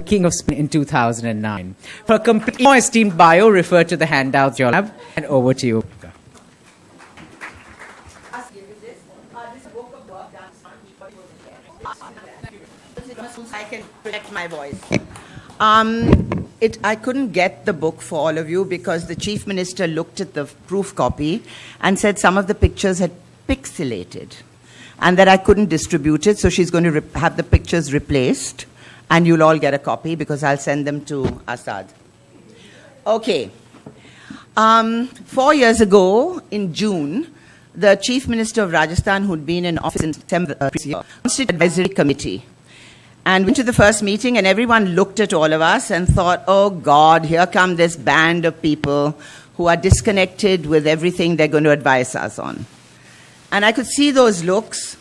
King of Spain in 2009. For a complete more esteemed bio, refer to the handouts you'll have. And over to you. I can protect my voice. I couldn't get the book for all of you because the Chief Minister looked at the proof copy and said some of the pictures had pixelated and that I couldn't distribute it, so she's going to have the pictures replaced and you'll all get a copy because I'll send them to Assad. Okay. 4 years ago, in June, the Chief Minister of Rajasthan, who'd been in office in September previous year, constituted an advisory committee. And went to the first meeting, and everyone looked at all of us and thought, oh, God, here come this band of people who are disconnected with everything they're going to advise us on. And I could see those looks,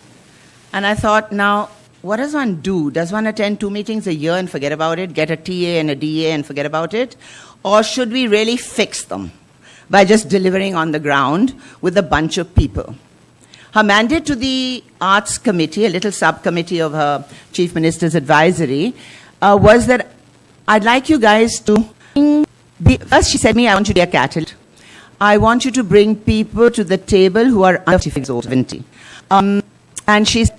and I thought, now, what does one do? Does one attend 2 meetings a year and forget about it, get a TA and a DA and forget about it? Or should we really fix them by just delivering on the ground with a bunch of people? Her mandate to the Arts Committee, a little subcommittee of her Chief Minister's advisory, was that I'd like you guys to first she said to me, I want you to be a catalyst. I want you to bring people to the table who are under 70. And she said,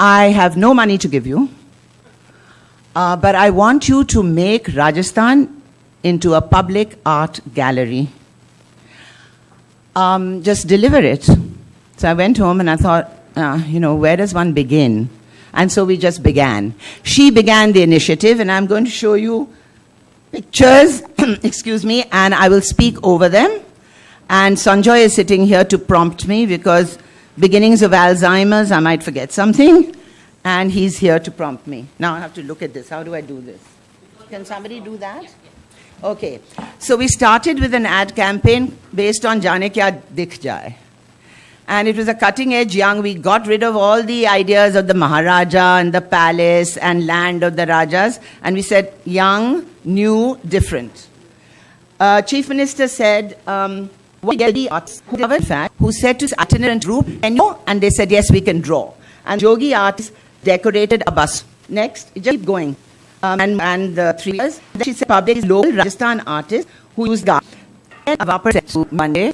I have no money to give you, but I want you to make Rajasthan into a public art gallery. Just deliver it. So I went home and I thought, where does one begin? And so we just began. She began the initiative, and I'm going to show you pictures, excuse me, and I will speak over them. And Sanjoy is sitting here to prompt me because beginnings of Alzheimer's, I might forget something, and he's here to prompt me. Now I have to look at this. How do I do this? Can somebody do that? Okay. So we started with an ad campaign based on Jaane Kya Dikh Jaye. And it was a cutting-edge young. We got rid of all the ideas of the Maharaja and the palace and land of the Rajas. And we said, young, new, different. Chief Minister said, who said to his itinerant group, and they said, yes, we can draw. And Jogi artists decorated a bus. Next, just keep going. And 3 years, she said, public is local Rajasthan artists who use garden. Monday,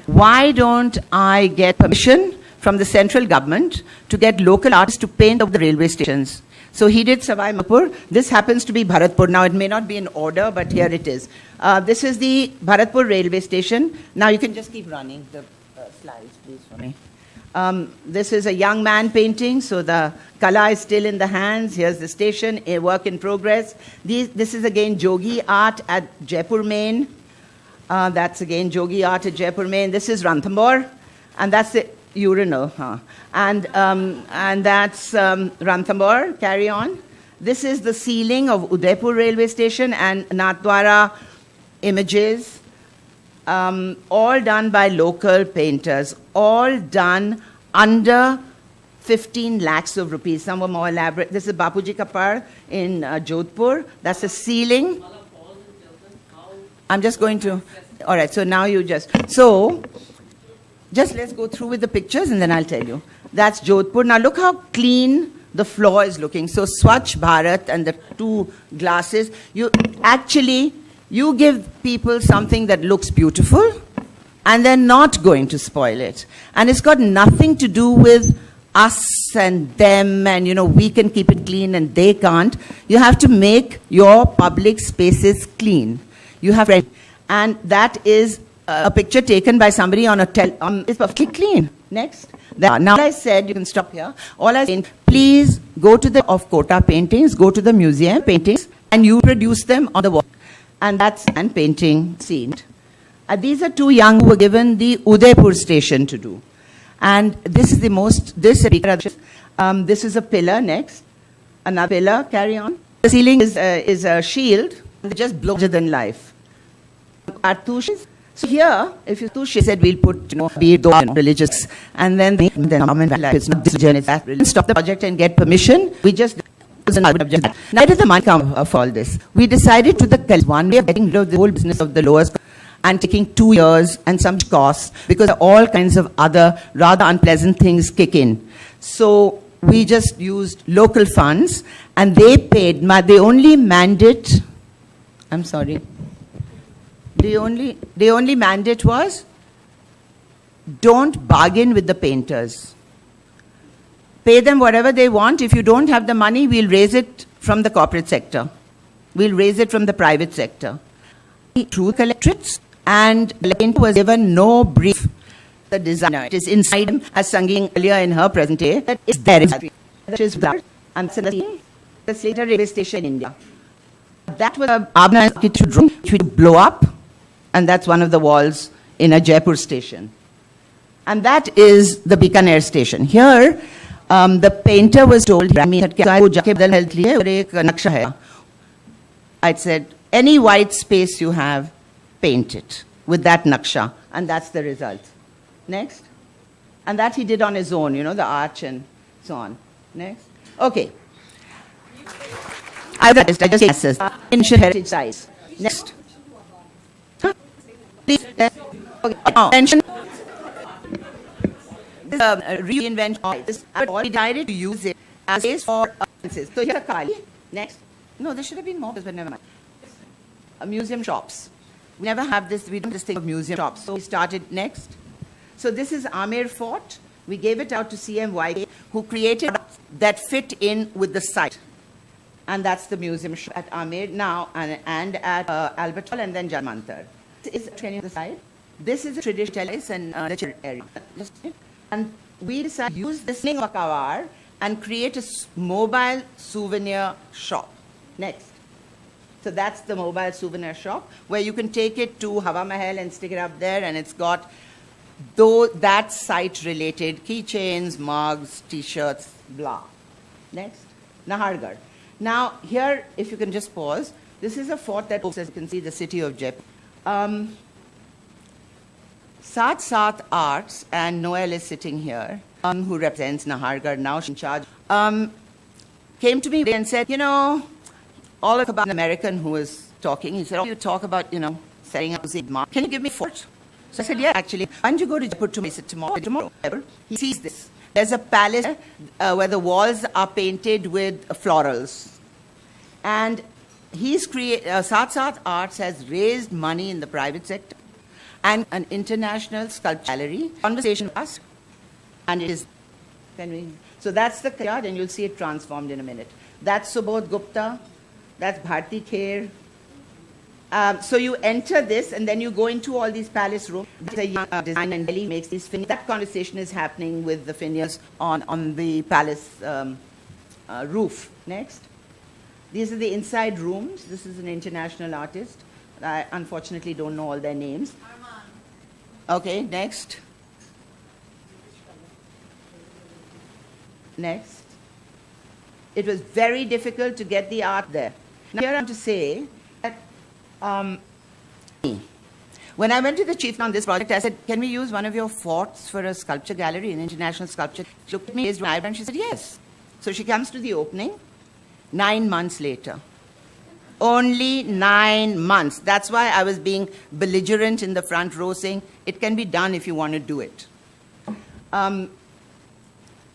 why don't I get permission from the central government to get local artists to paint over the railway stations? So he did Savai Madhopur. This happens to be Bharatpur. Now, it may not be in order, but here it is. This is the Bharatpur railway station. Now, you can just keep running the slides, please, for me. This is a young man painting, so the kala is still in the hands. Here's the station, a work in progress. This is again Jogi art at Jaipur Main. That's again Jogi art at Jaipur Main. This is Ranthambore, and that's the urinal. And that's Ranthambore. Carry on. This is the ceiling of Udaipur railway station and Nathdwara images, all done by local painters, all done under 15 lakhs of rupees. Some were more elaborate. This is Bapuji Kapar in Jodhpur. That's the ceiling. I'm just going to, all right, so now just let's go through with the pictures and then I'll tell you. That's Jodhpur. Now look how clean the floor is looking. So Swachh Bharat and the 2 glasses, you give people something that looks beautiful and they're not going to spoil it. And it's got nothing to do with us and them and, we can keep it clean and they can't. You have to make your public spaces clean. You have, and that is a picture taken by somebody on it's perfectly clean. Next. Now I said, you can stop here. All I said, please go to the of Kota paintings, go to the museum paintings, and you produce them on the wall. And that's an painting scene. These are 2 young who were given the Udaipur station to do. And this is this is a pillar next. Another pillar, carry on. The ceiling is a shield, just larger than life. So here, if you she said we'll put, be it religious, and then it's not this journey. Stop the project and get permission. We just now did the money come for all this? We decided to the one way of getting rid of the whole business of the lowest and taking 2 years and some costs because all kinds of other rather unpleasant things kick in. So we just used local funds, and they paid. The only mandate, I'm sorry, the only mandate was, don't bargain with the painters. Pay them whatever they want. If you don't have the money, we'll raise it from the corporate sector. We'll raise it from the private sector. Through collectorates, and the painter was given no brief. The designer, it is inside him, as Sangeet earlier in her presentation, that is there. That is that. And the Slater railway station in India. That was a architecture drawing which would blow up, and that's one of the walls in a Jaipur station. And that is the Bikaner station. Here, the painter was told, I said, any white space you have, paint it with that naksha. And that's the result. Next. And that he did on his own, you know, the arch and so on. Next. Okay. I just guesses. Ancient heritage sites. Next. Please. Okay. Mention. This reinvention. This, I decided to use it as a for offenses. So here, Kali. Next. No, there should have been more, but never mind. Museum shops. We never have this, we don't just think of museum shops. So we started next. So this is Amer Fort. We gave it out to CMYK, who created that fit in with the site. And that's the museum shop at Amer now and at Albert Hall and then Janmantar. This is training the site. This is a traditional and the area. And we decided to use this Makawar and create a mobile souvenir shop. Next. So that's the mobile souvenir shop where you can take it to Hawa Mahal and stick it up there, and it's got that site-related keychains, mugs, T-shirts, blah. Next, Nahargarh. Now here, if you can just pause, this is a fort that, as you can see, the city of Jaipur. Sat Sat Arts, and Noel is sitting here, who represents Nahargarh now, in charge, came to me and said, you know, all about an American who was talking. He said, oh, you talk about, you know, setting up a market. Can you give me a fort? So I said, yeah, actually. Why don't you go to Jaipur tomorrow? He said, tomorrow. He sees this. There's a palace where the walls are painted with florals. And Sat Sat Arts has raised money in the private sector and an international sculpture gallery. Conversation asked. And it is, so that's the yard, and you'll see it transformed in a minute. That's Subodh Gupta. That's Bharti Kher. So you enter this, and then you go into all these palace rooms. The young designer in Delhi makes these finials. That conversation is happening with the finials on the palace roof. Next. These are the inside rooms. This is an international artist. I unfortunately don't know all their names. Okay, next. Next. It was very difficult to get the art there. Now, here I'm to say that when I went to the chief on this project, I said, can we use one of your forts for a sculpture gallery, an international sculpture? She looked at me, raised her eyebrow, and she said, yes. So she comes to the opening 9 months later. Only 9 months. That's why I was being belligerent in the front row saying, it can be done if you want to do it.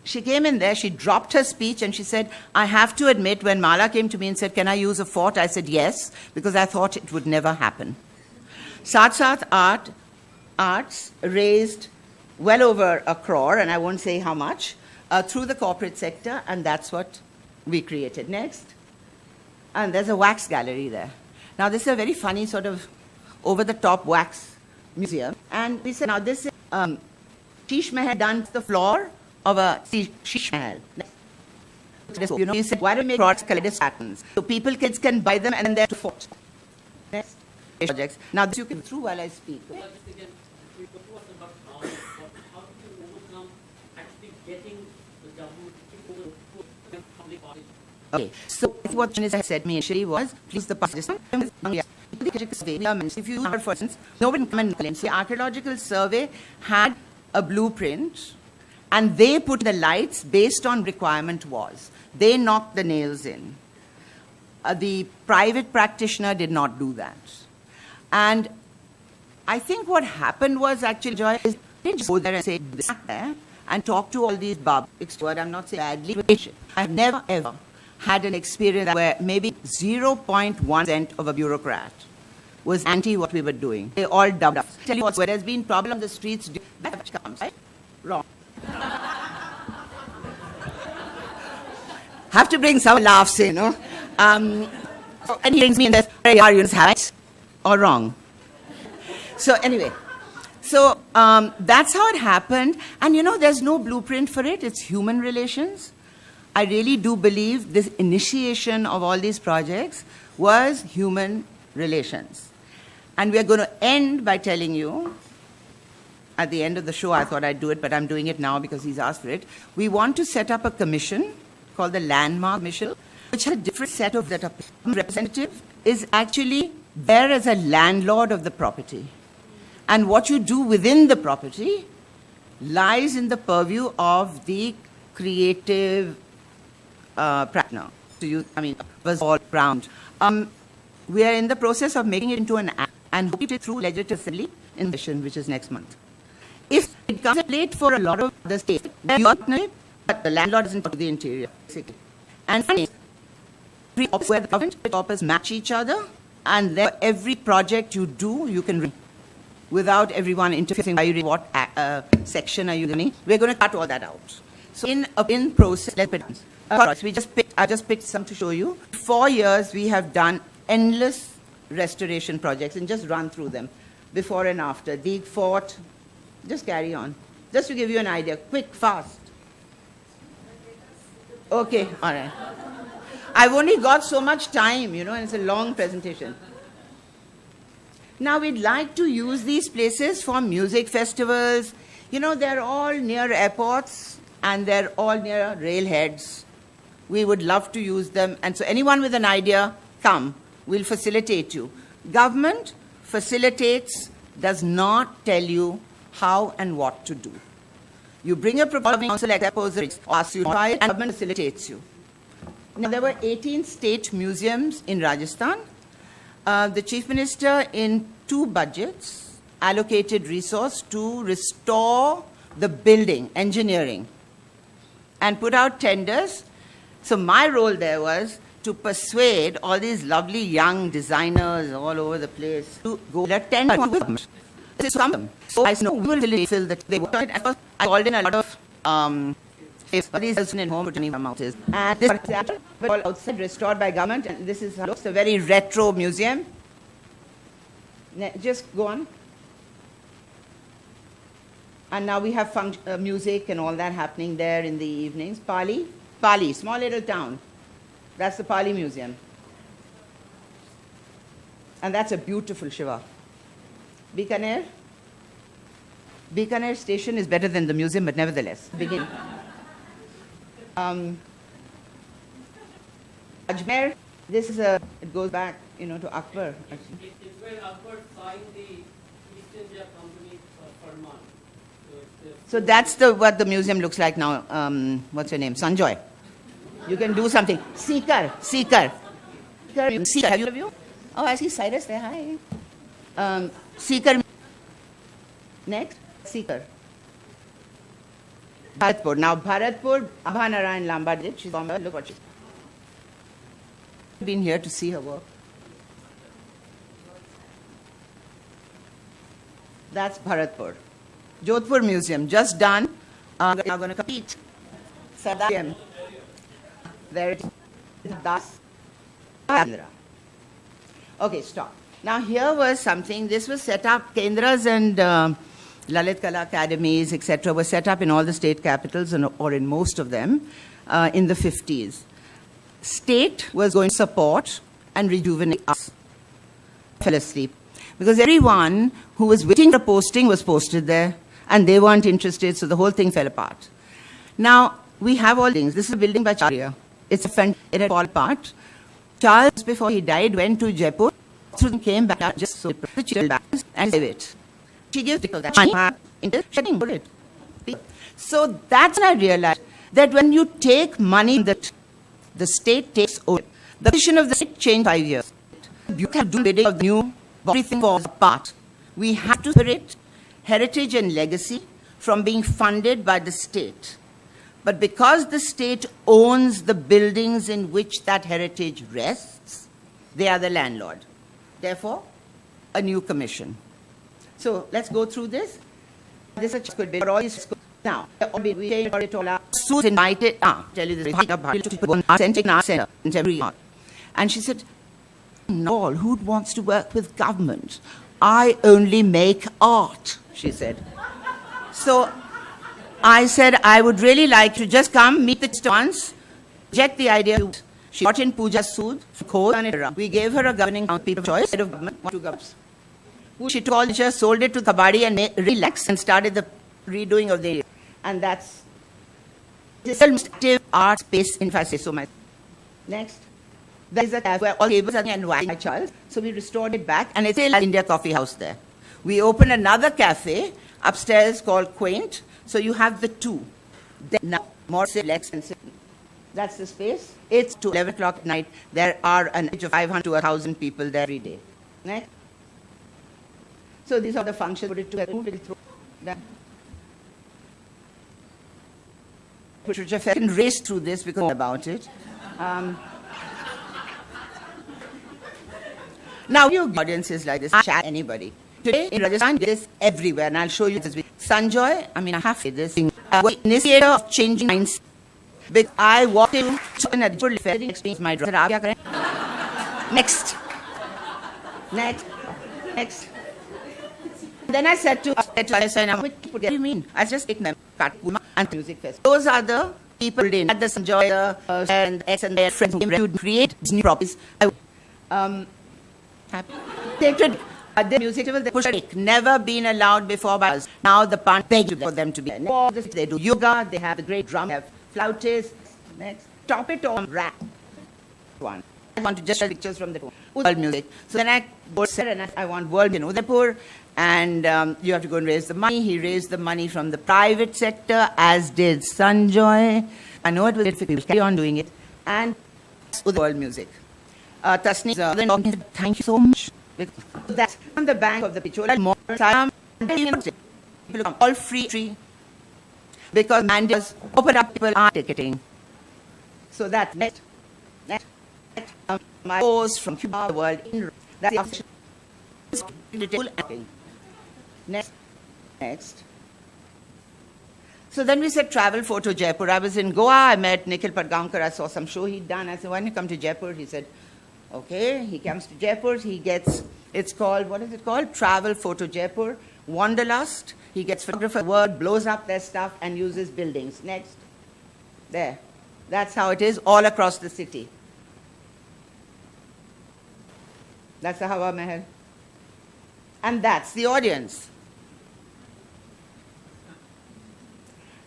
She came in there, she dropped her speech, and she said, I have to admit, when Mala came to me and said, can I use a fort? I said, yes, because I thought it would never happen. Sat Sat Arts raised well over 1 crore, and I won't say how much, through the corporate sector, and that's what we created. Next. And there's a wax gallery there. Now, this is a very funny sort of over-the-top wax museum. And we said, now this is Sheesh Mahal done the floor of a Sheesh Mahal. You know, he said, why don't we make products kaleidoscopic patterns? So kids can buy them and then they're to fort. Next. Projects. Now this you can through while I speak. Okay? How did you overcome actually getting the government to over public body? Okay, so what Minister said to me initially was, please the participants, if you for instance, nobody come and claim. So the archaeological survey had a blueprint, and they put the lights based on requirement was. They knocked the nails in. The private practitioner did not do that. And I think what happened was actually, Joy, is they didn't just go there and say, this there. and talk to all these word I'm not saying badly. I've never ever had an experience where maybe 0.1% of a bureaucrat was anti what we were doing. They all dubbed us. Tell you what, where there's been problem on the streets, that comes, right? Wrong. Have to bring some laughs in, no? And he brings me in this, are you right or wrong? So anyway, so that's how it happened. And there's no blueprint for it. It's human relations. I really do believe this initiation of all these projects was human relations. And we're going to end by telling you, at the end of the show, I thought I'd do it, but I'm doing it now because he's asked for it. We want to set up a commission called the Landmark Commission, which has a different set of that. Representative is actually there as a landlord of the property. And what you do within the property lies in the purview of the creative partner. Was all round. We are in the process of making it into an act and hope it through Legislative Assembly in session, which is next month. If it comes late for a lot of the states, then you partner, but the landlord doesn't do the interior, basically. And where the government developers match each other, and then every project you do, you can without everyone interfering. What section are you doing? We're going to cut all that out. So in process, I just picked some to show you. 4 years we have done endless restoration projects and just run through them, before and after. The fort, just carry on. Just to give you an idea, quick, fast. Okay, all right. I've only got so much time, and it's a long presentation. Now we'd like to use these places for music festivals. They're all near airports and they're all near railheads. We would love to use them. And so anyone with an idea, come. We'll facilitate you. Government facilitates, does not tell you how and what to do. You bring a proposal, ask you to try it, and government facilitates you. Now, there were 18 state museums in Rajasthan. The Chief Minister, in 2 budgets, allocated resource to restore the building, engineering, and put out tenders. So my role there was to persuade all these lovely young designers all over the place to go to tender with them. So I know we will fill that. They worked on it. At first, I called in a lot of these in home to mouth is. And this is all outside, restored by government. And this is looks a very retro museum. Just go on. And now we have music and all that happening there in the evenings. Pali, small little town. That's the Pali Museum. And that's a beautiful Shiva. Bikaner station is better than the museum, but nevertheless. Begin. Ajmer, this is it goes back, to Akbar. It's where Akbar signed the East India Company Farman. So that's what the museum looks like now. What's your name? Sanjoy. You can do something. Seeker. Have you? Oh, I see Cyrus there. Hi. Seeker. Next. Seeker. Bharatpur. Now, Bharatpur, Abha Narayan Lamba did. She's on. Look what she's been here to see her work. That's Bharatpur. Jodhpur Museum, just done. Now going to compete. Sadam. There it is. Das. Okay, stop. Now here was something, this was set up, Kendras and Lalit Kala Academies, etc., were set up in all the state capitals, or in most of them, in the 50s. State was going to support and rejuvenate us. Fell asleep. Because everyone who was waiting for posting was posted there, and they weren't interested, so the whole thing fell apart. Now, we have all things. This is a building by Charya. It had fallen apart. Charles, before he died, went to Jaipur, came back, just so the child back and save it. She gives that money into shedding for it. So that's when I realized that when you take money that the state takes over, the position of the state changed 5 years. You can do bidding of the new, everything falls apart. We have to separate heritage and legacy from being funded by the state. But because the state owns the buildings in which that heritage rests, they are the landlord. Therefore, a new commission. So let's go through this. This could be all these. Now, we take it all out. Sue's invited. Tell you this. And she said, "No, who wants to work with government? I only make art," she said. So I said, I would really like to just come, meet the once, reject the idea. She got in Pooja Sood, we gave her a governing people of choice, head of government, 2 governments. She took all the shares, sold it to Kabadi and relaxed and started the redoing of the, and that's this active art space in Fasi. So my next, there is a cafe where all tables are and wine Charles. So we restored it back, and it's still India Coffee House there. We opened another cafe upstairs called Quaint. So you have the 2. Then now more expensive. That's the space. It's to 11 o'clock at night. There are an average of 500 to 1,000 people there every day. Next. So these are the functions. Put it together. Patricia can race through this because about it. Now, your audience is like this. Chat anybody. Today in Rajasthan, this everywhere, and I'll show you this. Sanjoy, I mean, I have to say this. Initiator of changing minds. Because I walked in a different experience my dress. Next. Then I said to what do you mean? I just take them, and music fest. Those are the people in at the Sanjoy and X and their friends who create new properties. Take it. The music festival, they push it. Never been allowed before by us. Now the pant begs for them to be there. They do yoga, they have the great drum, they have flautists. Next. Top it on rap. One. I want to just show pictures from the world music. So then I go and I want world in Udaipur, and you have to go and raise the money. He raised the money from the private sector, as did Sanjoy. I know it was difficult. We'll carry on doing it. And world music. Tasni, thank you so much. That's on the bank of the Pichola. More time, all free, because mandates open up, people are ticketing. So that's next. My post from Cuba, the world in that's next. So then we said travel photo Jaipur. I was in Goa. I met Nikhil Padgaonkar. I saw some show he'd done. I said, "Why don't you come to Jaipur?" He said, okay. He comes to Jaipur. He gets, it's called, what is it called? Travel Photo Jaipur. Wanderlust. He gets photographer word, blows up their stuff, and uses buildings. Next. There. That's how it is all across the city. That's the Hawa Mahal. And that's the audience.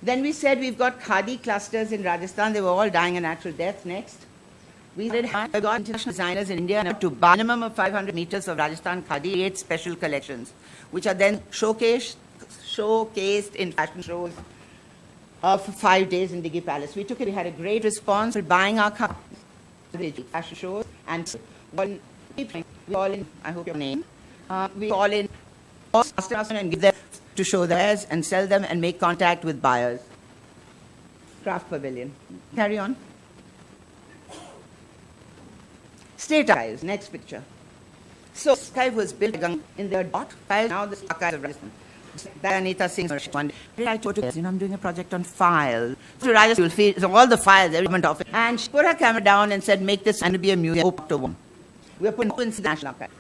Then we said we've got Khadi clusters in Rajasthan. They were all dying a natural death. Next. We got international designers in India to buy a minimum of 500 meters of Rajasthan Khadi, 8 special collections, which are then showcased in fashion shows for 5 days in Diggy Palace. We took it. We had a great response for buying our fashion shows. And we all in, I hope your name, we all in and give them to show theirs and sell them and make contact with buyers. Craft Pavilion. Carry on. State Archives, next picture. So, this archive was built in the dot. Now this archive of Rajasthan. Anita Singh one day. I told her, I'm doing a project on files. So Rajasthan will feel all the files, every of it. And she put her camera down and said, make this and be a museum. We're putting it in the National Archive.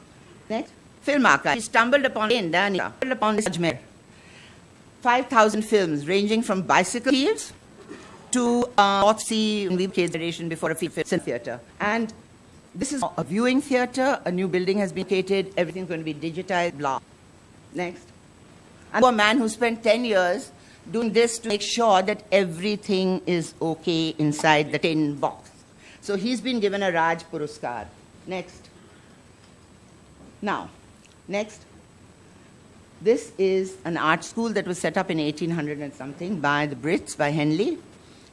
Next, Film Archive. She stumbled upon this Ajmer. 5,000 films ranging from bicycle thieves to North Sea generation before a film theatre. And this is a viewing theatre. A new building has been created. Everything's going to be digitized. Blah. Next. And a man who spent 10 years doing this to make sure that everything is okay inside the tin box. So he's been given a Raj Puruskar. Next. Now, next. This is an art school that was set up in 1800 and something by the Brits, by Henley,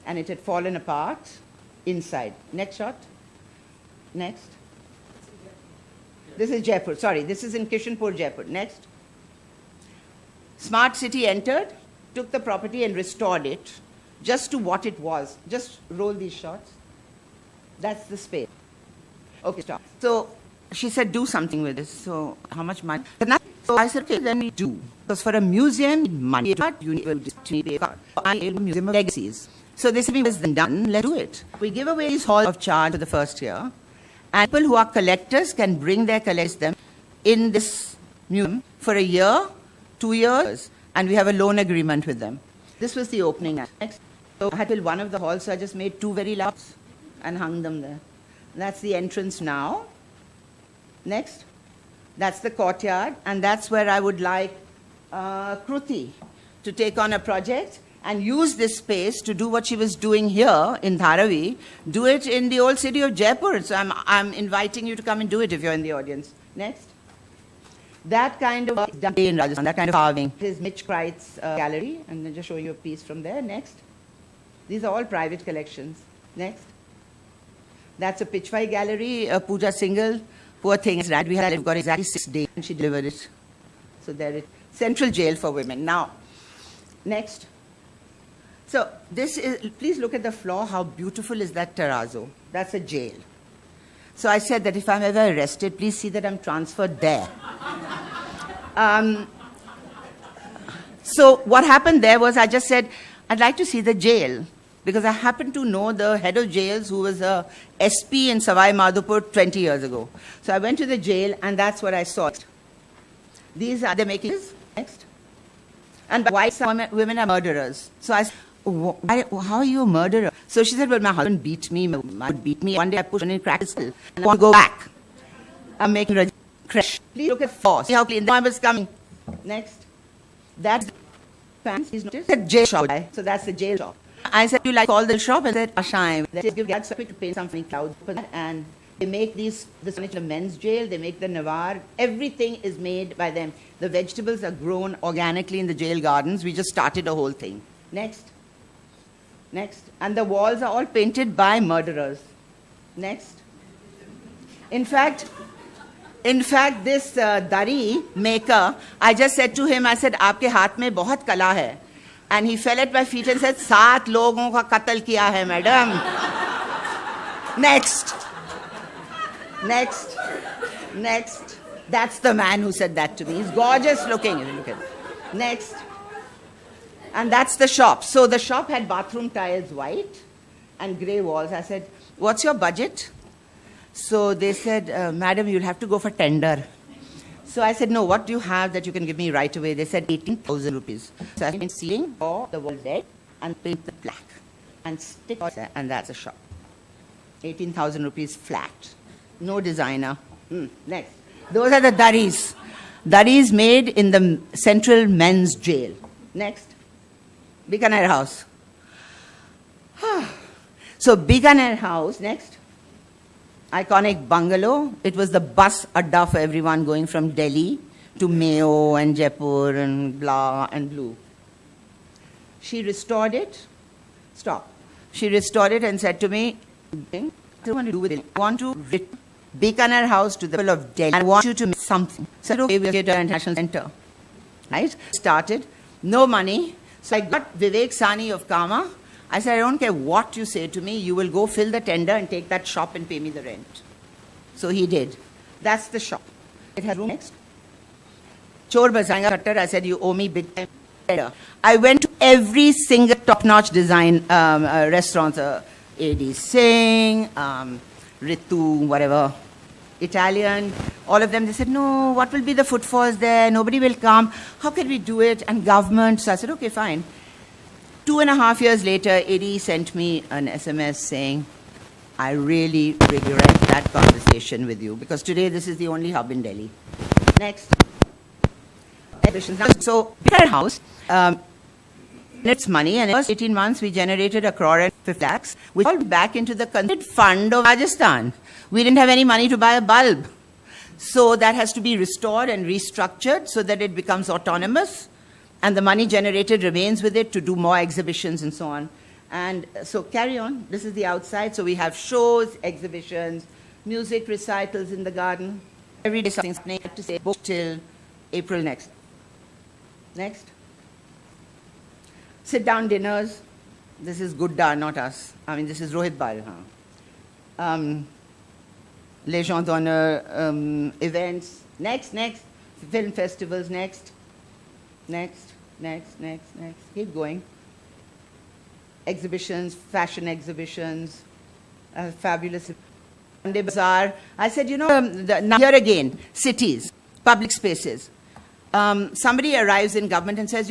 and it had fallen apart inside. Next shot. Next. This is Jaipur. Sorry, this is in Kishanpur, Jaipur. Next. Smart City entered. took the property and restored it just to what it was. Just roll these shots. That's the space. Okay, stop. So she said, do something with this. So how much money? So I said, okay, then we do. Because for a museum, you need money. You need a museum of legacies. So this was then done. Let's do it. We give away these halls of charge for the first year. And people who are collectors can bring their collections in this museum for a year, 2 years, and we have a loan agreement with them. This was the opening act. Next. So I had till one of the halls, so I just made 2 very large and hung them there. That's the entrance now. Next. That's the courtyard, and that's where I would like Kruti to take on a project and use this space to do what she was doing here in Dharavi, do it in the old city of Jaipur. So I'm inviting you to come and do it if you're in the audience. Next. That kind of work done in Rajasthan, that kind of carving. This is Mitch Kreit's gallery, and then just show you a piece from there. Next. These are all private collections. Next. That's a Pichwai gallery, Pooja Singhal. Poor thing is that we've got exactly 6 days, and she delivered it. So there it is. Central jail for women. Now, next. So this is, please look at the floor. How beautiful is that terrazzo? That's a jail. So I said that if I'm ever arrested, please see that I'm transferred there. So what happened there was I just said, I'd like to see the jail. Because I happen to know the head of jails who was a SP in Savai Madhopur 20 years ago. So I went to the jail, and that's what I saw. These are the makings. Next. And why some women are murderers. So I said, how are you a murderer? So she said, well, my husband beat me. My husband beat me. One day I pushed him in crack his skull. And I want to go back. I'm making a crash. Please look at 4. See how clean the one was coming. Next. That's the fans. He's noticed. It's a jail shop. So that's the jail shop. I said, you like all the shop? And said, Ashai. They give gas to paint some funny clouds. And they make this furniture, the men's jail, they make the Navar. Everything is made by them. The vegetables are grown organically in the jail gardens. We just started a whole thing. Next. Next. And the walls are all painted by murderers. Next. In fact, this dari maker, I just said to him, I said, aapke haath mein bahut kala hai. And he fell at my feet and said, 7 logon ka qatl kiya hai, madam. Next. Next. Next. That's the man who said that to me. He's gorgeous looking. Look at it. Next. And that's the shop. So the shop had bathroom tiles white and grey walls. I said, what's your budget? So they said, madam, you'll have to go for tender. So I said, no, what do you have that you can give me right away? They said 18,000 rupees. So I paint ceiling or the wall red and paint the black and stick it there, and that's a shop. 18,000 rupees flat. No designer. Next. Those are the daris. Daris made in the central men's jail. Next. Bikaner House. So Bikaner House, next. Iconic bungalow. It was the bus adda for everyone going from Delhi to Mayo and Jaipur and blah and blue. She restored it. Stop. She restored it and said to me, I don't want to do with it. I want to Bikaner House to the people of Delhi. I want you to make something. So I said, okay, we'll get an international center. Right? Started. No money. So I got Vivek Sani of Kama. I said, I don't care what you say to me. You will go fill the tender and take that shop and pay me the rent. So he did. That's the shop. It has room next. Chor Bazanga Shutter, I said, you owe me big time tender. I went to every single top-notch design restaurants. A.D. Singh, Ritu, whatever, Italian, all of them. They said, no, what will be the footfalls there? Nobody will come. How can we do it? And government. So I said, okay, fine. 2.5 years later, Eddie sent me an SMS saying, I really regret that conversation with you because today this is the only hub in Delhi. Next. So, Bikaner House, it's money, and in the first 18 months we generated 1.5 crore, which all back into the content fund of Rajasthan. We didn't have any money to buy a bulb. So that has to be restored and restructured so that it becomes autonomous. And the money generated remains with it to do more exhibitions and so on. And so carry on. This is the outside. So we have shows, exhibitions, music recitals in the garden. Every day something's happening. To say book till April next. Next. Sit-down dinners. This is Gudda, not us. I mean, this is Rohit Bal. Legion d'honneur events. Next. Film festivals, next. Keep going. Exhibitions, fashion exhibitions, fabulous. Sunday Bazaar. I said, now here again, cities, public spaces. Somebody arrives in government and says,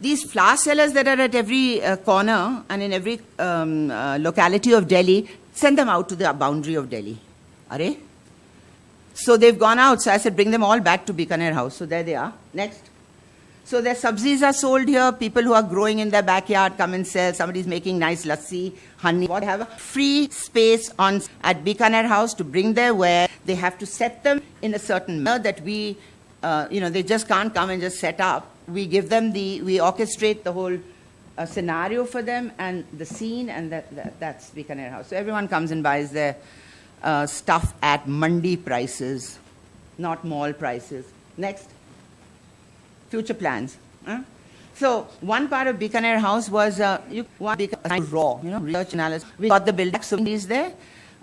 these flower sellers that are at every corner and in every locality of Delhi, send them out to the boundary of Delhi. Are? So they've gone out. So I said, bring them all back to Bikaner House. So there they are. Next. So their sabzis are sold here. People who are growing in their backyard come and sell. Somebody's making nice lassi, honey. They have a free space at Bikaner House to bring their ware. They have to set them in a certain manner that we, they just can't come and just set up. We give them we orchestrate the whole scenario for them and the scene, and that's Bikaner House. So everyone comes and buys their stuff at mandi prices, not mall prices. Next. Future plans. So one part of Bikaner House was raw, research analysis. We got the building, so is there.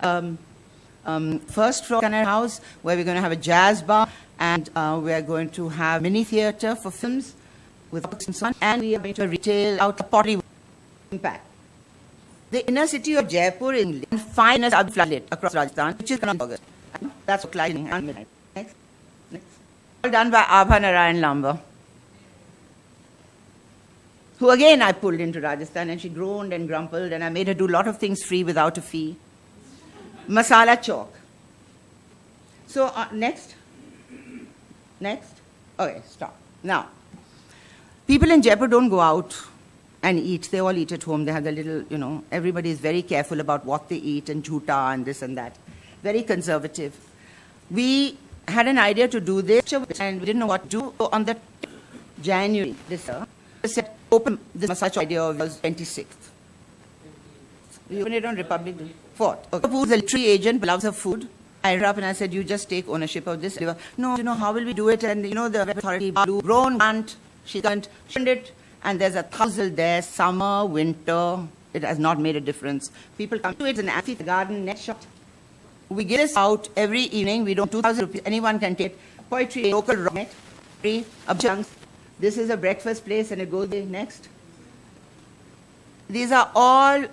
First floor Bikaner House, where we're going to have a jazz bar, and we're going to have mini theatre for films with books and so on, and we are going to retail out a pottery impact. The inner city of Jaipur is finest floodlit across Rajasthan, which is August. That's what lighting. Next. All done by Abha Narayan Lamba, who again I pulled into Rajasthan, and she groaned and grumbled, and I made her do a lot of things free without a fee. Masala chalk. So next. Okay, stop. Now, people in Jaipur don't go out and eat. They all eat at home. They have the little, everybody is very careful about what they eat, and jhuta and this and that. Very conservative. We had an idea to do this, and we didn't know what to do. So on the January this year, we said, open this such idea of 26th. We opened it on Republic Day. 4th. Okay. Who's the literary agent, loves her food. I ran up and I said, you just take ownership of this. No, how will we do it? And the authority, grown aunt, she can't fund it. And there's a thousand there, summer, winter. It has not made a difference. People come to it, it's an amphitheater garden, next shot. We give this out every evening. We don't 2,000 rupees. Anyone can take poetry, local rock, free, chunks. This is a breakfast place, and it goes there next. These are all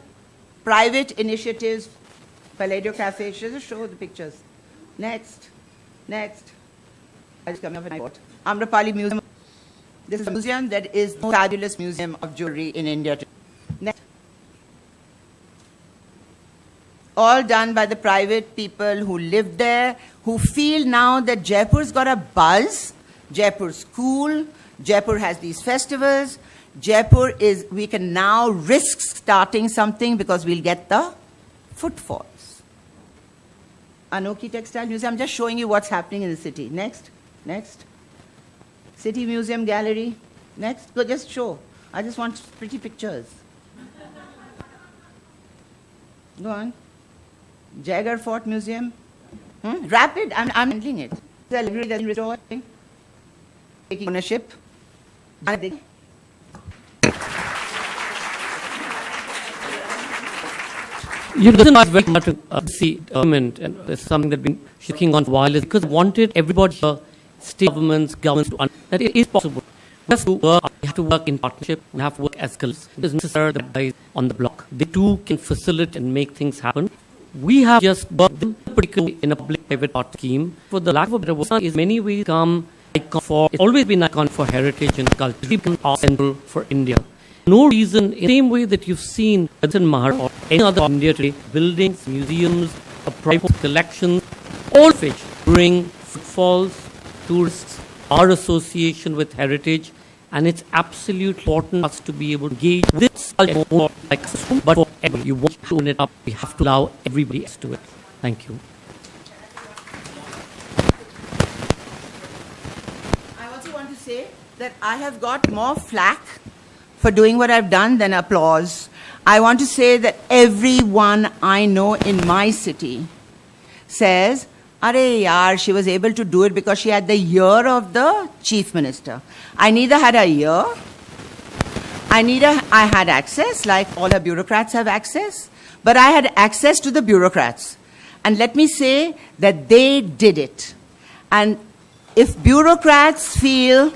private initiatives. Palladio Cafe, just show the pictures. Next. I just come up and I bought Amrapali Museum. This is a museum that is the fabulous museum of jewelry in India. Next. All done by the private people who live there, who feel now that Jaipur's got a buzz. Jaipur's cool. Jaipur has these festivals. We can now risk starting something because we'll get the footfalls. Anoki Textile Museum, I'm just showing you what's happening in the city. Next. City Museum Gallery. Next. Go just show. I just want pretty pictures. Go on. Jagger Fort Museum. Rapid. I'm handling it. The library that's restoring. Taking ownership. You know, not very much to see government, and it's something that we've been shaking on for a while, is because wanted everybody here, state governments to understand that it is possible. We have to work in partnership, we have to work as colleagues. It is necessary that guys on the block, they too can facilitate and make things happen. We have just worked particularly in a public-private partnership scheme. For the lack of a better word, is many ways icon for, it's always been an icon for heritage and culture. People are central for India. No reason, in the same way that you've seen in Mahar or any other India today, buildings, museums, private collections, all of which bring footfalls, tourists, our association with heritage, and it's absolutely important for us to be able to engage with this more like but for everybody. You want to own it up, we have to allow everybody else to it. Thank you. I also want to say that I have got more flack for doing what I've done than applause. I want to say that everyone I know in my city says, "Are yaar, she was able to do it because she had the ear of the chief minister." I neither had a ear, I had access, like all the bureaucrats have access, but I had access to the bureaucrats. And let me say that they did it. And if bureaucrats feel,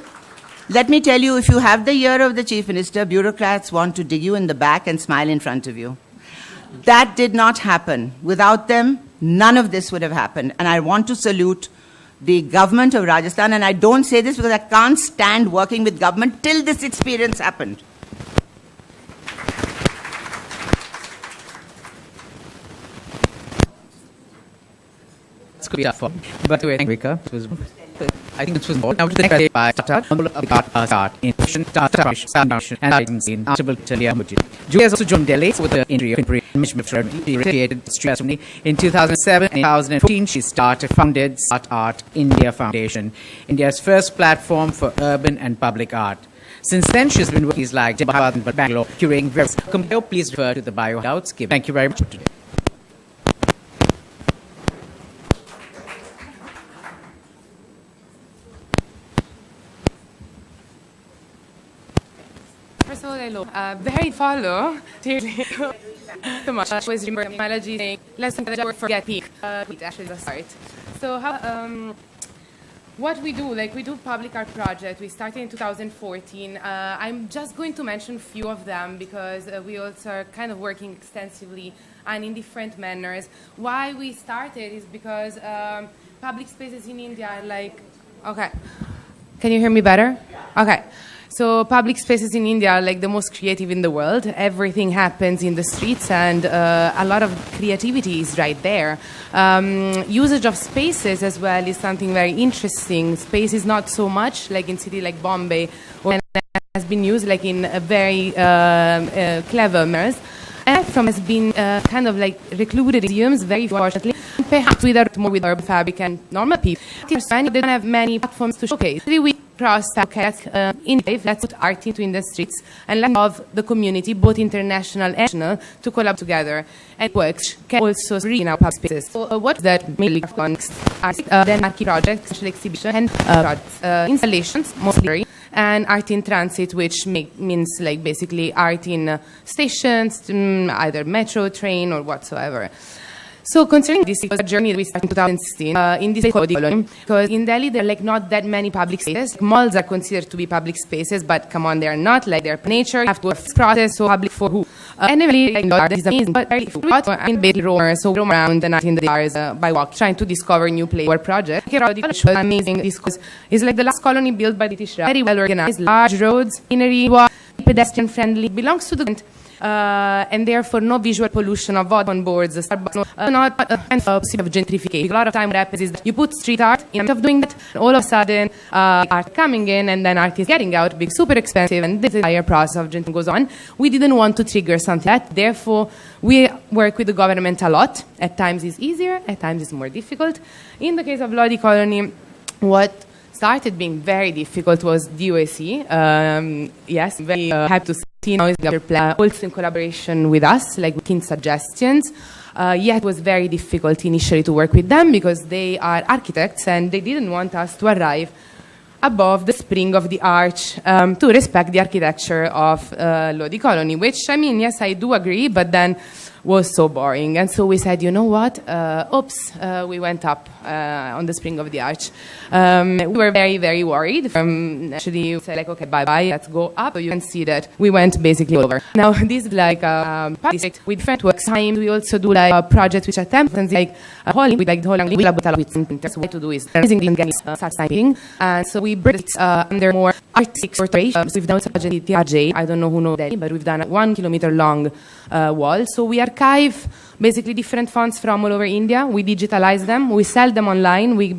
let me tell you, if you have the ear of the chief minister, bureaucrats want to dig you in the back and smile in front of you. That did not happen. Without them, none of this would have happened. And I want to salute the government of Rajasthan, and I don't say this because I can't stand working with government till this experience happened. It's could be tough, but anyway, Vika, I think this was more. Now to the by start in and items in article Julia has also joined Delhi with the injury of management fraternity. She created stress in 2007 and 2014. She founded Start Art India Foundation, India's first platform for urban and public art. Since then, she's been working like Jabahad and Bangalore, curating various. Please refer to the bio doubts given. Thank you very much for today. First of all, hello. Very follow. Seriously. So much. Was remember biology saying lesson that work for get peak. Actually the start. So how what we do, like we do public art project. We started in 2014. I'm just going to mention a few of them because we also are kind of working extensively and in different manners. Why we started is because public spaces in India are like, okay. Can you hear me better? Okay. So public spaces in India are like the most creative in the world. Everything happens in the streets and a lot of creativity is right there. Usage of spaces as well is something very interesting. Space is not so much like in city like Bombay, or has been used like in a very clever manners. And has been kind of like recluded in museums, very fortunately, perhaps more with urban fabric and normal people. They don't have many platforms to showcase. We cross in let's put art into the streets and let's have the community, both international and national, to collaborate together. And works can also be in our public spaces. So what that mainly context then marquee projects, social exhibition and projects, installations, mostly, and art in transit, which means like basically art in stations, either metro, train, or whatsoever. So concerning this journey that we started in 2016, in this colony, because in Delhi there are like not that many public spaces. Malls are considered to be public spaces, but come on, they are not. Like they're nature, have to have process, so public for who? And really, like, that is amazing. But I mean, basically roam around the night in the bars by walk, trying to discover new place or project. Amazing. This is like the last colony built by British. Very well organized, large roads, scenery, pedestrian friendly, belongs to the and therefore no visual pollution of on boards, Starbucks, not of gentrification. A lot of time what happens is that you put street art instead of doing that, all of a sudden art coming in and then art is getting out, being super expensive, and this entire process of gentrification goes on. We didn't want to trigger something like that, therefore we work with the government a lot. At times it's easier, at times it's more difficult. In the case of Lodi Colony, what started being very difficult was DOAC. Yes, very happy to see now is also in collaboration with us, like with suggestions. Yet it was very difficult initially to work with them because they are architects and they didn't want us to arrive above the spring of the arch to respect the architecture of Lodi Colony, which, I mean, yes, I do agree, but then was so boring. And so we said, you know what, we went up on the spring of the arch. We were very, very worried. Actually, we said, like, okay, bye-bye, let's go up. So you can see that we went basically all over. Now, this is like a district with different work times. We also do like projects which are temporary, like with like the whole language with what to do is typing. And so we bring it under more artistic operations. We've done such a TRJ, I don't know who knows that, but we've done a 1 kilometer long wall. So we archive basically different fonts from all over India. We digitalize them. We sell them online. We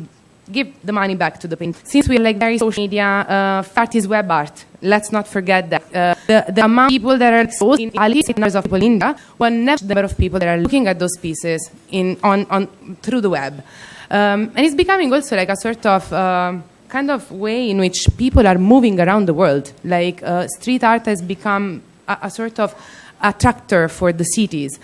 give the money back to the painter. Since we like very social media, art is web art. Let's not forget that. The amount of people that are exposed in at least numbers of people in India, one never the number of people that are looking at those pieces through the web. And it's becoming also like a sort of kind of way in which people are moving around the world. Like street art has become a sort of attractor for the cities.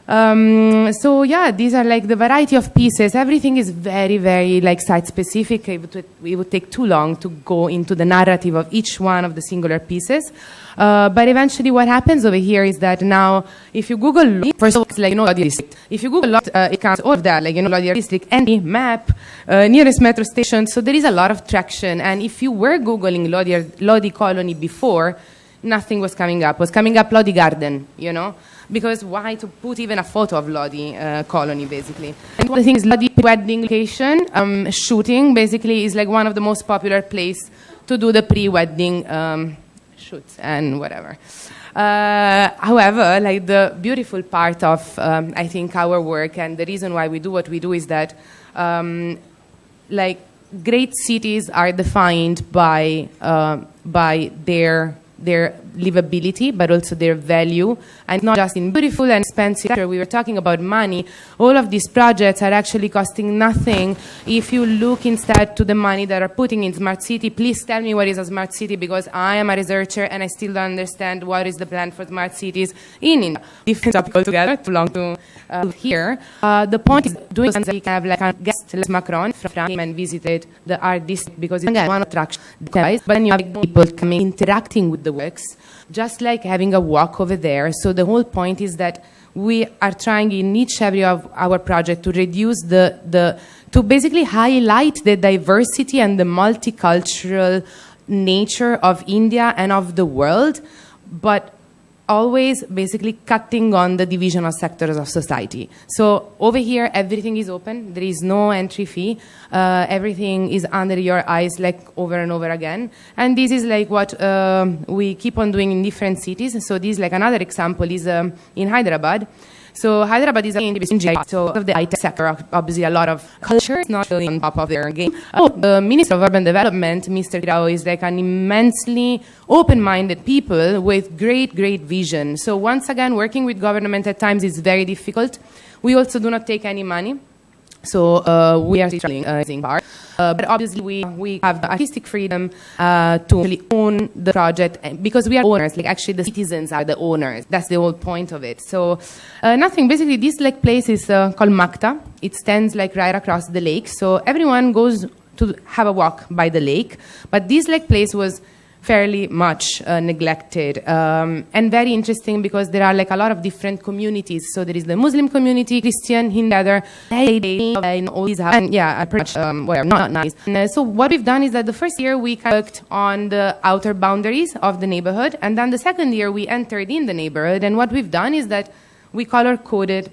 So yeah, these are like the variety of pieces. Everything is very, very like site specific. It would take too long to go into the narrative of each one of the singular pieces. But eventually what happens over here is that now if you Google, first of all, it's like, Lodi district. If you Google it counts all of that, like, Lodi district, any map, nearest metro station. So there is a lot of traction. And if you were Googling Lodi colony before, nothing was coming up. Was coming up Lodi garden, because why to put even a photo of Lodi colony, basically. And one of the things, Lodi wedding location, shooting, basically, is like one of the most popular place to do the pre-wedding shoots and whatever. However, like the beautiful part of, I think, our work and the reason why we do what we do is that, like, great cities are defined by their livability, but also their value, and not just in beautiful and expensive. We were talking about money. All of these projects are actually costing nothing. If you look instead to the money that are putting in smart city, please tell me what is a smart city, because I am a researcher and I still don't understand what is the plan for smart cities in India. Different topic altogether, too long to here. The point is doing something we can have like a guest, like Macron from France, and visited the art district, because it's one attraction, but then you have people coming, interacting with the works, just like having a walk over there. So the whole point is that we are trying in each area of our project to reduce to basically highlight the diversity and the multicultural nature of India and of the world, but always basically cutting on the divisional sectors of society. So over here, everything is open. There is no entry fee. Everything is under your eyes, like over and over again. And this is like what we keep on doing in different cities. So this, like another example, is in Hyderabad. So Hyderabad is in so of the high-tech sector, obviously a lot of culture is not really on top of their game. The Minister of Urban Development, Mr. Rao, is like an immensely open-minded people with great, great vision. So once again, working with government at times is very difficult. We also do not take any money. So we are struggling part. But obviously we have the artistic freedom to really own the project, because we are owners, like actually the citizens are the owners. That's the whole point of it. So nothing, basically this like place is called Makta. It stands like right across the lake. So everyone goes to have a walk by the lake. But this like place was fairly much neglected, and very interesting because there are like a lot of different communities. So there is the Muslim community, Christian, Hindu, and all these, and yeah, pretty much well, not nice. And, so what we've done is that the first year we worked on the outer boundaries of the neighborhood, and then the second year we entered in the neighborhood. And what we've done is that we color coded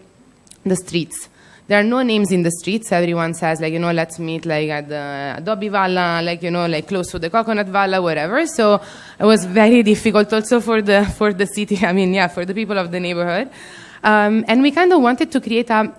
the streets. There are no names in the streets. Everyone says, like, let's meet like at the Adobe Valla, like, like close to the Coconut Valla, whatever. So it was very difficult also for the city. I mean, yeah, for the people of the neighborhood. And we kind of wanted to create a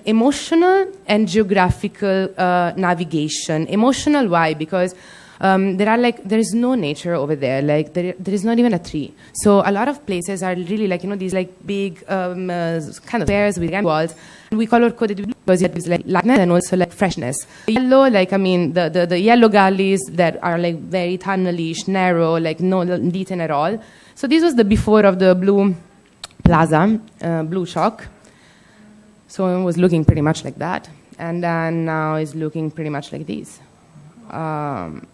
emotional and geographical navigation. Emotional, why? Because there is no nature over there. Like there is not even a tree. So a lot of places are really like, these like big kind of squares with walls. And we color coded because it is like lightness and also like freshness. Yellow, like, the yellow gullies that are like very tunnelish, narrow, like no detail at all. So this was the before of the blue plaza, blue shock. So it was looking pretty much like that. And then now it's looking pretty much like this. And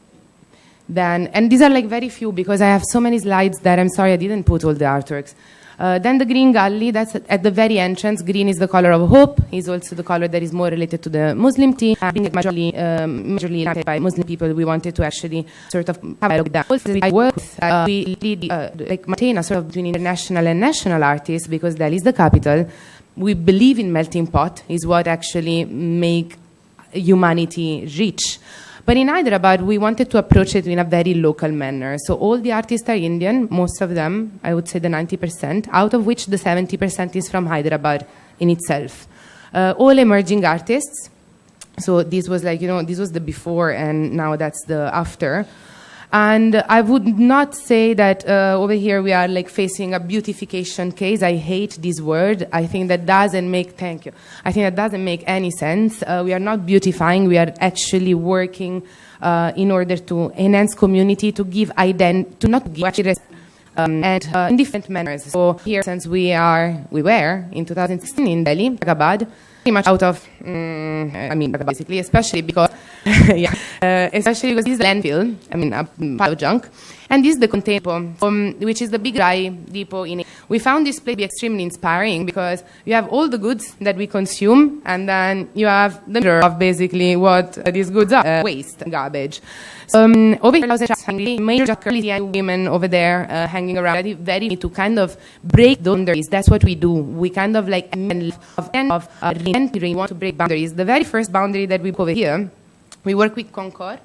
these are like very few because I have so many slides that I'm sorry I didn't put all the artworks. Then the green gully, that's at the very entrance. Green is the color of hope. Is also the color that is more related to the Muslim team. Being majorly impacted by Muslim people, we wanted to actually sort of have a dialogue with that. Also, I work with, we lead, like maintain a sort of between international and national artists because Delhi is the capital. We believe in melting pot is what actually make humanity rich. But in Hyderabad, we wanted to approach it in a very local manner. So all the artists are Indian, most of them, I would say the 90%, out of which the 70% is from Hyderabad in itself. All emerging artists. So this was like, this was the before and now that's the after. And I would not say that over here we are like facing a beautification case. I hate this word. I think that doesn't make, thank you. I think that doesn't make any sense. We are not beautifying. We are actually working in order to enhance community, to give identity, to not give actually and in different manners. So here, since we were in 2016 in Delhi, Hyderabad, pretty much out of, basically, especially because, especially because this is a landfill, a pile of junk, and this is the container depot, which is the big dry depot in. We found this place to be extremely inspiring because you have all the goods that we consume, and then you have the mirror of basically what these goods are, waste, garbage. Over here, major women over there hanging around, very to kind of break boundaries. That's what we do. We kind of like we want to break boundaries. The very first boundary that we put over here, we work with Concord,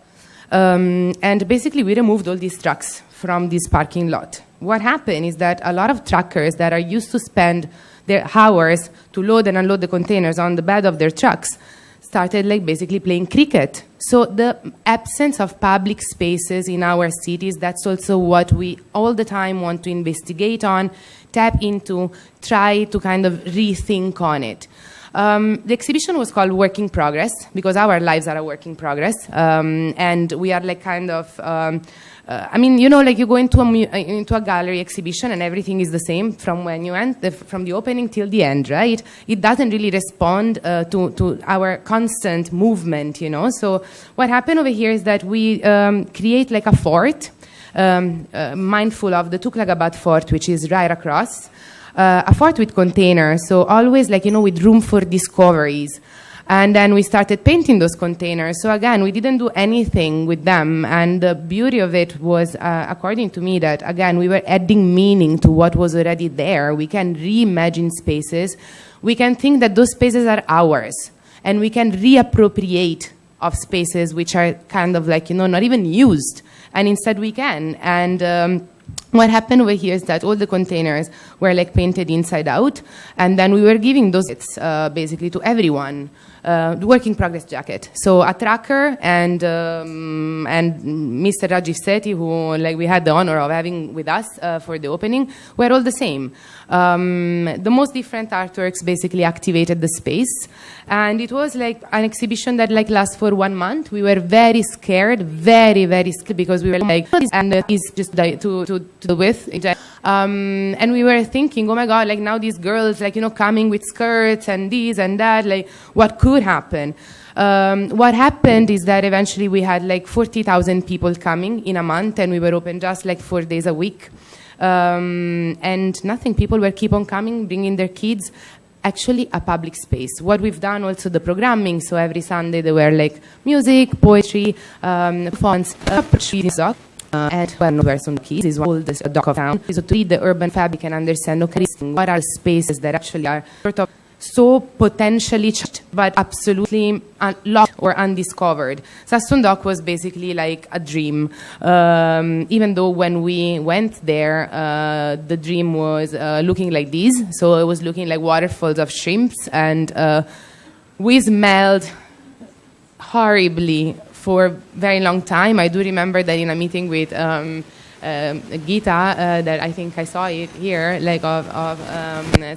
and basically we removed all these trucks from this parking lot. What happened is that a lot of truckers that are used to spend their hours to load and unload the containers on the bed of their trucks started like basically playing cricket. So the absence of public spaces in our cities, that's also what we all the time want to investigate on, tap into, try to kind of rethink on it. The exhibition was called Work in Progress because our lives are a work in progress, and we are like kind of, like you go into a gallery exhibition and everything is the same from when you from the opening till the end, right? It doesn't really respond to our constant movement, So what happened over here is that we create like a fort, mindful of the Tughlaqabad fort, which is right across. A fort with containers, so always with room for discoveries. And then we started painting those containers. So again, we didn't do anything with them. And the beauty of it was, according to me, that again, we were adding meaning to what was already there. We can reimagine spaces. We can think that those spaces are ours. And we can reappropriate of spaces which are kind of not even used. And instead we can. And what happened over here is that all the containers were painted inside out, and then we were giving those basically to everyone. The work in progress jacket. So a tracker and Mr. Rajiv Sethi, who we had the honor of having with us for the opening, were all the same. The most different artworks basically activated the space, and it was an exhibition that lasts for 1 month. We were very scared, very, very scared, because we were and it's just to the width. And we were thinking, oh my God, now these girls, coming with skirts and this and that, what could happen? What happened is that eventually we had 40,000 people coming in a month, and we were open just 4 days a week. And nothing, people were keep on coming, bringing their kids. Actually, a public space. What we've done also the programming, so every Sunday there were music, poetry, fonts, and one person keys is one oldest dock of town. So to read the urban fabric and understand, what are spaces that actually are sort of so potentially but absolutely locked or undiscovered. Sassoon Dock was basically a dream. Even though when we went there, the dream was looking like this. So it was looking like waterfalls of shrimps, and we smelled horribly for a very long time. I do remember that in a meeting with Gita, that I think I saw it here, of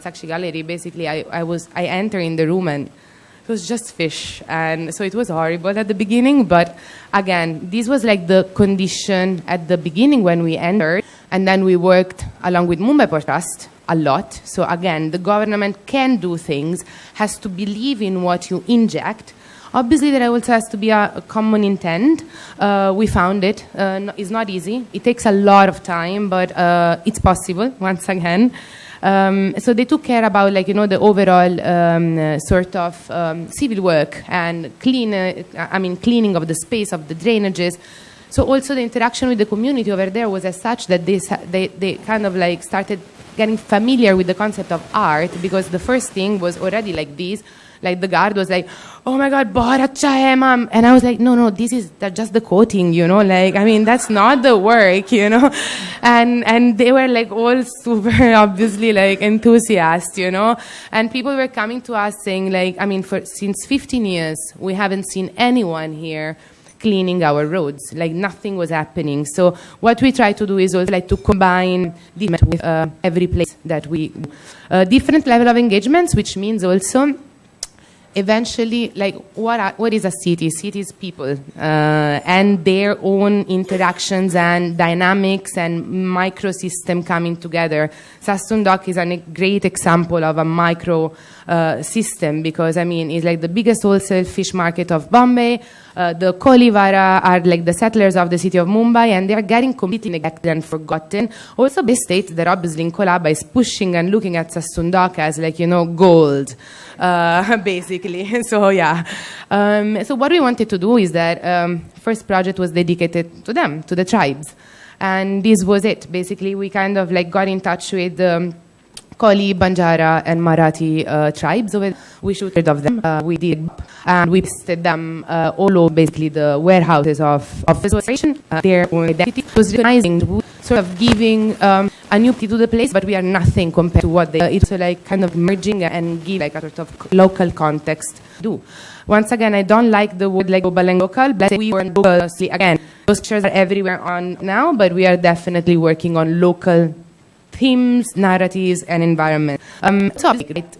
Sakshi Gallery. Basically, I entered in the room and it was just fish, and so it was horrible at the beginning. But again, this was the condition at the beginning when we entered, and then we worked along with Mumbai Port Trust a lot. So again, the government can do things, has to believe in what you inject. Obviously, there also has to be a common intent. We found it. It's not easy. It takes a lot of time, but it's possible, once again. So they took care about, the overall sort of civil work and cleaning of the space, of the drainages. So also the interaction with the community over there was as such that they kind of started getting familiar with the concept of art, because the first thing was already this. The guard was oh my God, bahut acha hai, ma'am. And I was no, this is just the coating, that's not the work, And they were all super obviously enthusiasts, And people were coming to us saying since 15 years, we haven't seen anyone here cleaning our roads. Nothing was happening. So what we try to do is also to combine with every place that we different level of engagements, which means also eventually, like, what is a city? City is people and their own interactions and dynamics and microsystem coming together. Sassoon-Dock is a great example of a micro system, because, I mean, it's like the biggest wholesale fish market of Bombay. The Kolivara are like the settlers of the city of Mumbai, and they are getting completely neglected and forgotten. Also, the state that obviously in Colaba is pushing and looking at Sassoon-Dock as, like, gold, basically. So, yeah. So what we wanted to do is that first project was dedicated to them, to the tribes. And this was it. Basically, we kind of like got in touch with Koli, Banjara, and Marathi tribes. So we shooted of them. We did, and we visited them all over basically the warehouses of the association. Their own identity was recognizing, sort of giving a new to the place, but we are nothing compared to what they. It's like kind of merging and give like a sort of local context do. Once again, I don't like the word like global and local, but we were local. Again, those pictures are everywhere on now, but we are definitely working on local themes, narratives, and environment. So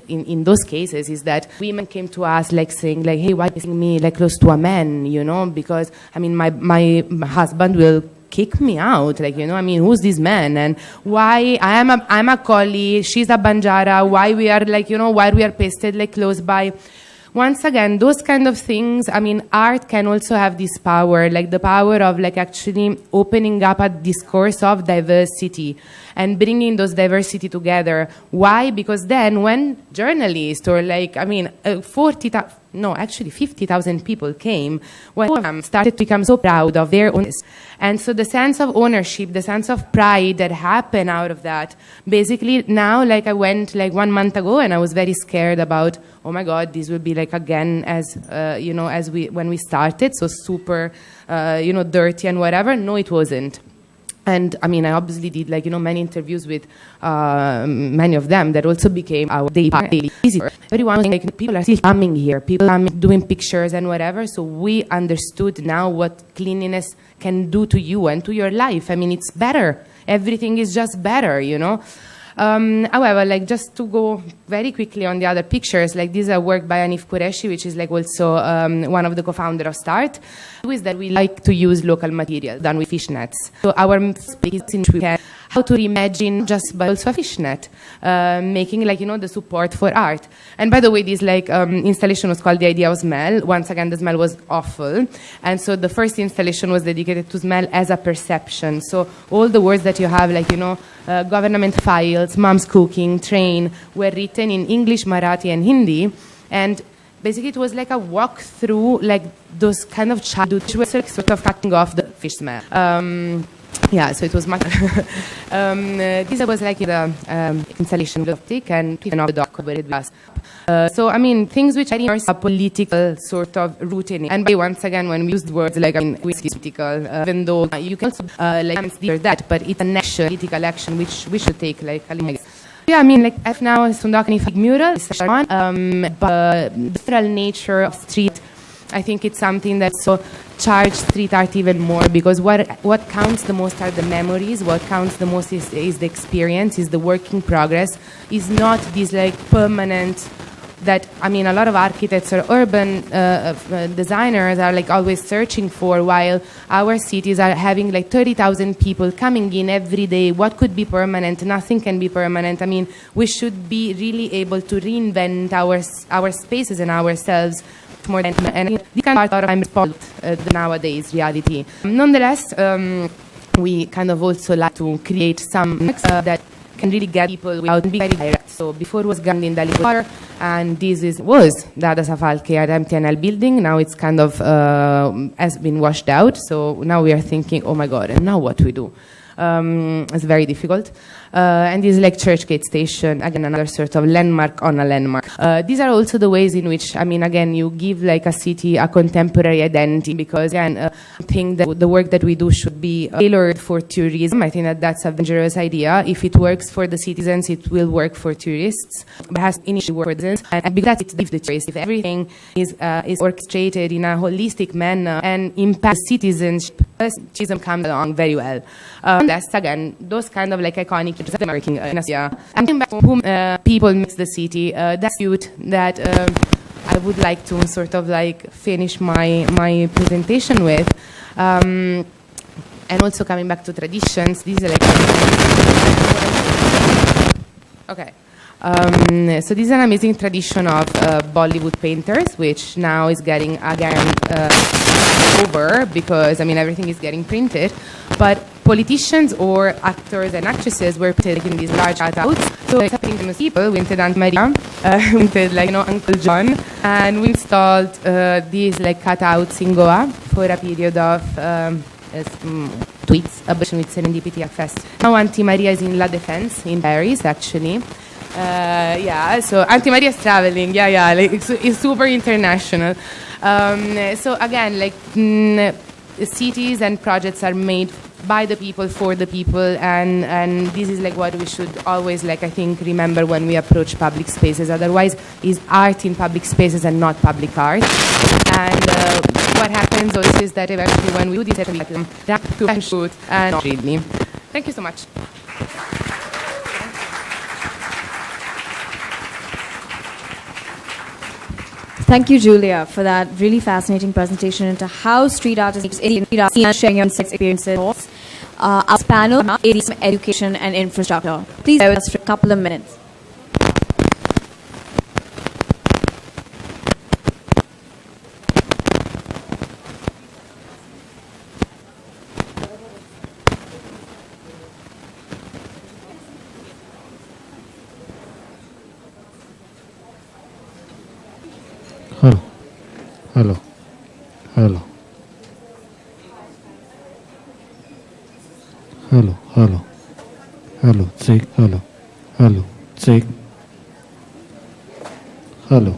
in those cases is that women came to us like saying like, hey, why kissing me like close to a man, because I mean my husband will kick me out, like, I mean, who's this man, and why I'm a Koli, she's a Banjara, why we are like, why we are pasted like close by. Once again, those kind of things, I mean, art can also have this power, like the power of like actually opening up a discourse of diversity and bringing those diversity together. Why? Because then when journalists or like, I mean, 50,000 people came, when started to become so proud of their own. And so the sense of ownership, the sense of pride that happened out of that, basically now, like I went like 1 month ago and I was very scared about, oh my God, this will be like again as, when we started, so super, dirty and whatever. No, it wasn't. And I mean, I obviously did like, many interviews with many of them that also became our daily easier. Everyone was like, people are still coming here, people are doing pictures and whatever. So we understood now what cleanliness can do to you and to your life. I mean, it's better. Everything is just better, However, like just to go very quickly on the other pictures, like these are work by Anif Qureshi, which is like also one of the co-founders of START, is that we like to use local material done with fishnets. So our space in which we can how to reimagine just by also a fishnet, making like, the support for art. And by the way, this like installation was called The Idea of Smell. Once again, the smell was awful. And so the first installation was dedicated to smell as a perception. So all the words that you have, like, government files, mom's cooking, train, were written in English, Marathi, and Hindi. And basically, it was like a walk through like those kind of childhood, which was like sort of cutting off the fish smell. Yeah, so it was much. This was like the installation of the optic and of the dock where it was. So, I mean, things which are a political sort of root in it. And once again, when we used words like, whiskey political, even though you can also consider that, but it's an action, political action, which we should take like a yeah, I mean, like, F now is Sundakani mural, but the literal nature of street, I think it's something that so charged street art even more, because what counts the most are the memories, what counts the most is the experience, is the work in progress, is not this like permanent that, I mean, a lot of architects or urban designers are like always searching for, while our cities are having like 30,000 people coming in every day. What could be permanent? Nothing can be permanent. I mean, we should be really able to reinvent our spaces and ourselves more than, and this kind of I'm the nowadays reality. Nonetheless, we kind of also like to create some that can really get people without being very direct. So before it was Gandhi in Dalipur, and this was Dada Safalke at MTNL building. Now it's kind of has been washed out. So now we are thinking, oh my God, and now what we do? It's very difficult. And this is like Churchgate Station, again, another sort of landmark on a landmark. These are also the ways in which, I mean, again, you give like a city a contemporary identity, because again, I think that the work that we do should be tailored for tourism. I think that that's a dangerous idea. If it works for the citizens, it will work for tourists. But it has initially worked for citizens, and because it's the tourists. If everything is orchestrated in a holistic manner and impacts citizenship, tourism comes along very well. That's again those kind of like iconic American and back whom people mix the city. That's cute. That I I would like to sort of like finish my presentation with. And also coming back to traditions, this is like okay. So this is an amazing tradition of Bollywood painters, which now is getting again over because I mean everything is getting printed. But politicians or actors and actresses were taking these large cutouts. So like famous people, we invited Aunt Maria, we invited like Uncle John, and we installed these like cutouts in Goa for a period of 2 weeks, a with Serendipity at Fest. Now Auntie Maria is in La Défense in Paris, actually. So Auntie Maria is traveling. Like it's super international. So again, like cities and projects are made by the people for the people, and this is like what we should always like I think remember when we approach public spaces. Otherwise, is art in public spaces and not public art. And what happens also is that eventually when we do this, we have to shoot and not read me. Thank you so much. Thank you, Julia, for that really fascinating presentation into how street art is sharing your experiences. Our panel is education and infrastructure. Please bear with us for a couple of minutes. Hello, check, hello, check. Hello.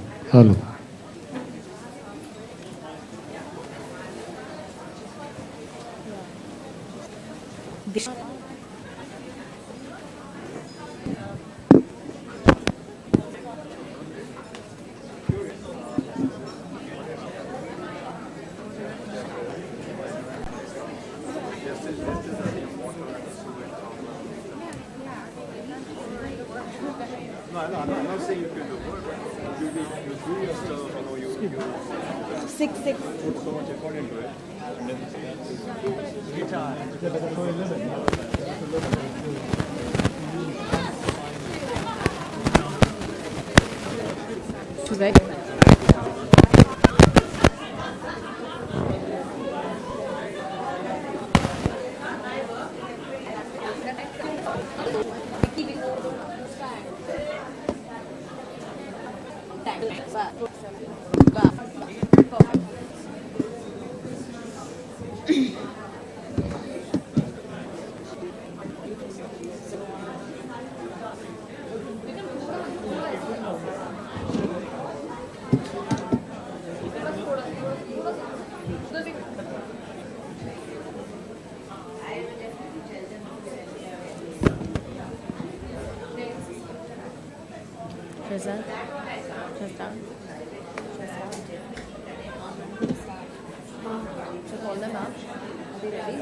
Call them up. Are they ready?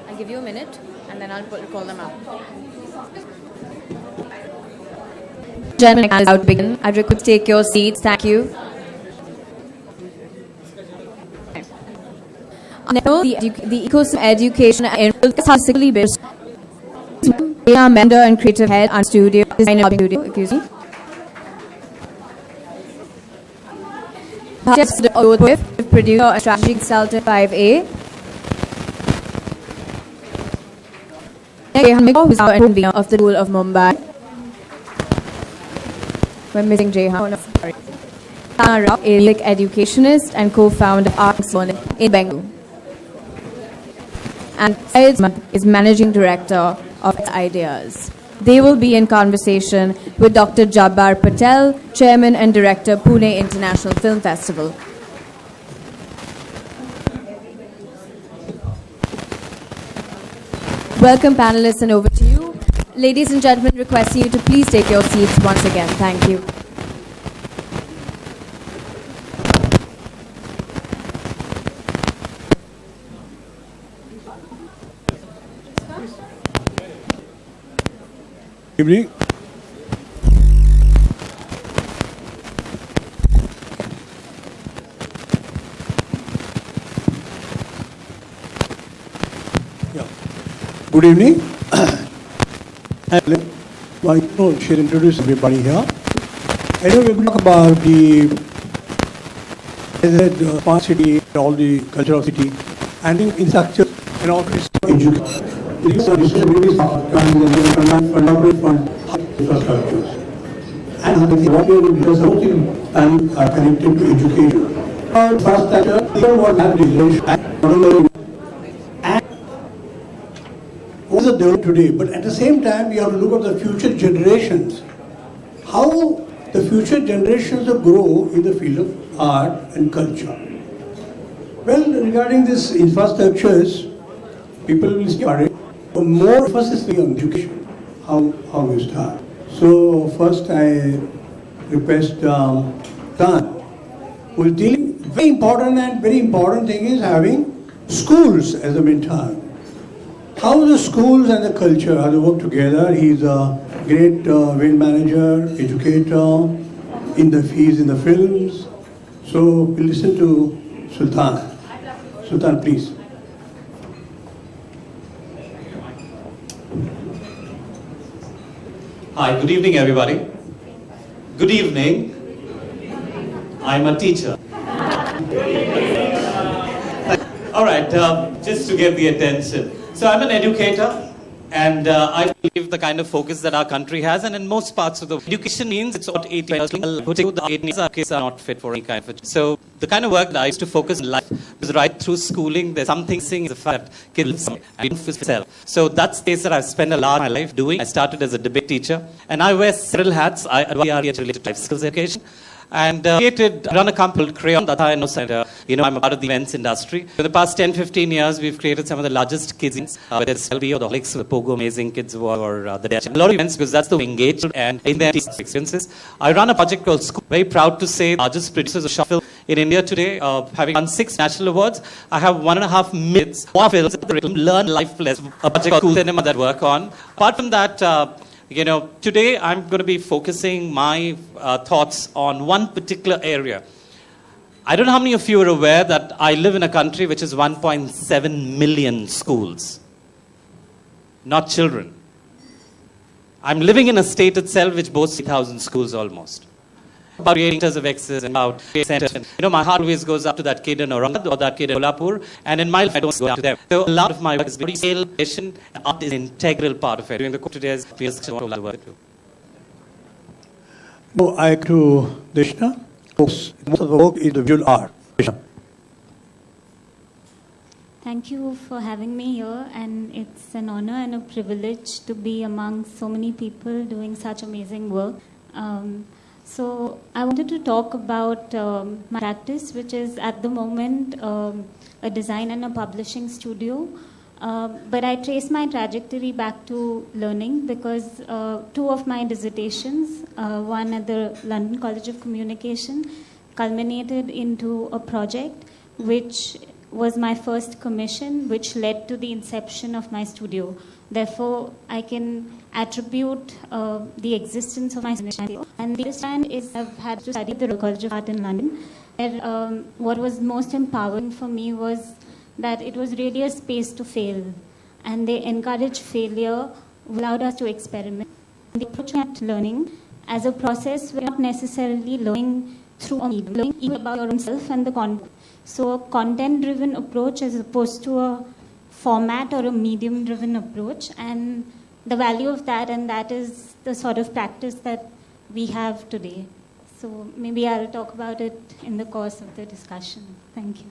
I'll give you a minute and then I'll call them up. Gentlemen, as out begin, I'd request take your seats. Thank you. The ecosystem education and physically based mentor and creative head and studio designer studio. Excuse me. Just with producer and strategy consultant 5A. Who's our convener of the School of Mumbai. We're missing Jehan. Sorry. Tara Rao is an educationist and co-founder of Art Zone in Bengaluru. And is managing director of Ideas. They will be in conversation with Dr. Jabbar Patel, Chairman and Director, Pune International Film Festival. Welcome, panelists, and over to you. Ladies and gentlemen, requesting you to please take your seats once again. Thank you. Evening. Good evening. She'll introduce everybody here. I know we're going to talk about the smart city, all the culture of city, and infrastructure, and all this education. These are distributed infrastructures. And what we are doing is something are connected to education. Infrastructure, even what happens and what is the development today, but at the same time, we have to look at the future generations. How the future generations will grow in the field of art and culture. Well, regarding these infrastructures, people will start it. More emphasis on education, how we start. So first I request Dan, who is dealing, very important thing is having schools as a mentor. How the schools and the culture, how they work together. He's a great event manager, educator, he's in the films. So we'll listen to Sultan. Sultan, please. Hi, good evening everybody. Good evening. I'm a teacher. All right, just to get the attention. So I'm an educator, and I believe the kind of focus that our country has, and in most parts of the education means it's about 8 years. Putting the 8 years, our kids are not fit for any kind of. So the kind of work that I used to focus in life was right through schooling. There's something saying the fact that kids and itself. So that's the case that I've spent a lot of my life doing. I started as a debate teacher, and I wear several hats. I related to life skills education. And run a company called Crayon. That's how I know Center. I'm a part of the events industry. For the past 10, 15 years, we've created some of the largest kids events, whether it's LB or the Holics, the Pogo Amazing Kids or the Dash. A lot of events because that's the engaged and in their experiences. I run a project called School. Very proud to say the largest producers of short film in India today, having won 6 national awards. I have 1.5 million films that learn life lessons. A project called Cool Cinema that work on. Apart from that, today I'm going to be focusing my thoughts on one particular area. I don't know how many of you are aware that I live in a country which is 1.7 million schools. Not children. I'm living in a state itself which boasts 3,000 schools almost. About creators of excellence and about centers. My heart always goes up to that kid in Aurangabad or that kid in Kolhapur, and in my life I don't go out to them. So a lot of my work is very education, and art is an integral part of it. During the course of today's work too. No, I to Deshna. Most of the work is the visual art. Thank you for having me here, and it's an honor and a privilege to be among so many people doing such amazing work. So I wanted to talk about my practice, which is at the moment a design and a publishing studio. But I trace my trajectory back to learning because 2 of my dissertations, one at the London College of Communication, culminated into a project which was my first commission, which led to the inception of my studio. Therefore, I can attribute the existence of my studio. And the understand is I've had to study at the Royal College of Art in London. Where, what was most empowering for me was that it was really a space to fail. And they encouraged failure, allowed us to experiment. The approach at learning as a process, we're not necessarily learning through a medium, learning even about your own self and the content. So a content-driven approach as opposed to a format or a medium-driven approach, and the value of that, and that is the sort of practice that we have today. So maybe I'll talk about it in the course of the discussion. Thank you.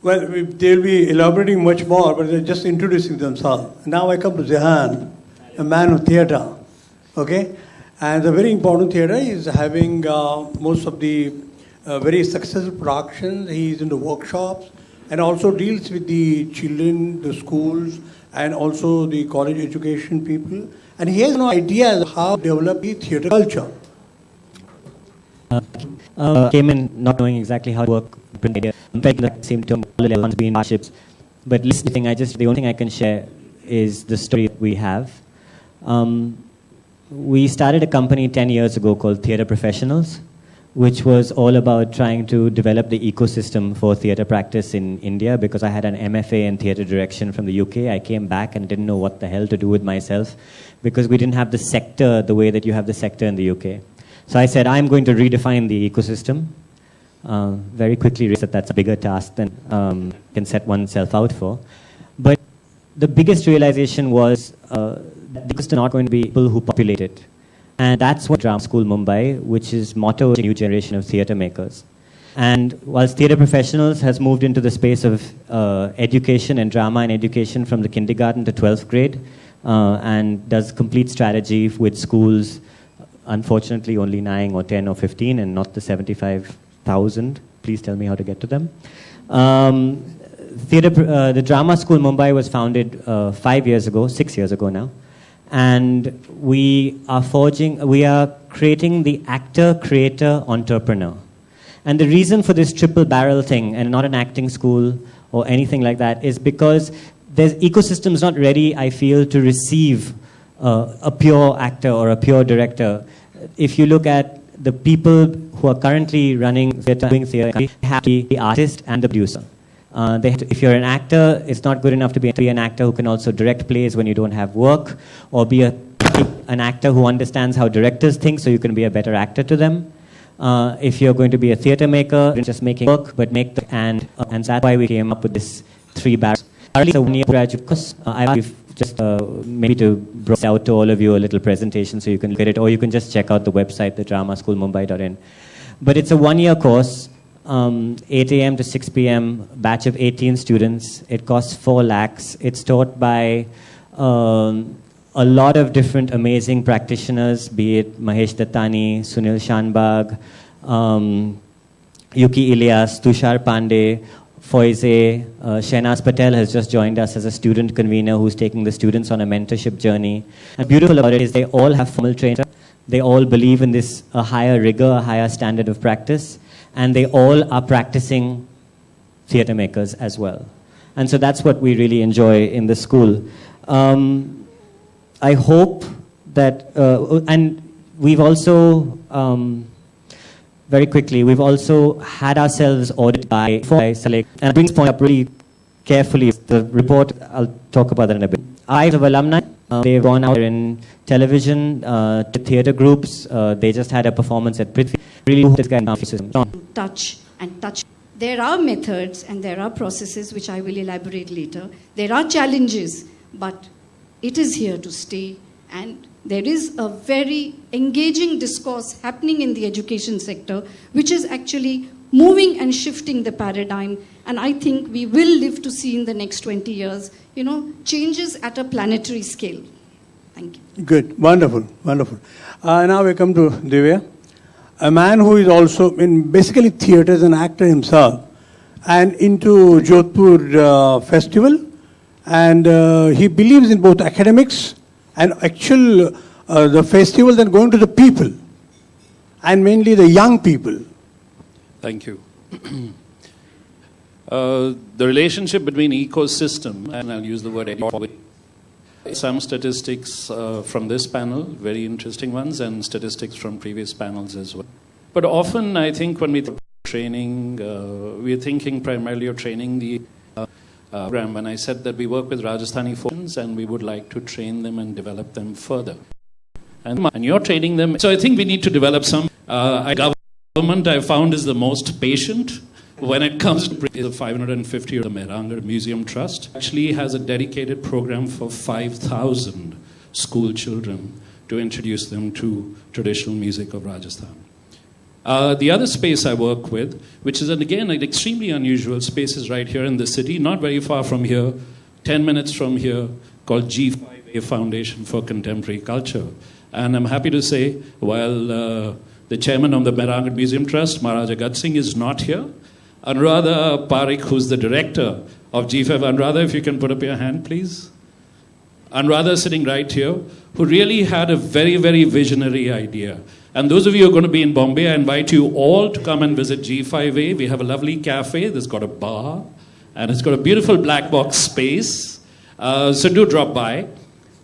Well, they'll be elaborating much more, but they're just introducing themselves. Now I come to Zehan, a man of theatre. Okay? And the very important theatre is having most of the very successful productions. He's in the workshops and also deals with the children, the schools, and also the college education people. And he has no idea how to develop the theatre culture. Came in not knowing exactly how to work. Like the same term, everyone's been hardships. But listening, the only thing I can share is the story we have. We started a company 10 years ago called Theatre Professionals. which was all about trying to develop the ecosystem for theatre practice in India, because I had an MFA in theatre direction from the UK. I came back and didn't know what the hell to do with myself, because we didn't have the sector the way that you have the sector in the UK. So I said, I'm going to redefine the ecosystem. Very quickly realized that that's a bigger task than can set oneself out for. But the biggest realization was that it's not going to be people who populate it. And that's what Drama School Mumbai, which is motto of a new generation of theatre makers. And whilst theatre professionals has moved into the space of education and drama and education from the kindergarten to 12th grade, and does complete strategy with schools, unfortunately only 9 or 10 or 15 and not the 75,000. Please tell me how to get to them. The Drama School Mumbai was founded 6 years ago now. And we are creating the actor, creator, entrepreneur. And the reason for this triple barrel thing, and not an acting school or anything like that, is because there's ecosystems not ready, I feel, to receive a pure actor or a pure director. If you look at the people who are currently running theatre, doing theatre, they have to be the artist and the producer. If you're an actor, it's not good enough to be an actor who can also direct plays when you don't have work, or be an actor who understands how directors think so you can be a better actor to them. If you're going to be a theatre maker, just making work, but and that's why we came up with this 3 barrels. So 1 year graduate course. I've just maybe to bring out to all of you a little presentation so you can look at it, or you can just check out the website, thedramaschoolmumbai.in. But it's a 1-year course, 8 a.m. to 6 p.m., batch of 18 students. It costs 4 lakhs. It's taught by a lot of different amazing practitioners, be it Mahesh Dattani, Sunil Shanbag, Yuki Ilyas, Tushar Pandey, Foize, Shehnaz Patel has just joined us as a student convener who's taking the students on a mentorship journey. And beautiful about it is they all have formal training. They all believe in this a higher rigor, a higher standard of practice, and they all are practicing theatre makers as well. And so that's what we really enjoy in the school. I hope that, and we've also, very quickly, we've also had ourselves audited by Select. And I bring this point up really carefully. The report, I'll talk about that in a bit. I have alumni. They've gone out in television, to theatre groups. They just had a performance at 3ficci. Really, this guy touch and touch. There are methods and there are processes which I will elaborate later. There are challenges, but it is here to stay. And there is a very engaging discourse happening in the education sector, which is actually moving and shifting the paradigm. And I think we will live to see in the next 20 years, changes at a planetary scale. Thank you. Good. Wonderful. Wonderful. Now we come to Divya, a man who is also in basically theatre as an actor himself, and into Jodhpur festival. And he believes in both academics and actual the festival, then going to the people, and mainly the young people. Thank you. The relationship between ecosystem, and I'll use the word education. Some statistics from this panel, very interesting ones, and statistics from previous panels as well. But often I think when we think of training, we're thinking primarily of training the program. When I said that we work with Rajasthani folks and we would like to train them and develop them further. And you're training them. So I think we need to develop some. Government I found is the most patient when it comes to the 550 of the Mehrangarh Museum Trust. Actually has a dedicated program for 5,000 school children to introduce them to traditional music of Rajasthan. The other space I work with, which is again an extremely unusual space, is right here in the city, not very far from here, 10 minutes from here, called G5A Foundation for Contemporary Culture. And I'm happy to say, while the chairman of the Mehrangarh Museum Trust, Maharaja Gat Singh, is not here, Anuradha Parikh, who's the director of G5, Anuradha, if you can put up your hand, please. Anuradha is sitting right here, who really had a very, very visionary idea. And those of you who are going to be in Bombay, I invite you all to come and visit G5A. We have a lovely cafe that's got a bar, and it's got a beautiful black box space. So do drop by.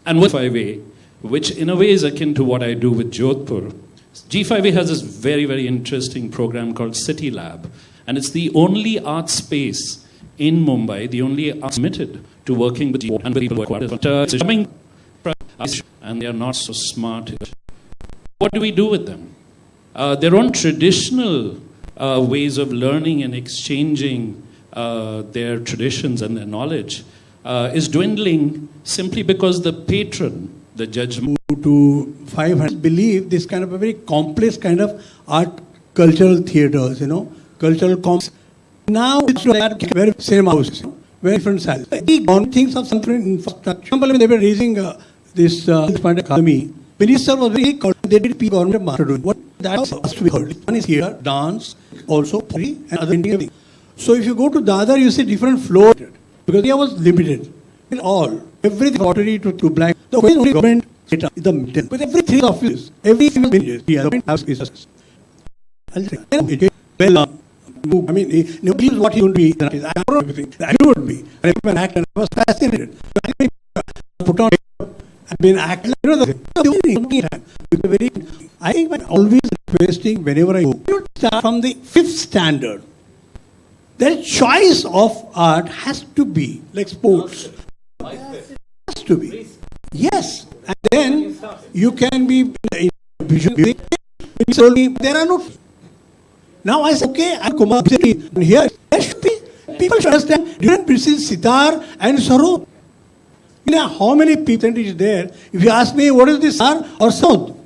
And with G5A, which in a way is akin to what I do with Jodhpur, G5A has this very, very interesting program called City Lab. And it's the only art space in Mumbai, the only art committed to working with and with people and they are not so smart. What do we do with them? Their own traditional ways of learning and exchanging their traditions and their knowledge is dwindling simply because the patron, the judgment to 500 believe this kind of a very complex kind of art cultural theaters, cultural comps. Now it's like very same house, very different size. On things of something infrastructure. When they were raising this academy, Minister was very they did people government master doing what that was we heard. One is here, dance, also poetry and other things. So if you go to the other, you see different floor because here was limited. In all, everything pottery to black. The only government set up is the middle. With every three offices, every single ministry, the government has business. Well, I mean, nobody knows what he would be. I don't know everything. I would be. And I act and I was fascinated. Put on and been acting. I think I'm always requesting whenever I go. You start from the 5th standard. The choice of art has to be like sports. It has to be. Yes. And then you can be visual. There are no. Now I say, okay, I'm Kumar. And here, people should understand different pieces, sitar and sarod. How many people is there? If you ask me, what is this sitar or sarod?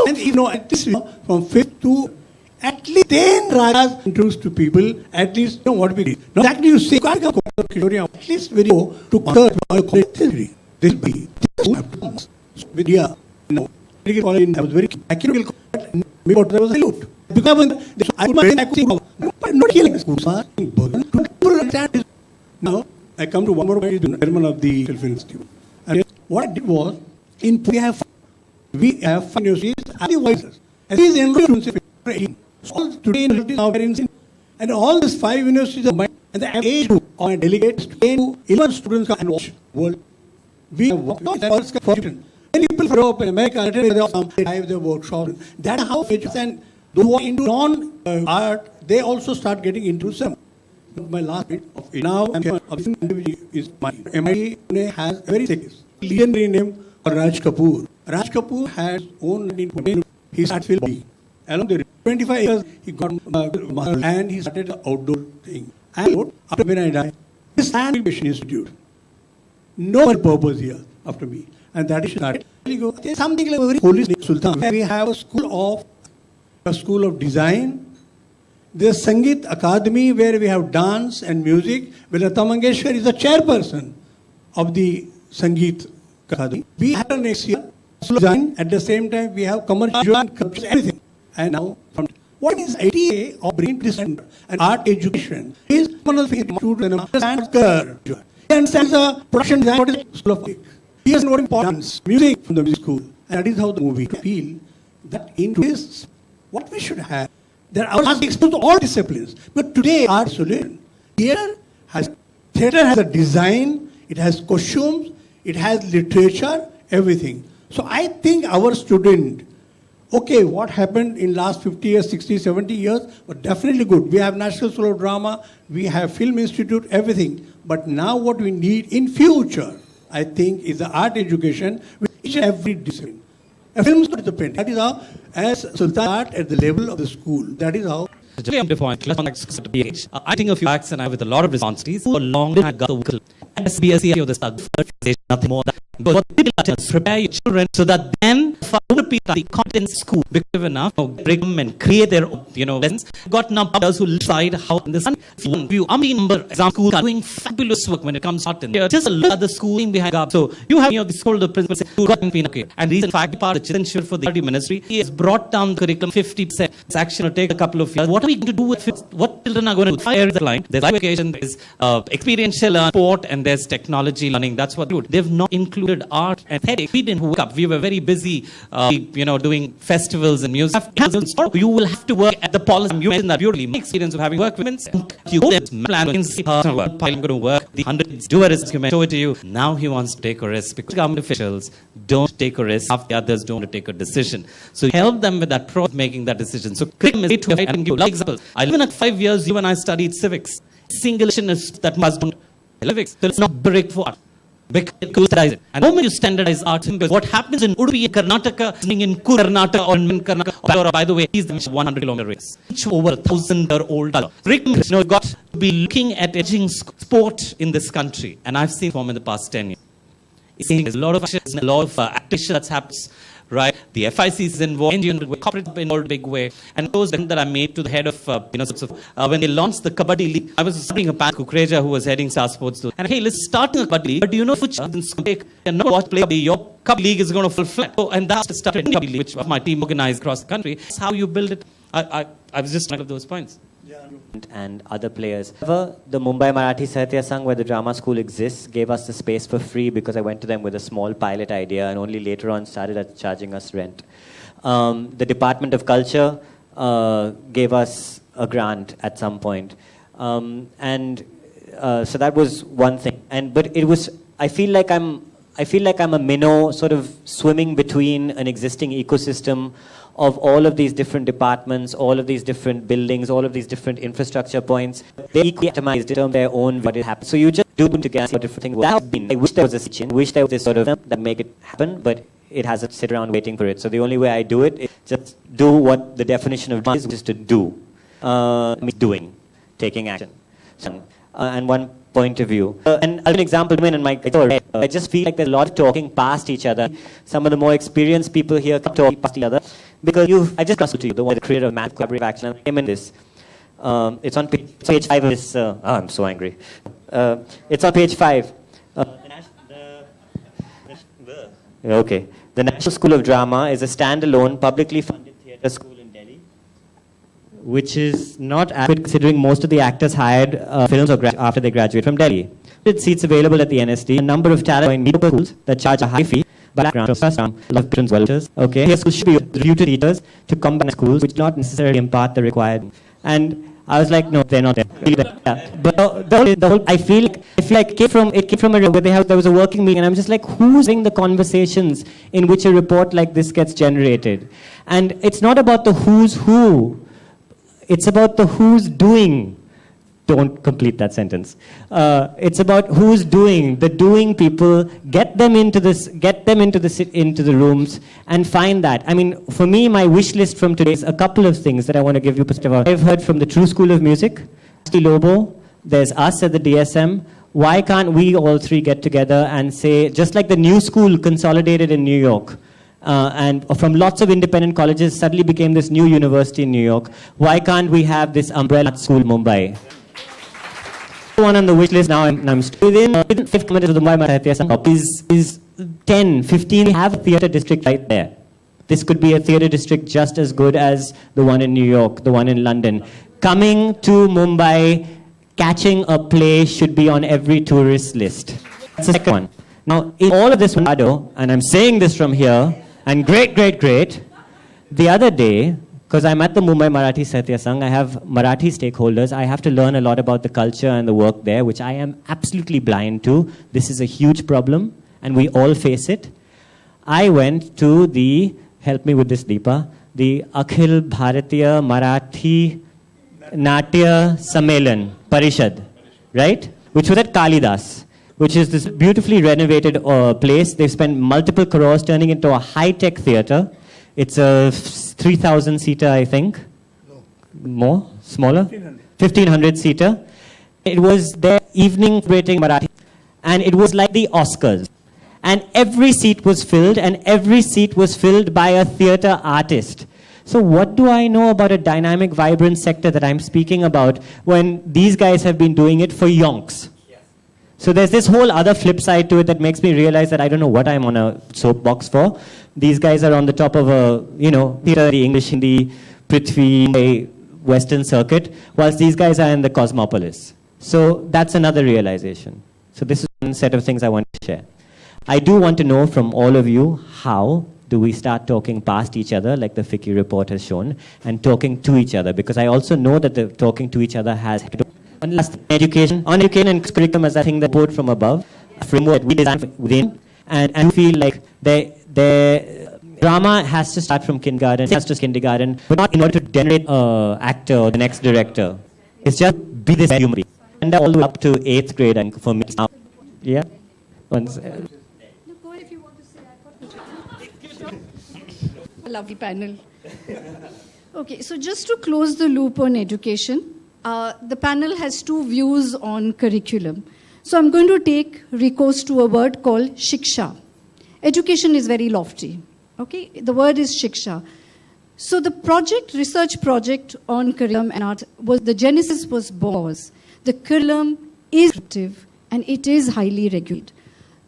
And at least from 5th to at least 10 ragas introduced to people, at least what we did. Now, exactly you say, at least when you to theory. This will be with I was very accurate. What there was a loot. Because I could see, but not killing schools. Now, I come to one more chairman of the Film Institute. And what I did was, we have 5 universities and the voices. And these enrolled all today universities are very and all these 5 universities are mine. And the age group of my delegates to 11 students and watch world. We have worked on that fortune. Many people from Europe and America, they have their workshops. That's how and those who are into non-art, they also start getting into some. My last bit of it. Now, is mine. MIT has a very legendary name Raj Kapoor. Raj Kapoor has own he started film. Along the 25 years, he got and he started the outdoor thing. And after when I died, this Animation Institute. No purpose here after me. And that is started. There's something like a very holy Sultan. We have a school of design. There's Sangeet Academy where we have dance and music, where Lata Mangeshkar is the chairperson of the Sangeet Academy. We have next year design. At the same time, we have commercial and everything. And now, what is idea of bringing this and art education is one of the things students understand. He understands the production design. What is school of music? He has more importance music from the music school, and that is how the movie feel that in this what we should have. There are exposed to all disciplines, but today art solution theater has a design, it has costumes, it has literature, everything. So I think our student, okay, what happened in last 50 years, 60, 70 years, but definitely good. We have National School of Drama, we have Film Institute, everything. But now what we need in future, I think, is the art education with each and every discipline. A film is not the painting. That is how, as Sultan art at the level of the school, that is how. I think a few facts and I with a lot of responsibilities for long I got the vocal and SBSE of the start nothing more than but what prepare your children so that then repeat the content school because enough break them and create their own lessons. Got numbers who decide how in the sun view number exam school are doing fabulous work when it comes to art. Just a look at the schooling behind up. So you have the school the principal who got okay. And recent fact part of Chidanshwar for the ministry he has brought down the curriculum 50%. It's actually take a couple of years. What are we going to do with what children are going to do? 5 years the line. There's life education, there's experiential sport, and there's technology learning. That's what they do. They've not included art and aesthetic. We didn't wake up. We were very busy doing festivals and music. You will have to work at the policy. You mentioned that beautifully. My experience of having worked with women. You go there, plan, I'm going to work. The 100 do a risk, you may show it to you. Now he wants to take a risk because government officials don't take a risk. Half the others don't want to take a decision. So help them with that process of making that decision. So I can give you examples. I live in at 5 years, you and I studied civics. Single is that must be civics. So it's not brick for art. Because it. And the moment you standardize art, what happens in Udupi, Karnataka, in Karnataka, or in Karnataka, or by the way, he's the 100-kilometer race. Each over 1,000-year-old. Rick, got to be looking at edging sport in this country. And I've seen from in the past 10 years. There's a lot of action, a lot of activity that happens. Right, the FIC is involved, corporate involved in a big way, and those that I made to the head of, when they launched the Kabaddi League, I was studying a pan Kukreja who was heading Star Sports, and hey, let's start a Kabaddi League, but do you know what play your Kabaddi League is going to fall flat? Oh, and that's the start of Kabaddi League, which my team organized across the country. That's how you build it. I was just one of those points. And other players. However, the Mumbai Marathi Sahitya Sangh, where the drama school exists, gave us the space for free because I went to them with a small pilot idea and only later on started charging us rent. The Department of Culture gave us a grant at some point. So that was one thing. But it was, I feel like I'm a minnow sort of swimming between an existing ecosystem of all of these different departments, all of these different buildings, all of these different infrastructure points. They equally atomized it on their own what it happened. So you just do together different things. I wish there was a situation, I wish there was this sort of that make it happen, but it hasn't sit around waiting for it. So the only way I do it is just do what the definition of is, which is to do. Doing, taking action. And one point of view. And I'll give an example in my story. I just feel like there's a lot of talking past each other. Some of the more experienced people here come talking past each other. Because I just crossed to you, the one that created a math collaborative action, and I came in this. It's on page 5 of this. I'm so angry. It's on page 5. Okay. The National School of Drama is a standalone, publicly funded theatre school in Delhi, which is not adequate considering most of the actors hired films after they graduate from Delhi. With seats available at the NSD, a number of talent mediocre schools that charge a high fee. Background of love patrons, well-wishers. Okay, here schools should be reviewed to teachers to combine schools which not necessarily impart the required. And I was like, no, they're not there. But the whole, I feel like it came from a room where there was a working meeting, and I'm just like, who's having the conversations in which a report like this gets generated? And it's not about the who's who. It's about the who's doing. Don't complete that sentence. It's about who's doing. The doing people, get them into the rooms and find that. I mean, for me, my wish list from today is a couple of things that I want to give you perspective on. I've heard from the True School of Music, Lobo, there's us at the DSM. Why can't we all three get together and say, just like the new school consolidated in New York, and from lots of independent colleges suddenly became this new university in New York, why can't we have this umbrella school Mumbai? One on the wish list now, I'm within 5 kilometers of the Mumbai Sahitya Sangh is 10, 15. We have a theatre district right there. This could be a theatre district just as good as the one in New York, the one in London. Coming to Mumbai, catching a play should be on every tourist list. That's the second one. Now, in all of this, and I'm saying this from here, and great, the other day, because I'm at the Mumbai Marathi Sahitya Sangh, I have Marathi stakeholders. I have to learn a lot about the culture and the work there, which I am absolutely blind to. This is a huge problem, and we all face it. I went to the, help me with this, Deepa, the Akhil Bharatiya Marathi Natya Sammelan Parishad, right? Which was at Kalidas, which is this beautifully renovated place. They've spent multiple crores turning into a high-tech theatre. It's a 3,000 seater, I think. No. More? Smaller? 1,500 seater. It was their evening rating Marathi. And it was like the Oscars. And every seat was filled, and every seat was filled by a theatre artist. So what do I know about a dynamic, vibrant sector that I'm speaking about when these guys have been doing it for yonks? So there's this whole other flip side to it that makes me realize that I don't know what I'm on a soapbox for. These guys are on the top of a, theatre, the English, Hindi, Prithvi, Western circuit, whilst these guys are in the Cosmopolis. So that's another realization. So this is one set of things I want to share. I do want to know from all of you how do we start talking past each other, like the 3ficci report has shown, and talking to each other? Because I also know that the talking to each other has to do on education and curriculum, as I think the report from above, framework we design within, and feel like the drama has to start from kindergarten, but not in order to generate actor or the next director. It's just be this human being. And all the way up to 8th grade, and for me now. Yeah? Once, Lovely panel. Okay, so just to close the loop on education, the panel has two views on curriculum. So I'm going to take recourse to a word called shiksha. Education is very lofty. Okay, the word is shiksha. So the research project on curriculum and art, the genesis was the curriculum is active and it is highly regulated.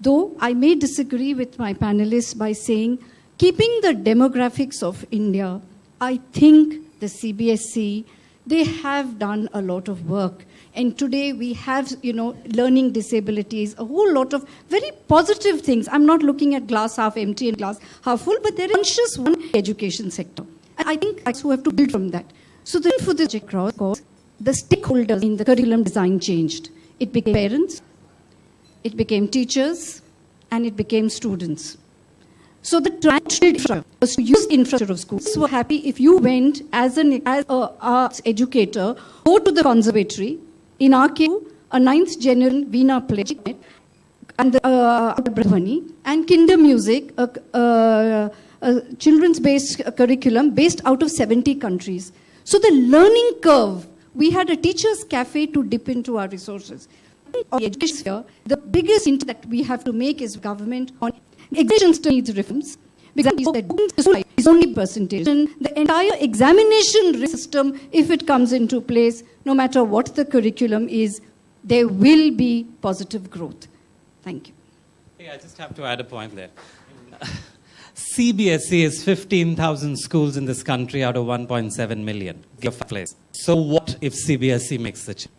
Though I may disagree with my panelists by saying, keeping the demographics of India, I think the CBSE, they have done a lot of work. And today we have, learning disabilities, a whole lot of very positive things. I'm not looking at glass half empty and glass half full, but there is conscious one education sector. And I think I have to build from that. So then for this course, the stakeholders in the curriculum design changed. It became parents, it became teachers, and it became students. So the traditional was to use infrastructure of schools. So happy if you went as an arts educator, go to the conservatory. In our case, a 9th general Veena play and the Bradhwani and kinder music, a children's-based curriculum based out of 70 countries. So the learning curve, we had a teacher's cafe to dip into our resources. On the education sphere, the biggest thing that we have to make is government on examination needs reforms. Because that is only percentage. The entire examination system, if it comes into place, no matter what the curriculum is, there will be positive growth. Thank you. Hey, I just have to add a point there. CBSE is 15,000 schools in this country out of 1.7 million. So what if CBSE makes the change?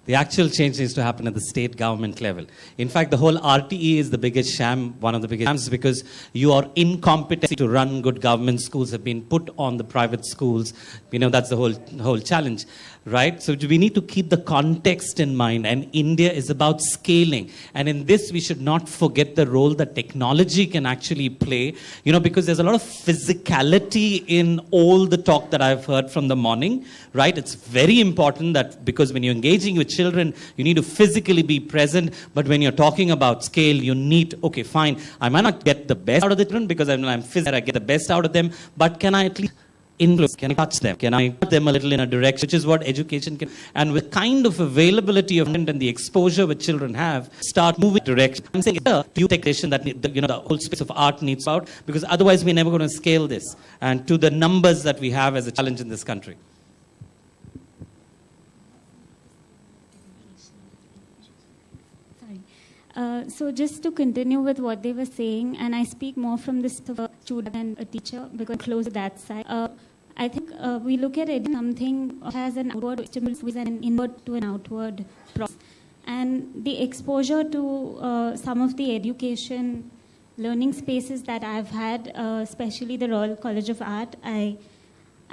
The actual change needs to happen at the state government level. In fact, the whole RTE is the biggest sham, one of the biggest shams, because your incompetency to run good government schools have been put on the private schools. That's the whole challenge, right? So we need to keep the context in mind, and India is about scaling. And in this, we should not forget the role that technology can actually play, because there's a lot of physicality in all the talk that I've heard from the morning, right? It's very important that, because when you're engaging with children, you need to physically be present. But when you're talking about scale, you need, okay, fine, I might not get the best out of the children because I'm physical, I get the best out of them, but can I at least influence? Can I touch them? Can I put them a little in a direction, which is what education can. And with kind of availability of content and the exposure which children have, start moving direction. I'm saying here, do you take decision that the whole space of art needs out, because otherwise we're never going to scale this and to the numbers that we have as a challenge in this country. So just to continue with what they were saying, and I speak more from this of a student and a teacher because close to that side. I think we look at it something as an outward stimulus with an inward to an outward process. And the exposure to some of the education learning spaces that I've had, especially the Royal College of Art, I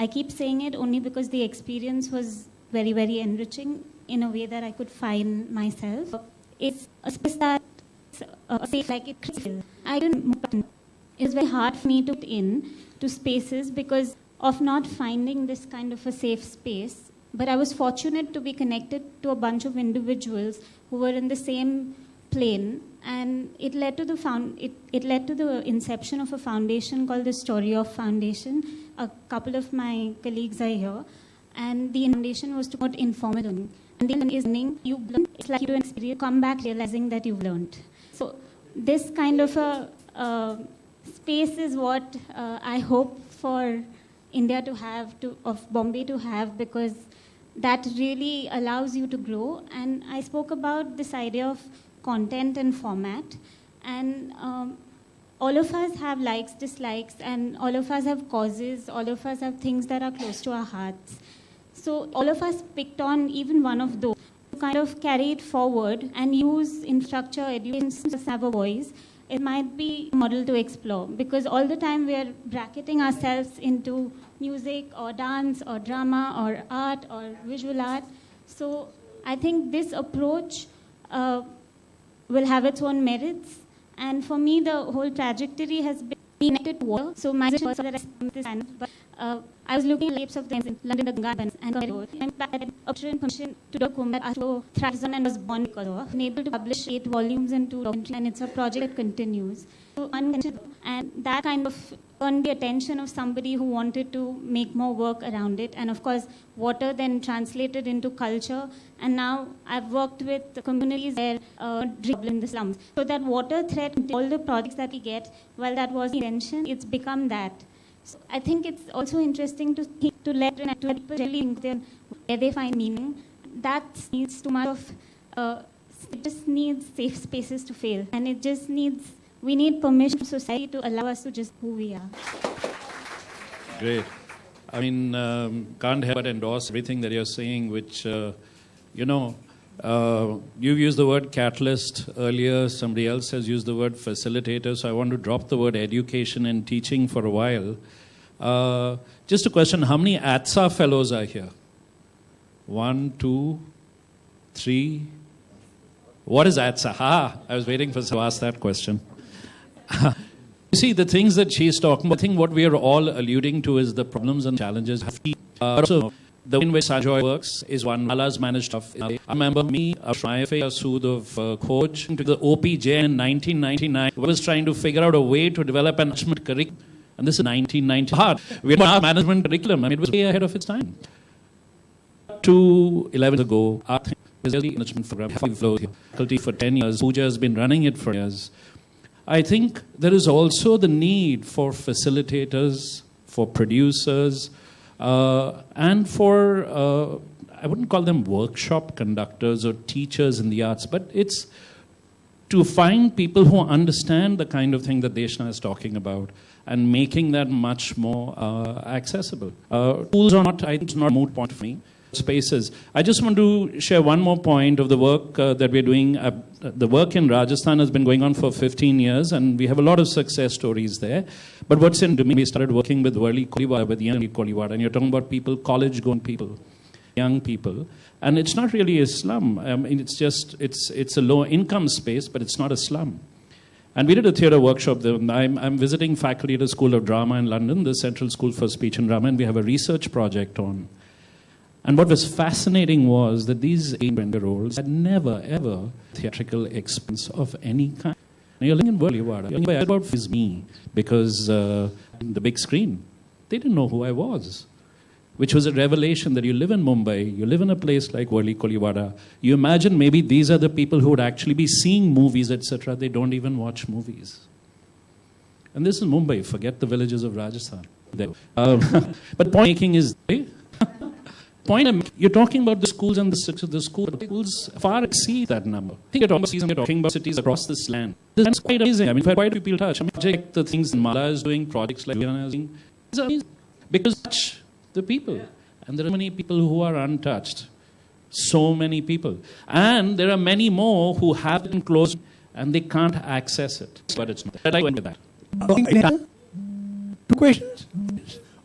keep saying it only because the experience was very, very enriching in a way that I could find myself. It's a space that safe, like it. It's very hard for me to put in to spaces because of not finding this kind of a safe space. But I was fortunate to be connected to a bunch of individuals who were in the same plane, and it led to the inception of a foundation called the Story of Foundation. A couple of my colleagues are here, and the foundation was to promote informal learning. And then is learning you've learned. It's like you do an experience, come back realizing that you've learned. So this kind of a space is what I hope for India to have, of Bombay to have, because that really allows you to grow. And I spoke about this idea of content and format. And all of us have likes, dislikes, and all of us have causes. All of us have things that are close to our hearts. So all of us picked on even one of those to kind of carry it forward and use infrastructure, education to have a voice it might be a model to explore, because all the time we are bracketing ourselves into music or dance or drama or art or visual art. So I think this approach will have its own merits. And for me, the whole trajectory has been connected to water. So my vision was that I was looking at the lakes of the in London, the Ganga, and I'm back at obtain permission to document that Ashto thrives on and was born because of. I'm able to publish 8 volumes in 2 documentaries, and it's a project that continues. So and that kind of earned the attention of somebody who wanted to make more work around it. And of course, water then translated into culture. And now I've worked with the communities there in the slums. So that water threat, all the projects that we get, while that was the intention, it's become that. So I think it's also interesting to let people really think where they find meaning. That needs too much of, it just needs safe spaces to fail. And it just needs, we need permission from society to allow us to just who we are. Great. I mean, can't help but endorse everything that you're saying, which, you've used the word catalyst earlier. Somebody else has used the word facilitator. So I want to drop the word education and teaching for a while. Just a question, how many ATSA fellows are here? 1, 2, 3. What is ATSA? I was waiting for someone to ask that question. You see, the things that she's talking about, I think what we are all alluding to is the problems and challenges. Also, the way in which Sanjoy works is one. Mala's managed stuff. I remember me, a Sood of coach, to the OPJ in 1999. I was trying to figure out a way to develop an management curriculum. And this is 1990. Hard. We had our management curriculum. I mean, it was way ahead of its time. 11 ago, our management program faculty for 10 years. Pooja has been running it for years. I think there is also the need for facilitators, for producers, and for, I wouldn't call them workshop conductors or teachers in the arts, but it's to find people who understand the kind of thing that Deshna is talking about and making that much more accessible. Tools are not, I think it's not a moot point for me. Spaces. I just want to share one more point of the work that we're doing. The work in Rajasthan has been going on for 15 years, and we have a lot of success stories there. But what's in me, we started working with Worli Koliwada, with young Koliwada, and you're talking about people, college-going people, young people, and it's not really a slum. I mean, it's just it's a low-income space, but it's not a slum. And we did a theatre workshop there. I'm visiting faculty at the School of Drama in London, the Central School for Speech and Drama, and we have a research project on. And what was fascinating was that these 8-year-olds had never, ever theatrical experience of any kind. Now you're living in Worli, about is me, because the big screen, they didn't know who I was, which was a revelation that you live in Mumbai, you live in a place like Worli Koliwada. You imagine maybe these are the people who would actually be seeing movies, etc. They don't even watch movies. And this is Mumbai, forget the villages of Rajasthan. But point making is... You're talking about the schools and the schools far exceed that number. I think you're talking about cities across this land. This is quite amazing. I mean, quite people touch. I mean, check the things Mala is doing, projects like Rihanna is doing. It's amazing. Because touch the people. And there are many people who are untouched. So many people. And there are many more who have been closed and they can't access it. But it's not. I went with that. 2 questions?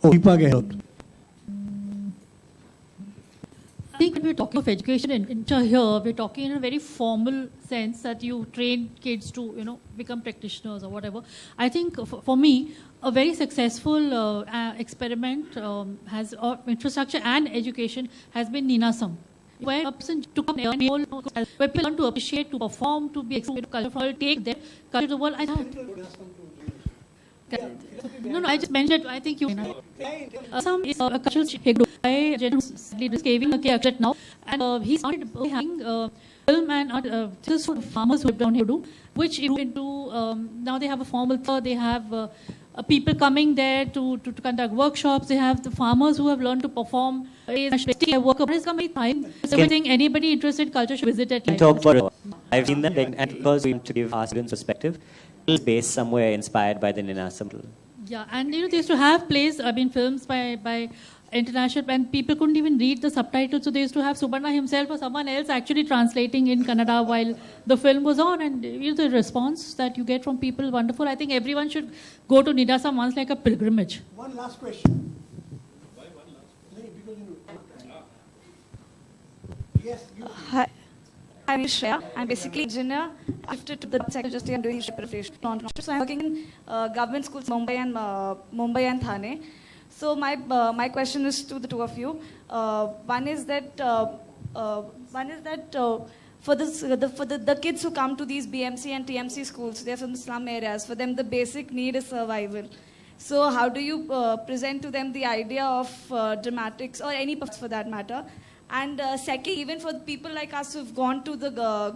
Deepa helped. I think when we're talking of education here, we're talking in a very formal sense that you train kids to, become practitioners or whatever. I think for me, a very successful experiment has infrastructure and education has been Ninasam, where a person took up where people learn to appreciate, to perform, to be cultural, take their culture to the world. No, I just mentioned, I think you some is a cultural Hegdu. I just giving a credit now, and he started having film and just sort of farmers who have done Hegdu, which into now they have a formal third, they have people coming there to conduct workshops, they have the farmers who have learned to perform. Everything, anybody interested in culture should visit it. I've seen them, and because we to give our students perspective, based somewhere inspired by the Ninasam. Yeah, and they used to have plays, films by international, and people couldn't even read the subtitles, so they used to have Subarna himself or someone else actually translating in Kannada while the film was on, and the response that you get from people is wonderful. I think everyone should go to Nidasam once like a pilgrimage. One last question. Yes, you. Hi, I'm Shreya. I'm basically engineer. I shifted to the sector just I'm doing preparation. So I'm working in government schools, Mumbai and Thane. So my question is to the two of you. One is that for the kids who come to these BMC and TMC schools, they're from the slum areas. For them, the basic need is survival. So how do you present to them the idea of dramatics or any puffs for that matter? And secondly, even for people like us who've gone to the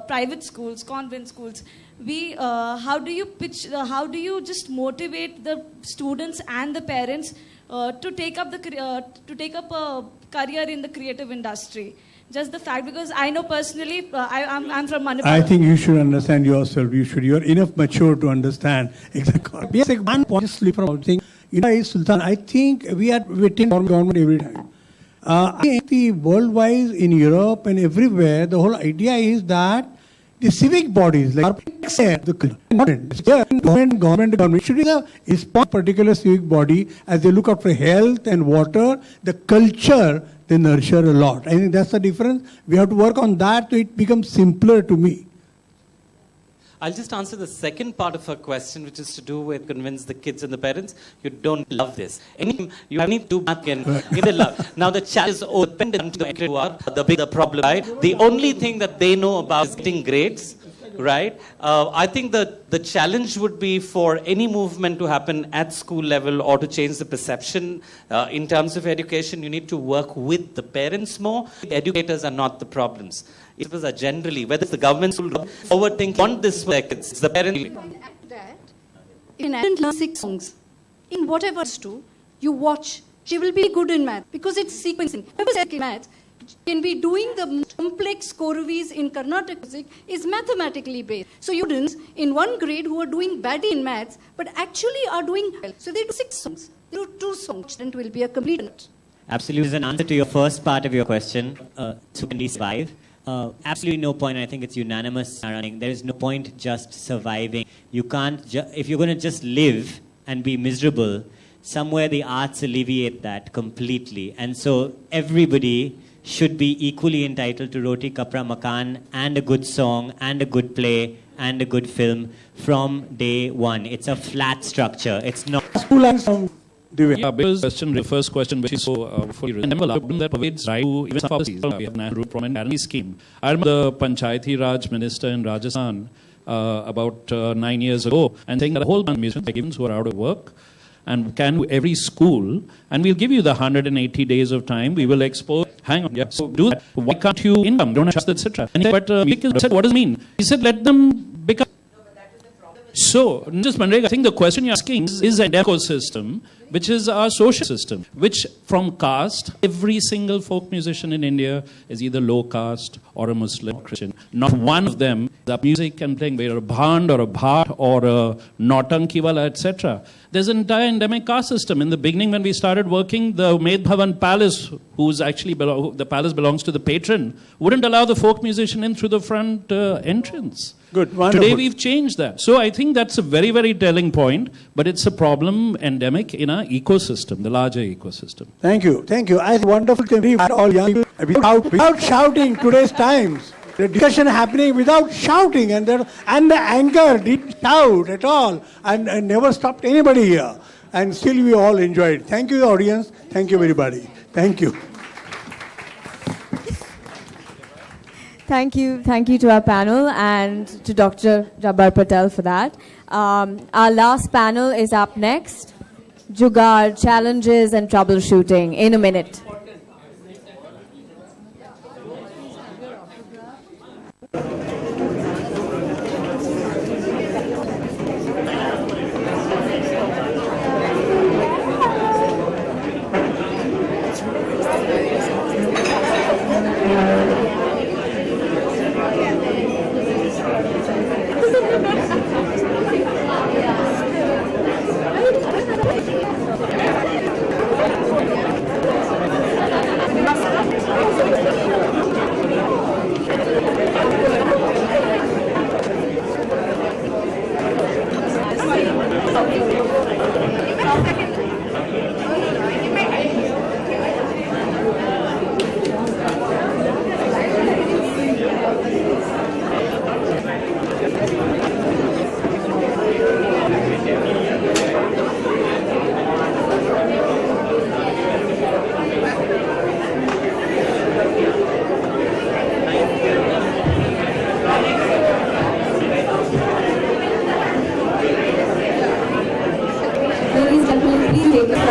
private schools, convent schools, how do you just motivate the students and the parents to take up a career in the creative industry? Just the fact, because I know personally, I'm from Manipur. I think you should understand yourself. You're enough mature to understand exactly. Yes, one point is slip from thing. Sultan, I think we are waiting for government every time. I think the worldwide, in Europe and everywhere, the whole idea is that the civic bodies, like the government should be a particular civic body as they look out for health and water, the culture, they nurture a lot. I think that's the difference. We have to work on that so it becomes simpler to me. I'll just answer the second part of her question, which is to do with convince the kids and the parents, you don't love this. You need to do math and love. Now the challenge is dependent to the bigger problem, right? The only thing that they know about is getting grades, right? I think the challenge would be for any movement to happen at school level or to change the perception in terms of education, you need to work with the parents more. Educators are not the problems. It was generally, whether it's the government school, overthink on this for their kids, it's the parents. That in and learn 6 songs. In whatever do, you watch. She will be good in math because it's sequencing. Whoever math can be doing the complex choreographies in Carnatic music is mathematically based. So students in one grade who are doing badly in maths but actually are doing well. So they do 6 songs. They do 2 songs and will be a complete. Absolutely. As an answer to your first part of your question, so can we survive? Absolutely no point. I think it's unanimous surrounding. There is no point just surviving. You can't, if you're going to just live and be miserable, somewhere the arts alleviate that completely. And so everybody should be equally entitled to Roti Kapra Makan and a good song and a good play and a good film from day one. It's a flat structure. It's not... School and some... Yeah, because the first question, which is so fully remember that pervades right to even some policies. We have National Prominent Guarantee Scheme. I remember the Panchayati Raj minister in Rajasthan about 9 years ago and saying that a whole bunch of musicians who are out of work and can do every school, and we'll give you the 180 days of time. We will expose. Hang on, yeah. So do that. Why can't you income? Don't have trust, etc. And he said, but said, what does it mean? He said, let them become. So, just Manrega, I think the question you're asking is an ecosystem, which is our social system, which from caste, every single folk musician in India is either low caste or a Muslim or Christian. Not one of them is music and playing, whether a bhand or a bhat or a nautankiwala, etc. There's an entire endemic caste system. In the beginning, when we started working, the Med Bhavan Palace, who's actually the palace belongs to the patron, wouldn't allow the folk musician in through the front entrance. Good, wonderful. Today we've changed that. So I think that's a very, very telling point, but it's a problem endemic in our ecosystem, the larger ecosystem. Thank you. Thank you. I wonderful to be all young people without shouting today's times. The discussion happening without shouting and the anger didn't shout at all and never stopped anybody here. And still we all enjoyed. Thank you, audience. Thank you, everybody. Thank you. Thank you to our panel and to Dr. Jabbar Patel for that. Our last panel is up next, Jugaad, Challenges and Troubleshooting, in a minute.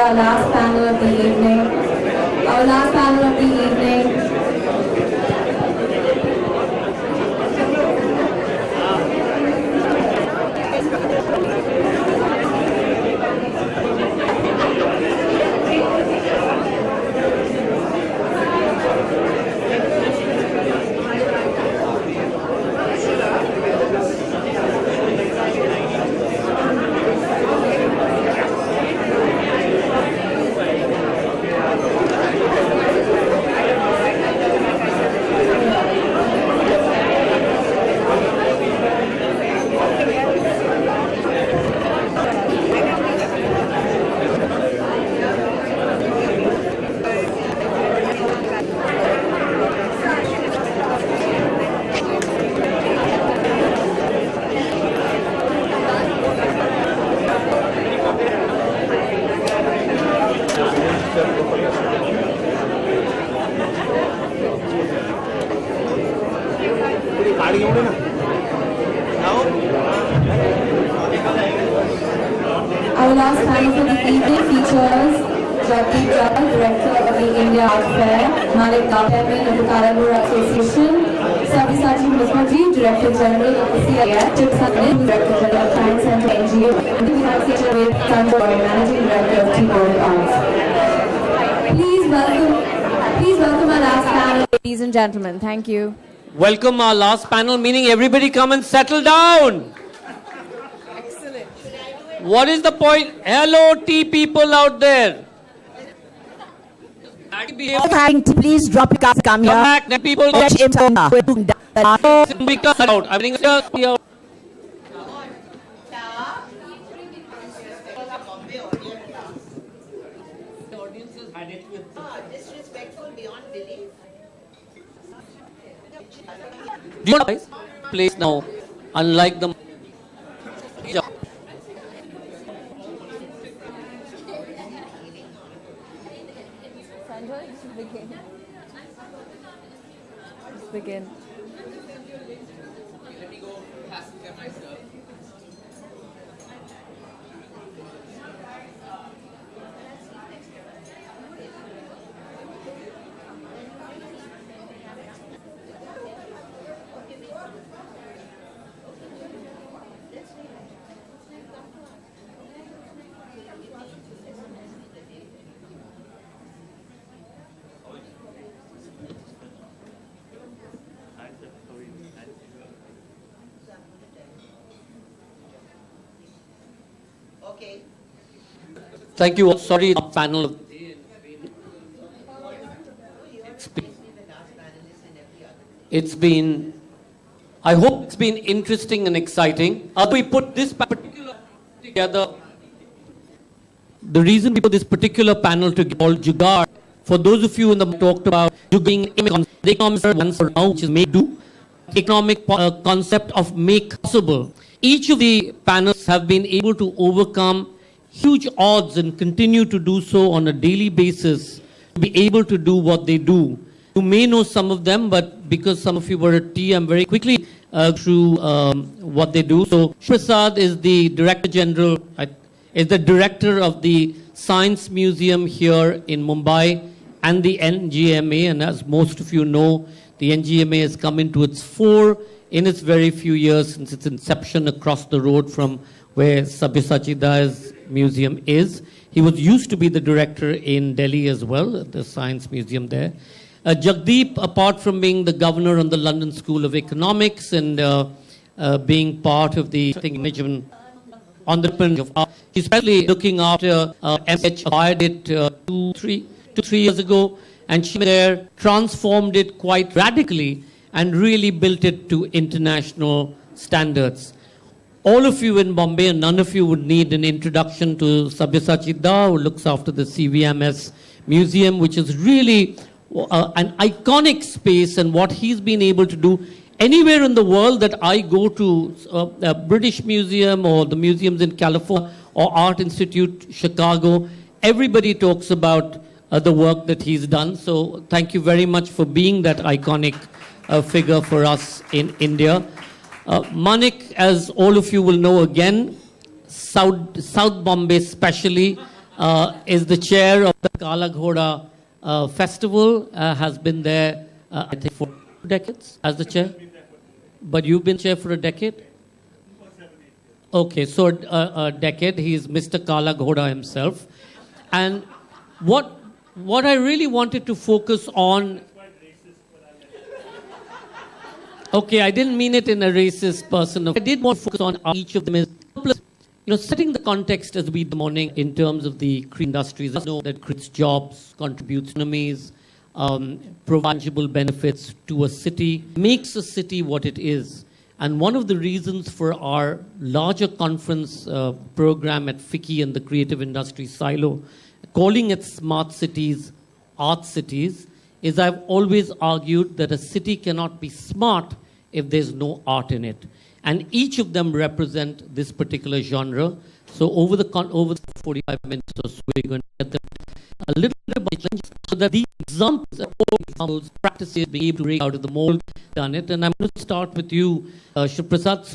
our last panel of the evening. Our last panel of the evening. Our last panel for the evening features Jagdeep Jal, Director of the India Art Fair, Malik Chairman of the Karavur Association, Sabyasachi Mukherjee, Director General of the CIF, Chip Sanil, Director General of Science Center NGO, and we have featured with Sanjoy, Managing Director of T-Board Arts. Please welcome our last panel, ladies and gentlemen. Thank you. Welcome our last panel, meaning everybody come and settle down. What is the point? Hello, tea people out there. Please drop your cards, come here. Come back, the people. We come out. I think just be out. Disrespectful beyond belief. Do you know place now? Unlike the Begin. Let me go passenger myself. Okay. Thank you. Sorry, panel. It's been, I hope it's been interesting and exciting. As we put this particular together, the reason we put this particular panel together called Jugaad, for those of you in the talked about juggling the economic answer now, which is make do, economic concept of make possible. Each of the panels have been able to overcome huge odds and continue to do so on a daily basis, to be able to do what they do. You may know some of them, but because some of you were at tea, I'm very quickly through what they do. So Prasad is the Director General, is the Director of the Science Museum here in Mumbai and the NGMA. And as most of you know, the NGMA has come into its fore in its very few years since its inception across the road from where Sabyasachi Da's museum is. He was used to be the director in Delhi as well, at the Science Museum there. Jagdeep, apart from being the governor on the London School of Economics and being part of the management on the point of art, he's especially looking after MH, acquired it 2-3 years ago, and she there transformed it quite radically and really built it to international standards. All of you in Bombay, and none of you would need an introduction to Sabyasachi Da, who looks after the CVMS Museum, which is really an iconic space, and what he's been able to do. Anywhere in the world that I go to, a British Museum or the museums in California or Art Institute, Chicago, everybody talks about the work that he's done. So thank you very much for being that iconic figure for us in India. Manik, as all of you will know again, South Bombay especially, is the chair of the Kala Ghoda festival, has been there, I think, for 2 decades as the chair. But you've been chair for a decade? Okay, so a decade. He's Mr. Kala Ghoda himself. And what I really wanted to focus on... Okay, I didn't mean it in a racist person. I did want to focus on each of them is, setting the context as we the morning in terms of the industries. I know that creates jobs, contributes to economies, provides tangible benefits to a city, makes a city what it is. And one of the reasons for our larger conference program at 3ficci and the creative industry silo, calling it smart cities, art cities, is I've always argued that a city cannot be smart if there's no art in it. And each of them represent this particular genre. So over the 45 minutes or so, we're going to get them a little bit about challenges so that these examples, practices, be able to break out of the mold, done it. And I'm going to start with you, Shiv-Prasad,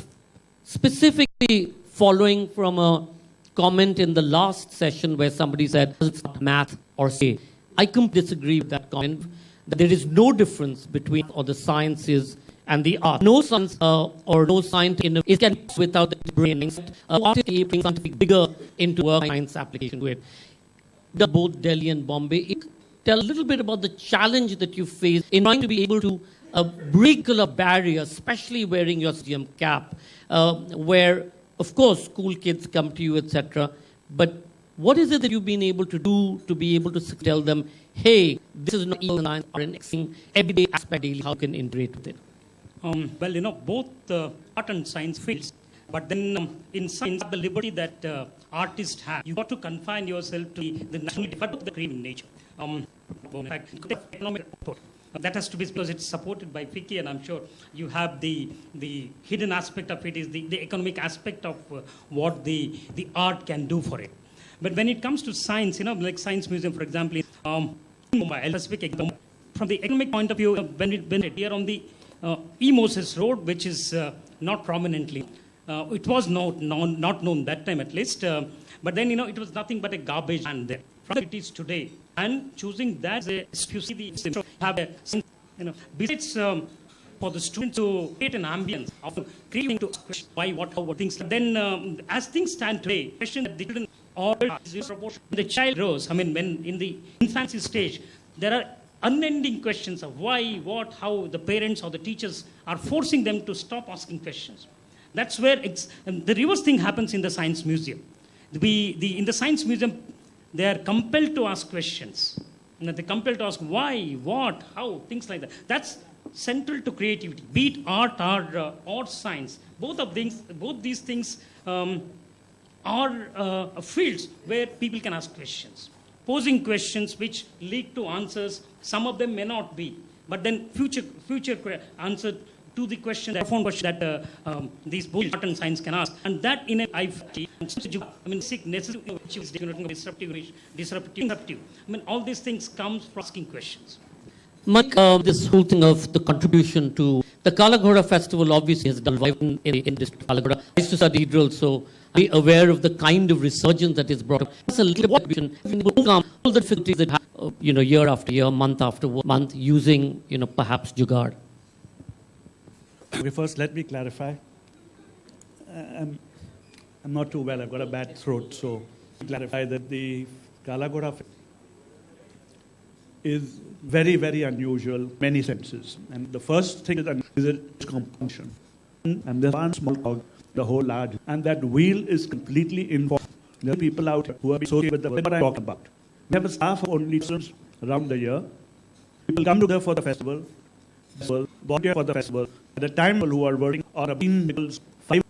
specifically following from a comment in the last session where somebody said, it's not math or say. I completely disagree with that comment, that there is no difference between or the sciences and the art. No science or no science it can without the brain. Art is something bigger into a science application to it. Both Delhi and Bombay. Tell a little bit about the challenge that you face in trying to be able to break a barrier, especially wearing your CM cap, where, of course, school kids come to you, etc. But what is it that you've been able to do to be able to tell them, hey, this is not even an everyday aspect daily, how you can integrate with it? Well, both art and science fields, but then in science, the liberty that artists have, you got to confine yourself to the nationality, but the creative nature. In fact, economic output. That has to be because it's supported by 3ficci, and I'm sure you have the hidden aspect of it is the economic aspect of what the art can do for it. But when it comes to science, like Science Museum, for example, specific from the economic point of view, when it here on the Moses Road, which is not prominently, it was not known that time at least, but then it was nothing but a garbage land there. From it is today, and choosing that, if you see the have a, besides for the students to create an ambience of creating to why, what, how, what things. Then as things stand today, question that the children or the child grows. When in the infancy stage, there are unending questions of why, what, how the parents or the teachers are forcing them to stop asking questions. That's where the reverse thing happens in the Science Museum. In the Science Museum, they are compelled to ask questions. They're compelled to ask why, what, how, things like that. That's central to creativity. Be it art or science. Both these things are fields where people can ask questions. Posing questions which lead to answers. Some of them may not be. But then future answer to the question, that profound question that these both art and science can ask. And that in disruptive. All these things comes from asking questions. Mike, this whole thing of the contribution to the Kala Ghoda festival obviously has done well in this Kala Ghoda. I used to study drill, so be aware of the kind of resurgence that is brought up. It's a little bit all the difficulties that have, year after year, month after month, using, perhaps jugaad. Okay, first, let me clarify. I'm not too well. I've got a bad throat, so clarify that the Kala Ghoda is very, very unusual, many senses. And the first thing is its composition. And there's one small cog, the whole large, and that wheel is completely involved. There are people out here who are associated with what I talk about. We have a staff of only students around the year. People come together for the festival, volunteer for the festival. At the time, people who are working or have been 5.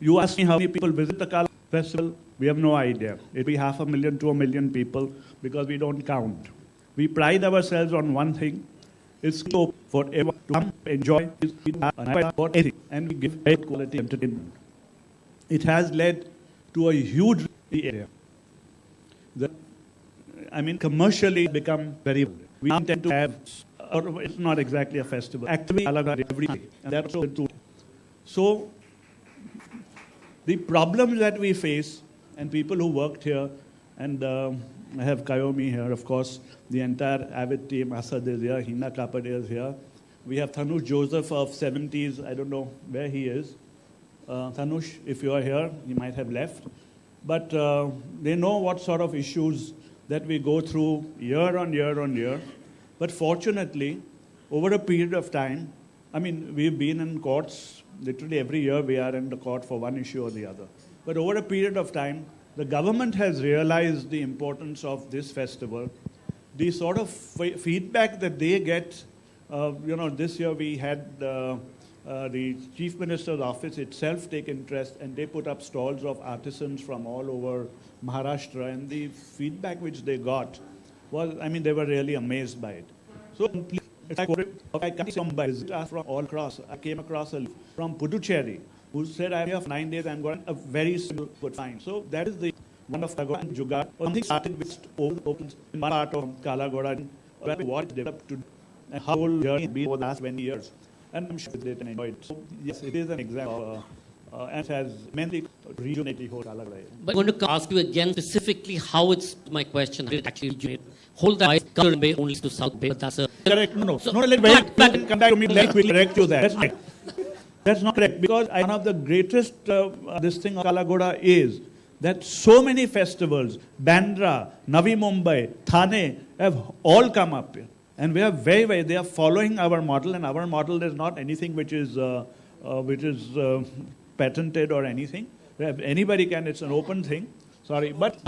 You ask me how many people visit the Kala festival, we have no idea. It'll be 500,000 to 1 million people because we don't count. We pride ourselves on one thing. It's for everyone to come, enjoy, and we give high quality entertainment. It has led to a huge area. Commercially become very. We intend to have, or it's not exactly a festival. Actually, every day, and that's true. So, the problems that we face, and people who worked here And I have Kayomi here, of course. The entire Avid team, Asad is here, Hina Kapade is here. We have Thanush Joseph of 70s. I don't know where he is. Thanush, if you are here, he might have left. But they know what sort of issues that we go through year on year on year. But fortunately, over a period of time, I mean, we've been in courts, literally every year we are in the court for one issue or the other. But over a period of time, the government has realized the importance of this festival. The sort of feedback that they get, this year we had the Chief Minister's office itself take interest, and they put up stalls of artisans from all over Maharashtra, and the feedback which they got was, I mean, they were really amazed by it. So I came from all across. I came across a from Puducherry who said, I'm here for 9 days, I'm going a very simple but fine. So that is the one of Kalagoda and Jugaad. Something started with opens in one part of Kalagoda, where what developed to and how whole journey be over the last 20 years. And I'm sure they can enjoy it. So yes, it is an example. And it has mainly rejuvenated whole Kalagoda. But I'm going to ask you again specifically how it's my question. It actually rejuvenate. Hold that Color Bay only to South Bay, but that's a correct. No, let me come back to me. Let me correct you there. That's not correct, because one of the greatest this thing of Kalagoda is that so many festivals, Bandra, Navi Mumbai, Thane, have all come up here. And we are they are following our model, and our model is not anything which is patented or anything. Anybody can, it's an open thing. Sorry, but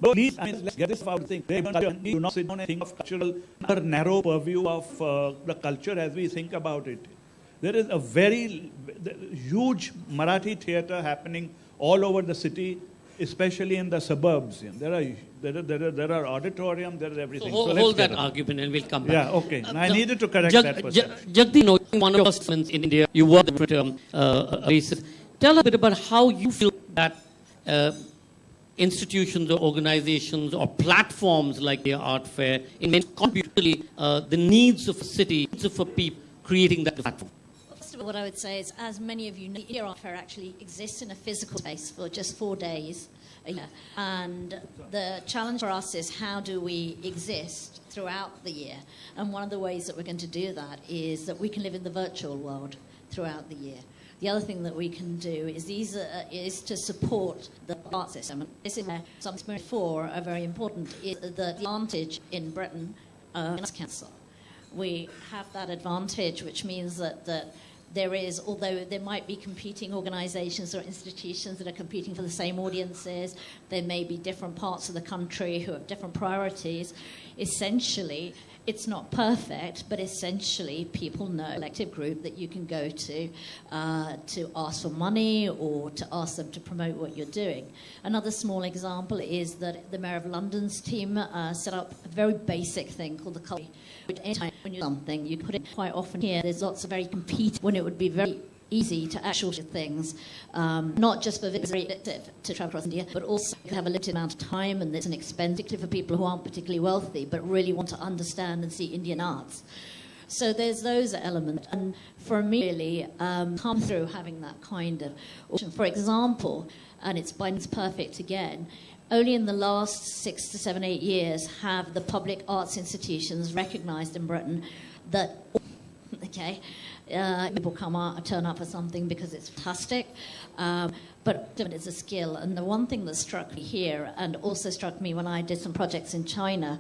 please, I mean, let's get this out thing. They do not sit down and think of cultural, narrow purview of the culture as we think about it. There is a very huge Marathi theatre happening all over the city, especially in the suburbs. There are auditorium, there is everything. So hold that argument and we'll come back. Yeah, okay. I needed to correct that perception. Jagdi, one of your statements in India, you work with races. Tell us a bit about how you feel that institutions or organizations or platforms like the art fair contribute to the needs of a city, needs of a people, creating that platform. What I would say is, as many of you know, the art fair actually exists in a physical space for just 4 days a year. And the challenge for us is, how do we exist throughout the year? And one of the ways that we're going to do that is that we can live in the virtual world throughout the year. The other thing that we can do is to support the art system. And this is where something before are very important, is the advantage in Britain of cancer. We have that advantage, which means that there is, although there might be competing organizations or institutions that are competing for the same audiences, there may be different parts of the country who have different priorities. Essentially, it's not perfect, but essentially people know a collective group that you can go to ask for money or to ask them to promote what you're doing. Another small example is that the Mayor of London's team set up a very basic thing called the Culture. Which anytime when you do something, you put it quite often here. There's lots of very competing, when it would be very easy to actually things, not just for visitors to travel across India, but also you have a limited amount of time, and there's an expense, particularly for people who aren't particularly wealthy, but really want to understand and see Indian arts. So there's those elements, and for me, really, come through having that kind of, for example, and it's by its perfect again. Only in the last 6 to 7, 8 years have the public arts institutions recognised in Britain that, people turn up for something because it's fantastic, but it's a skill. And the one thing that struck me here, and also struck me when I did some projects in China,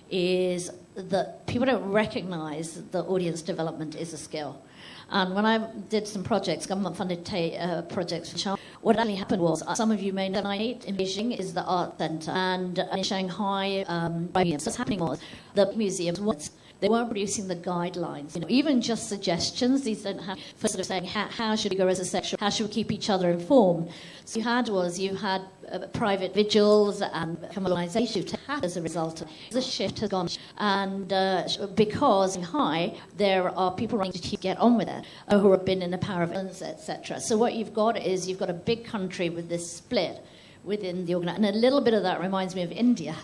is that people don't recognise that audience development is a skill. And when I did some projects, government-funded projects for China, what actually happened was, some of you may know, in Beijing is the art centre, and in Shanghai, what's happening was the museums, they weren't producing the guidelines, even just suggestions. These don't have, for sort of saying, how should we go as a section, how should we keep each other informed? So you had private vigils and communalisation as a result of the shift has gone. And because in Shanghai, there are people trying to get on with it, who have been in the power of influence, etc. So what you've got is, you've got a big country with this split, within the organisation. And a little bit of that reminds me of India.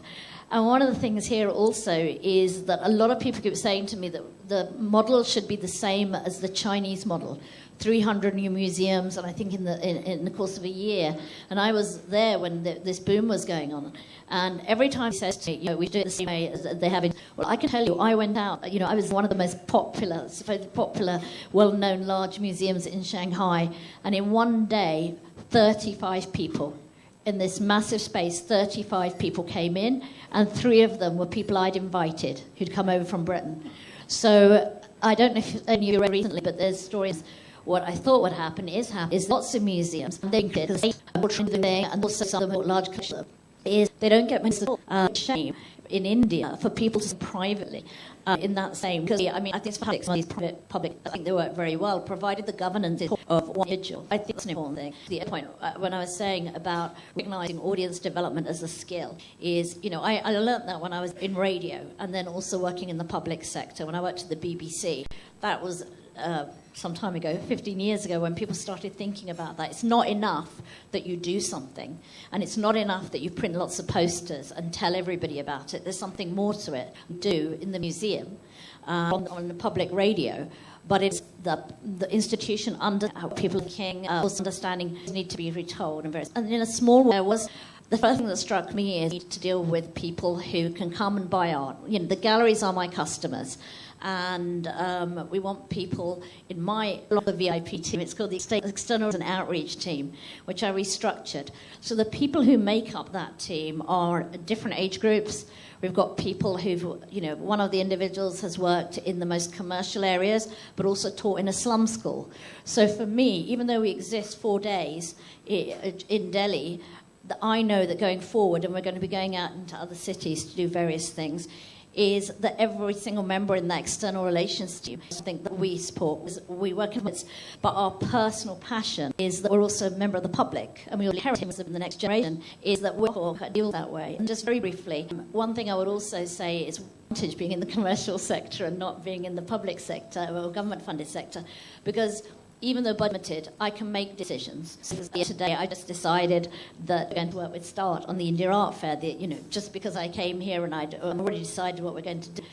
And one of the things here also is that a lot of people keep saying to me that the model should be the same as the Chinese model. 300 new museums, and I think in the course of a year. And I was there when this boom was going on. And every time he says to me, we do it the same way as they have in... Well, I can tell you, I went out, I was one of the most popular, well-known large museums in Shanghai. And in one day, 35 people. In this massive space, 35 people came in, and 3 of them were people I'd invited who'd come over from Britain. So I don't know if any of you read recently, but there's stories. What I thought would happen is lots of museums, and they and also some of them large collections, is they don't get much shame in India for people to see privately in that same, because I think it's public, I think they work very well, provided the governance of one individual. I think it's an important thing. The point when I was saying about recognizing audience development as a skill is, I learned that when I was in radio and then also working in the public sector. When I worked at the BBC, that was some time ago, 15 years ago, when people started thinking about that. It's not enough that you do something, and it's not enough that you print lots of posters and tell everybody about it. There's something more to it. Do in the museum, on the public radio, but it's the institution under how people thinking, also understanding need to be retold. And in a small way, the first thing that struck me is to deal with people who can come and buy art. The galleries are my customers. And we want people in the VIP team. It's called the External and Outreach team, which I restructured. So the people who make up that team are different age groups. We've got people who've, one of the individuals has worked in the most commercial areas, but also taught in a slum school. So for me, even though we exist 4 days in Delhi, I know that going forward, and we're going to be going out into other cities to do various things, is that every single member in that external relations team, I think that we support, we work in it, but our personal passion is that we're also a member of the public, and we will inherit him in the next generation, is that we'll deal that way. And just very briefly, one thing I would also say is advantage being in the commercial sector and not being in the public sector or government-funded sector, because even though budgeted, I can make decisions. So today, I just decided that we're going to work with START on the India Art Fair. Just because I came here and I'd already decided what we're going to do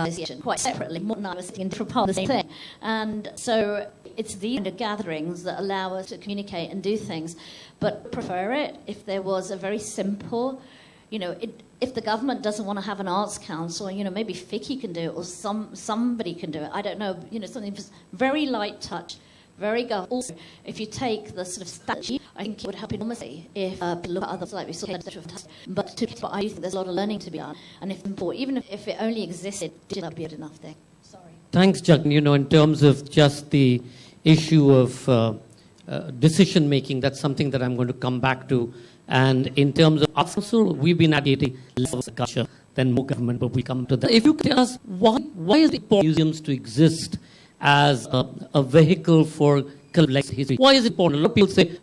this year, quite separately, more than I was thinking for part of the same thing. And so it's these kind of gatherings that allow us to communicate and do things. But I prefer it if there was a very simple, if the government doesn't want to have an arts council, maybe 3ficci can do it, or somebody can do it. I don't know, something very light touch. Very good. Also, if you take the sort of statue, I think it would help enormously if people look at others like we saw. But I think there's a lot of learning to be done, and even if it only existed, that would be a good enough thing. Sorry. Thanks, Jagan. In terms of just the issue of decision making, that's something that I'm going to come back to. And in terms of arts council, we've been advocating less of culture than more government, but we come to that. If you could tell us why is it important for museums to exist as a vehicle for collecting history? Why is it important? A lot of people say,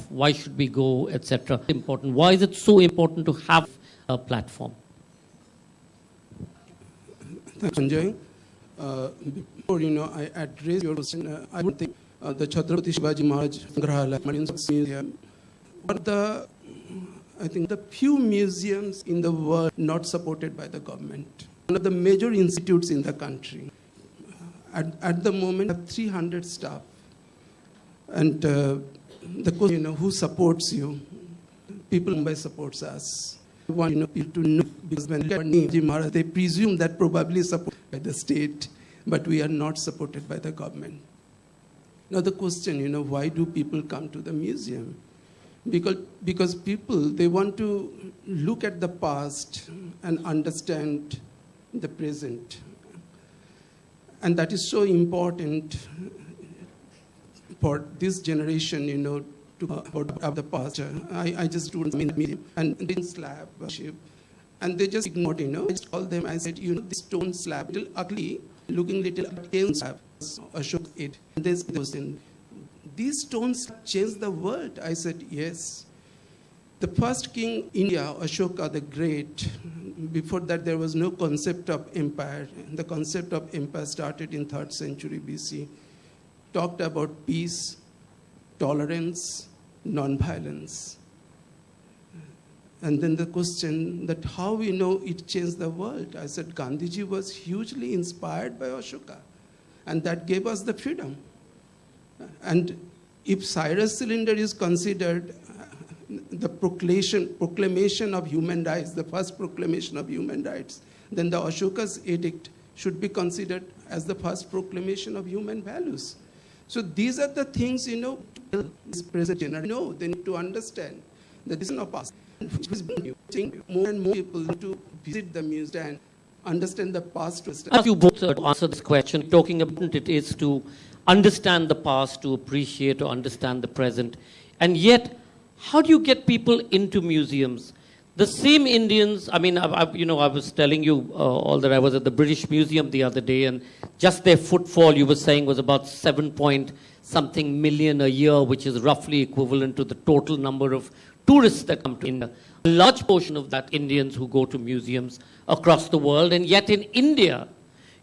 why should we go, etc. Important. Why is it so important to have a platform? Thanks, Sanjay. Before I address your question, I would think the Chhatrapati Shivaji Maharaj Sangrahalaya Museum, I think the few museums in the world not supported by the government. One of the major institutes in the country. At the moment, we have 300 staff. And the question, who supports you? People in Mumbai supports us. We want people to know, because when they get name, they presume that probably supported by the state, but we are not supported by the government. Now the question, why do people come to the museum? Because people, they want to look at the past and understand the present. And that is so important for this generation, to about the past. I just do in the medium and then slab worship. And they just ignored, I just called them, I said, this stone slab, little ugly, looking little like slab, Ashok it. And there's these stones changed the world. I said, yes. The first king India, Ashoka the Great, before that there was no concept of empire. The concept of empire started in 3rd century BC. Talked about peace, tolerance, non-violence. And then the question that how we know it changed the world. I said Gandhiji was hugely inspired by Ashoka, and that gave us the freedom. And if Cyrus Cylinder is considered the proclamation of human rights, the first proclamation of human rights, then the Ashoka's edict should be considered as the first proclamation of human values. So these are the things, this present generation know. They need to understand that this is not past. More and more people need to visit the museum and understand the past. As you both answer this question, talking about it is to understand the past, to appreciate, to understand the present. And yet, how do you get people into museums? The same Indians, I was telling you all that I was at the British Museum the other day, and just their footfall, you were saying, was about 7-point-something million a year, which is roughly equivalent to the total number of tourists that come to India. A large portion of that Indians who go to museums across the world, and yet in India,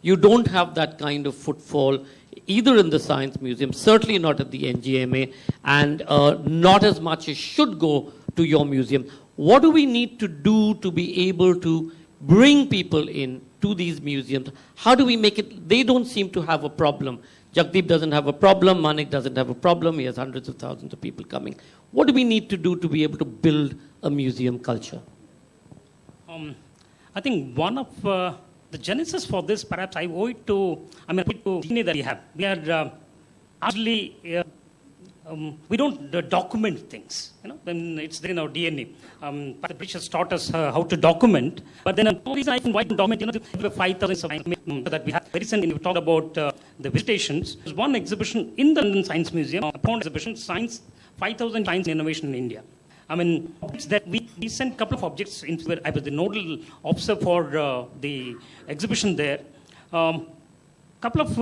you don't have that kind of footfall either in the Science Museum, certainly not at the NGMA, and not as much as should go to your museum. What do we need to do to be able to bring people in to these museums? How do we make it? They don't seem to have a problem. Jagdeep doesn't have a problem. Manik doesn't have a problem. He has hundreds of thousands of people coming. What do we need to do to be able to build a museum culture? I think one of the genesis for this, perhaps I owe it to, DNA that we have. We are actually, we don't document things. When it's there in our DNA. But the British has taught us how to document. But then the reason I can document, 5,000 that we have. Very recently, we talked about the visitations. There's one exhibition in the London Science Museum, a pond exhibition, Science, 5,000 Science and Innovation in India. That we sent a couple of objects into where I was the nodal officer for the exhibition there. Couple of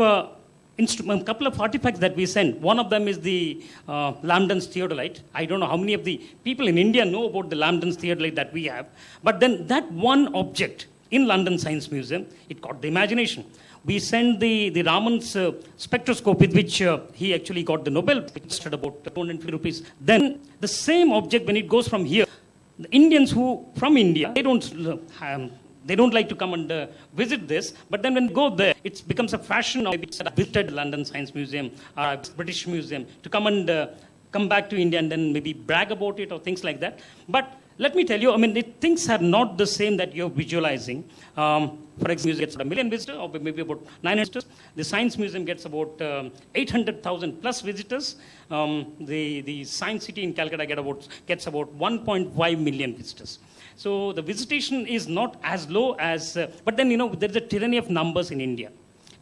artifacts that we sent. One of them is the Lambden's theodolite. I don't know how many of the people in India know about the Lambden's theodolite that we have. But then that one object in London Science Museum, it caught the imagination. We sent the Raman's spectroscope with which he actually got the Nobel, which cost about 250 rupees. Then the same object, when it goes from here, the Indians who from India, they don't like to come and visit this, but then when they go there, it becomes a fashion of visited London Science Museum, British Museum, to come and come back to India and then maybe brag about it or things like that. But let me tell you, things are not the same that you're visualizing. For example, museum gets about 1 million visitors, or maybe about 900 visitors. The Science Museum gets about 800,000 plus visitors. The Science City in Calcutta gets about 1.5 million visitors. So the visitation is not as low as, but then, there's a tyranny of numbers in India.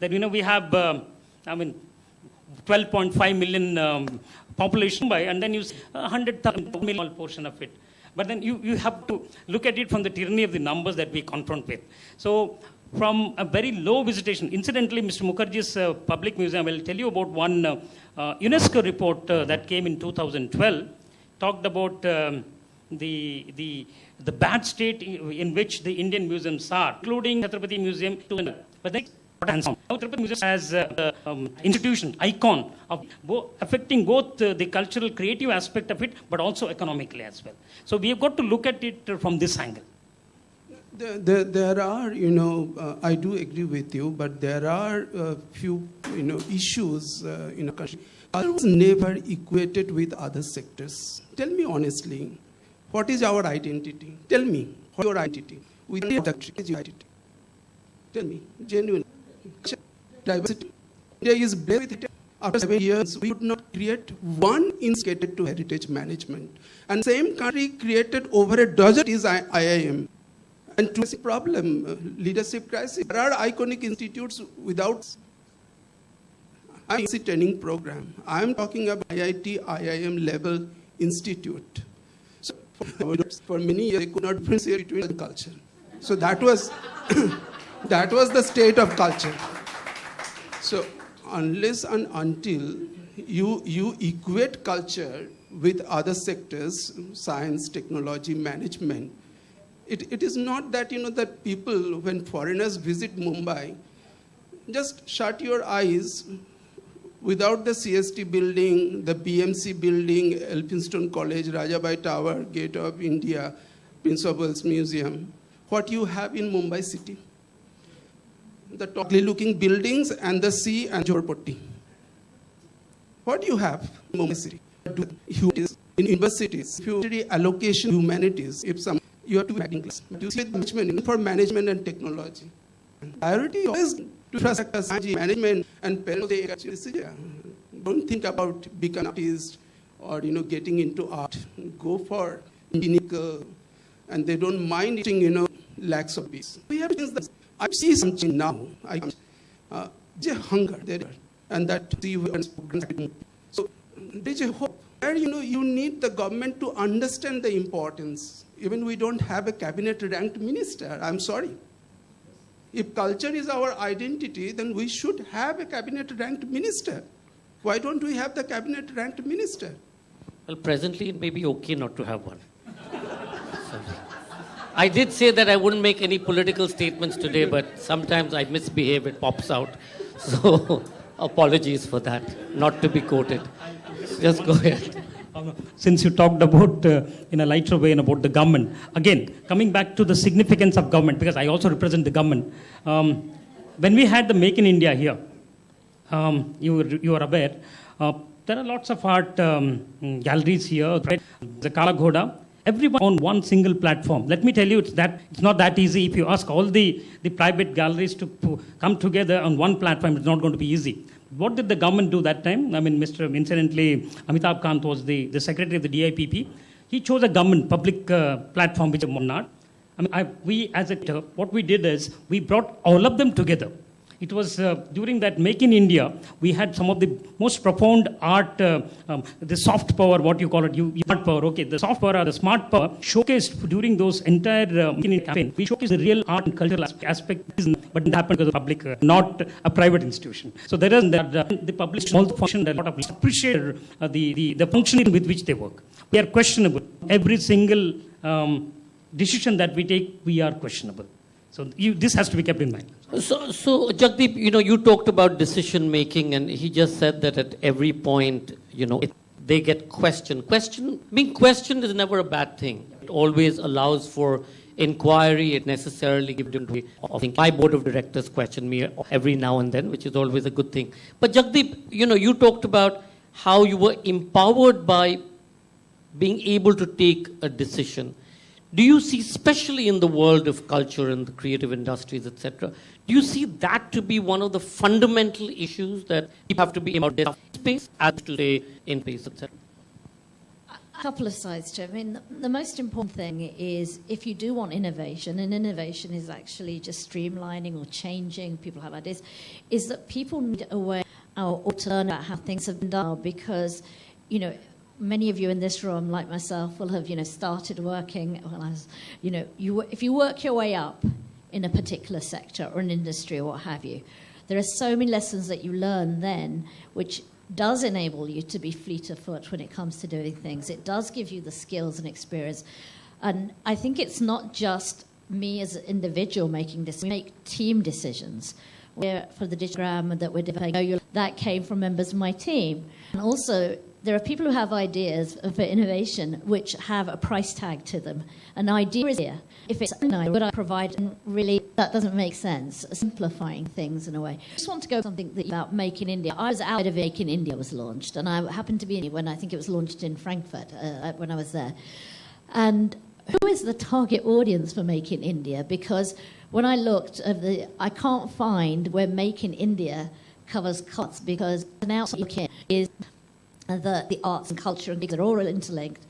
That, we have, 12.5 million population and then you see 100,000 million portion of it. But then you have to look at it from the tyranny of the numbers that we confront with. So from a very low visitation, incidentally, Mr. Mukherjee's public museum, I will tell you about one UNESCO report that came in 2012, talked about the bad state in which the Indian museums are, including Chhatrapati Museum. But then Chhatrapati Museum as an institution, icon, of affecting both the cultural, creative aspect of it, but also economically as well. So we have got to look at it from this angle. There are, I do agree with you, but there are a few, issues in a country. Culture was never equated with other sectors. Tell me honestly, what is our identity? Tell me, what is your identity? We don't have the country, is your identity. Tell me, genuinely. Diversity. India is blessed with it. After 7 years, we could not create one institute to heritage management. And same country created over a dozen is IIM. And to see problem, leadership crisis. There are iconic institutes without. I'm a training program. I'm talking about IIT, IIM level institute. So for many years, they could not differentiate between the culture. So that was that was the state of culture. So unless and until you equate culture with other sectors, science, technology, management, it is not that, that people, when foreigners visit Mumbai, just shut your eyes without the CST building, the BMC building, Elphinstone College, Rajabai Tower, Gate of India, Principal's Museum, what you have in Mumbai city. The tallly looking buildings and the sea and Jharpatti. What do you have in Mumbai city? In universities, if you study allocation humanities, if some you have to be making class. You see management for management and technology. Priority always to trust management and parents. Don't think about becoming an artist or getting into art. Go for engineering, and they don't mind eating lakhs of bees. We have things that I see something now. There's hunger there, and that so there's a hope. Where you need the government to understand the importance. Even we don't have a cabinet ranked minister. I'm sorry. If culture is our identity, then we should have a cabinet ranked minister. Why don't we have the cabinet ranked minister? Well, presently it may be okay not to have one. I did say that I wouldn't make any political statements today, but sometimes I misbehave, it pops out. So apologies for that, not to be quoted. Just go ahead. Since you talked about, in a lighter way, about the government, again, coming back to the significance of government, because I also represent the government. When we had the Make in India here, you are aware, there are lots of art galleries here, right? The Kala Ghoda, everyone on one single platform. Let me tell you, it's not that easy. If you ask all the private galleries to come together on one platform, it's not going to be easy. What did the government do that time? I mean, incidentally, Amitabh Kant was the secretary of the DIPP. He chose a government public platform, which is not. I mean, we as what we did is we brought all of them together. It was during that Make in India, we had some of the most profound art, the soft power, what you call it, smart power, okay, the soft power or the smart power showcased during those entire campaign. We showcased the real art and cultural aspect, but it happened because of public, not a private institution. So there is the public small function that a lot of people appreciate the functioning with which they work. We are questionable. Every single decision that we take, we are questionable. So this has to be kept in mind. So Jagdeep, you talked about decision making, and he just said that at every point, they get questioned. Being questioned is never a bad thing. It always allows for inquiry. It necessarily gives them to my board of directors question me every now and then, which is always a good thing. But Jagdeep, you talked about how you were empowered by being able to take a decision. Do you see, especially in the world of culture and the creative industries, etc., do you see that to be one of the fundamental issues that people have to be about their space, as to say, in place, etc.? A couple of sides to it. I mean, the most important thing is if you do want innovation, and innovation is actually just streamlining or changing, people have ideas, is that people need a way or to learn about how things have been done, because, many of you in this room, like myself, will have, started working. If you work your way up in a particular sector or an industry or what have you, there are so many lessons that you learn then, which does enable you to be fleet of foot when it comes to doing things. It does give you the skills and experience. And I think it's not just me as an individual making this. We make team decisions. For the digigram that we're developing, that came from members of my team. And also, there are people who have ideas for innovation which have a price tag to them. An idea is here. If it's would I provide, and really that doesn't make sense. Simplifying things in a way. I just want to go something about Make in India. I was out of Make in India was launched, and I happened to be when I think it was launched in Frankfurt when I was there. And who is the target audience for Make in India? Because when I looked at I can't find where Make in India covers cuts, because now is the arts and culture and things are all interlinked.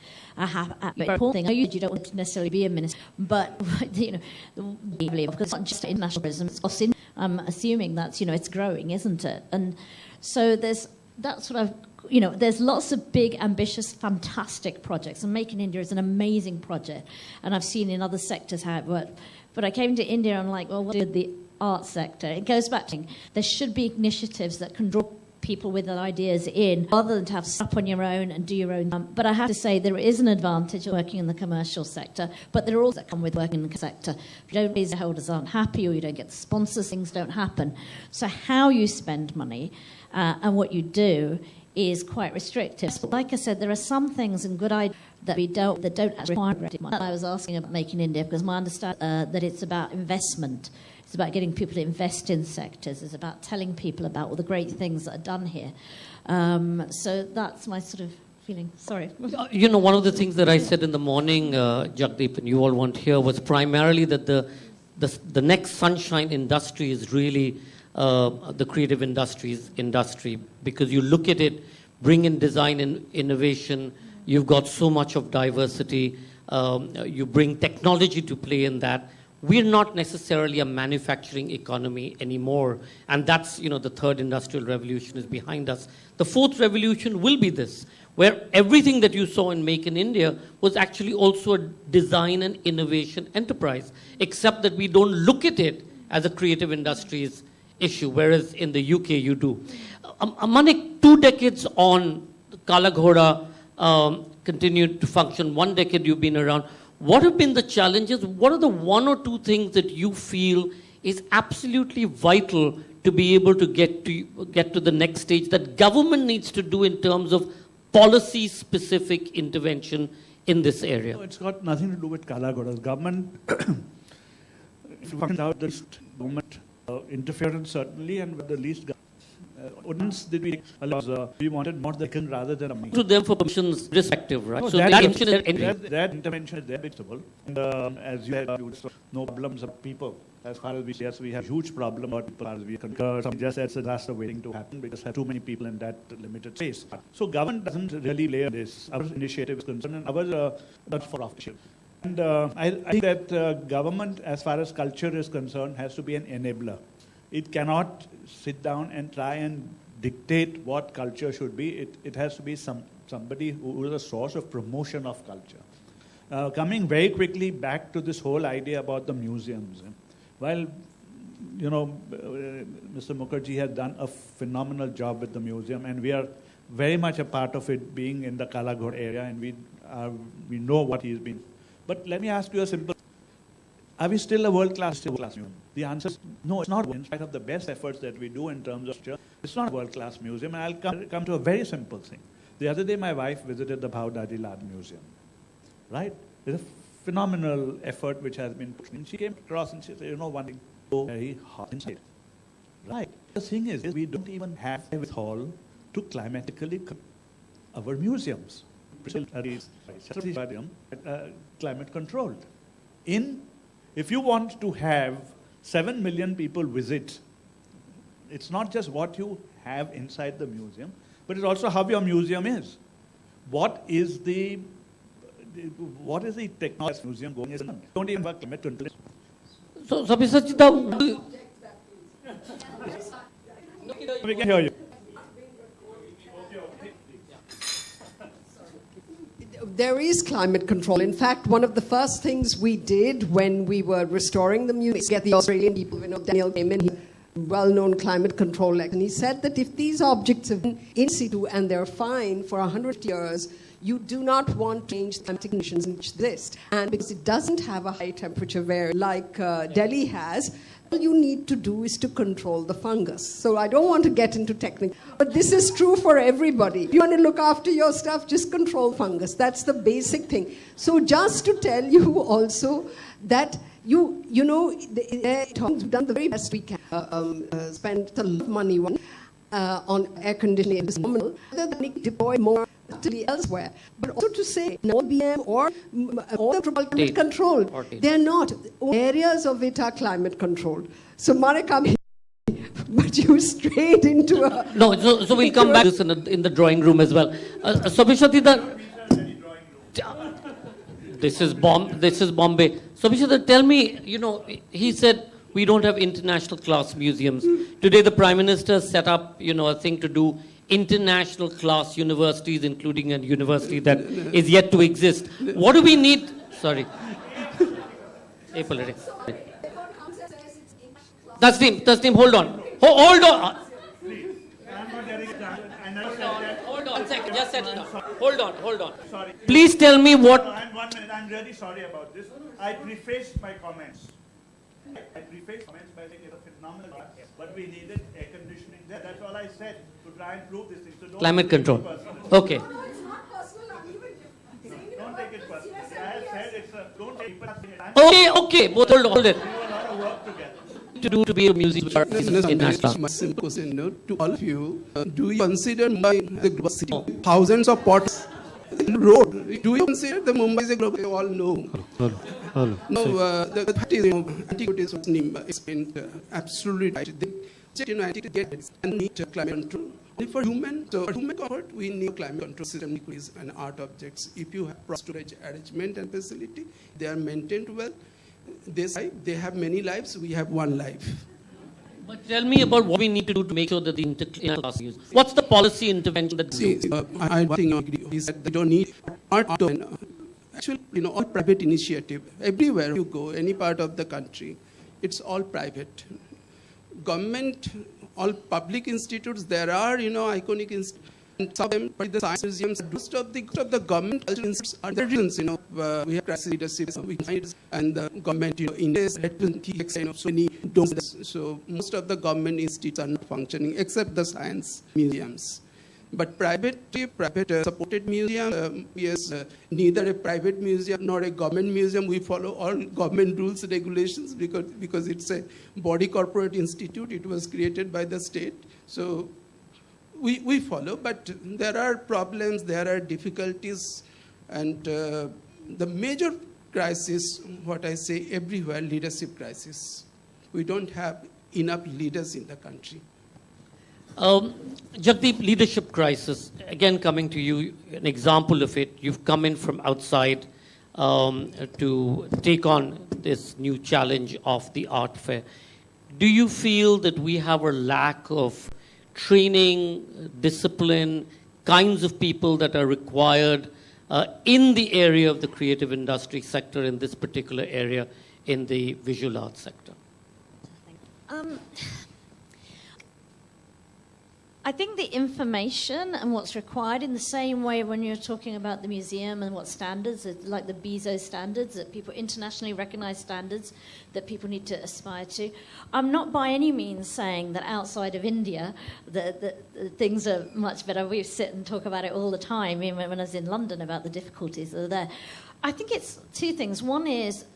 Important thing. You don't want to necessarily be a minister, but because it's not just international tourism. I'm assuming that's it's growing, isn't it? And so there's lots of big, ambitious, fantastic projects, and Make in India is an amazing project. And I've seen in other sectors how it worked. But I came to India and I'm like, well, what did the arts sector? It goes back to there should be initiatives that can draw people with ideas in, rather than to have stuff on your own and do your own. But I have to say there is an advantage of working in the commercial sector, but there are also that come with working in the sector. If you don't, visa holders aren't happy, or you don't get the sponsors, things don't happen. So how you spend money and what you do is quite restrictive. But like I said, there are some things and good ideas that don't actually require money. I was asking about Make in India because my understanding that it's about investment. It's about getting people to invest in sectors. It's about telling people about all the great things that are done here. So that's my sort of feeling. Sorry. You know, one of the things that I said in the morning, Jagdeep, and you all weren't here, was primarily that the next sunshine industry is really the creative industry, because you look at it, bring in design and innovation, you've got so much of diversity, you bring technology to play in that. We're not necessarily a manufacturing economy anymore, and that's, you know, the third industrial revolution is behind us. The fourth revolution will be this, where everything that you saw in Make in India was actually also a design and innovation enterprise, except that we don't look at it as a creative industries issue, whereas in the UK you do. Manik, 2 decades on, Kala Ghoda continued to function. 1 decade you've been around. What have been the challenges? What are the 1 or 2 things that you feel is absolutely vital to be able to get to the next stage that government needs to do in terms of policy-specific intervention in this area? No, it's got nothing to do with Kala Ghoda. Government, if you find out this government interference certainly, and with the least ordinance did we allow, we wanted more the king rather than a me. To them for permissions respective, right? No, so that intervention is there acceptable. And as you had, no problems of people. As far as we have huge problem about people as we concur. Some just as a disaster waiting to happen because there are too many people in that limited space. So government doesn't really lay on this. Our initiative is concerned, and ours not for official. And I think that government, as far as culture is concerned, has to be an enabler. It cannot sit down and try and dictate what culture should be. It has to be somebody who is a source of promotion of culture. Coming very quickly back to this whole idea about the museums. While, you know, Mr. Mukherjee has done a phenomenal job with the museum, and we are very much a part of it, being in the Kala Ghoda area, and we know what he's been. But let me ask you a simple: are we still a world-class museum? The answer is no, it's not. In spite of the best efforts that we do in terms of structure, it's not a world-class museum. And I'll come to a very simple thing. The other day, my wife visited the Bhau Daji Lal Museum. Right? There's a phenomenal effort which has been put in. She came across and she said, you know, one thing, so very hot inside. Right. The thing is, we don't even have a withhold to climatically our museums. Climate controlled. If you want to have 7 million people visit, it's not just what you have inside the museum, but it's also how your museum is. What is the technology museum going on? Don't even work climate control. So, Sabisachita, we can hear you. There is climate control. In fact, one of the first things we did when we were restoring the museum, get the Australian people, you know, Daniel came in, well-known climate control lecturer, and he said that if these objects have been in situ and they're fine for 100 years, you do not want to change the climatic conditions in which they exist. And because it doesn't have a high temperature where like Delhi has, all you need to do is to control the fungus. So I don't want to get into technical, but this is true for everybody. If you want to look after your stuff, just control fungus. That's the basic thing. So just to tell you also that you know, we've done the very best we can, spent a lot of money on air conditioning. It is nominal. Rather than deploy more elsewhere, but also to say no BM or the climate controlled. They're not. Areas of it are climate controlled. So Marek, but you straight into a... No, so we'll come back to this in the drawing room as well. Sobhishatita, this is Bombay. Sobhishatita, tell me, you know, he said we don't have international class museums. Today the Prime Minister set up, you know, a thing to do international class universities, including a university that is yet to exist. What do we need? Sorry. Apolitics. Tasneem, hold on. Hold on. Hold on, second. Just settle down. Hold on. Sorry. Please tell me what... And 1 minute. I'm really sorry about this. I prefaced my comments. I preface comments by saying it's a phenomenal art, but we needed air conditioning there. That's all I said to try and prove this thing. So don't Climate take it control. personally. Okay. Don't take it personally. I have said it's a, don't take it personally. Okay, both hold it. We have a lot of work together. To do to be a museum in national. My simple question to all of you. Do you consider Mumbai the global city? Thousands of pots in the road. Do you consider the Mumbai is a global? You all know. Hello. No, the fact is, antiquities was explained absolutely right. They check, antiquities get and need climate control. Only for human comfort, we need climate control system, antiquities and art objects. If you have proper storage arrangement and facility, they are maintained well. They have many lives, we have one life. But tell me about what we need to do to make sure that the interclass use. What's the policy intervention that I think I agree. He said they don't need art. Actually, all private initiative. Everywhere you go, any part of the country, it's all private. Government, all public institutes, there are, iconic institutes. And some of them, but the science museums, most of the government cultural institutes are the reasons, we have crisis leadership, and the government, so many don't. So most of the government institutes are not functioning except the science museums. But private supported museum, yes, neither a private museum nor a government museum. We follow all government rules, regulations, because it's a body corporate institute. It was created by the state. So we follow, but there are problems, there are difficulties, and the major crisis, what I say everywhere, leadership crisis. We don't have enough leaders in the country. Jagdeep, leadership crisis, again coming to you, an example of it. You've come in from outside to take on this new challenge of the art fair. Do you feel that we have a lack of training, discipline, kinds of people that are required in the area of the creative industry sector, in this particular area, in the visual arts sector? I think the information and what's required, in the same way when you're talking about the museum and what standards, like the BISO standards, that people internationally recognized standards that people need to aspire to. I'm not by any means saying that outside of India the things are much better. We sit and talk about it all the time, even when I was in London, about the difficulties that are there. I think it's two things. One is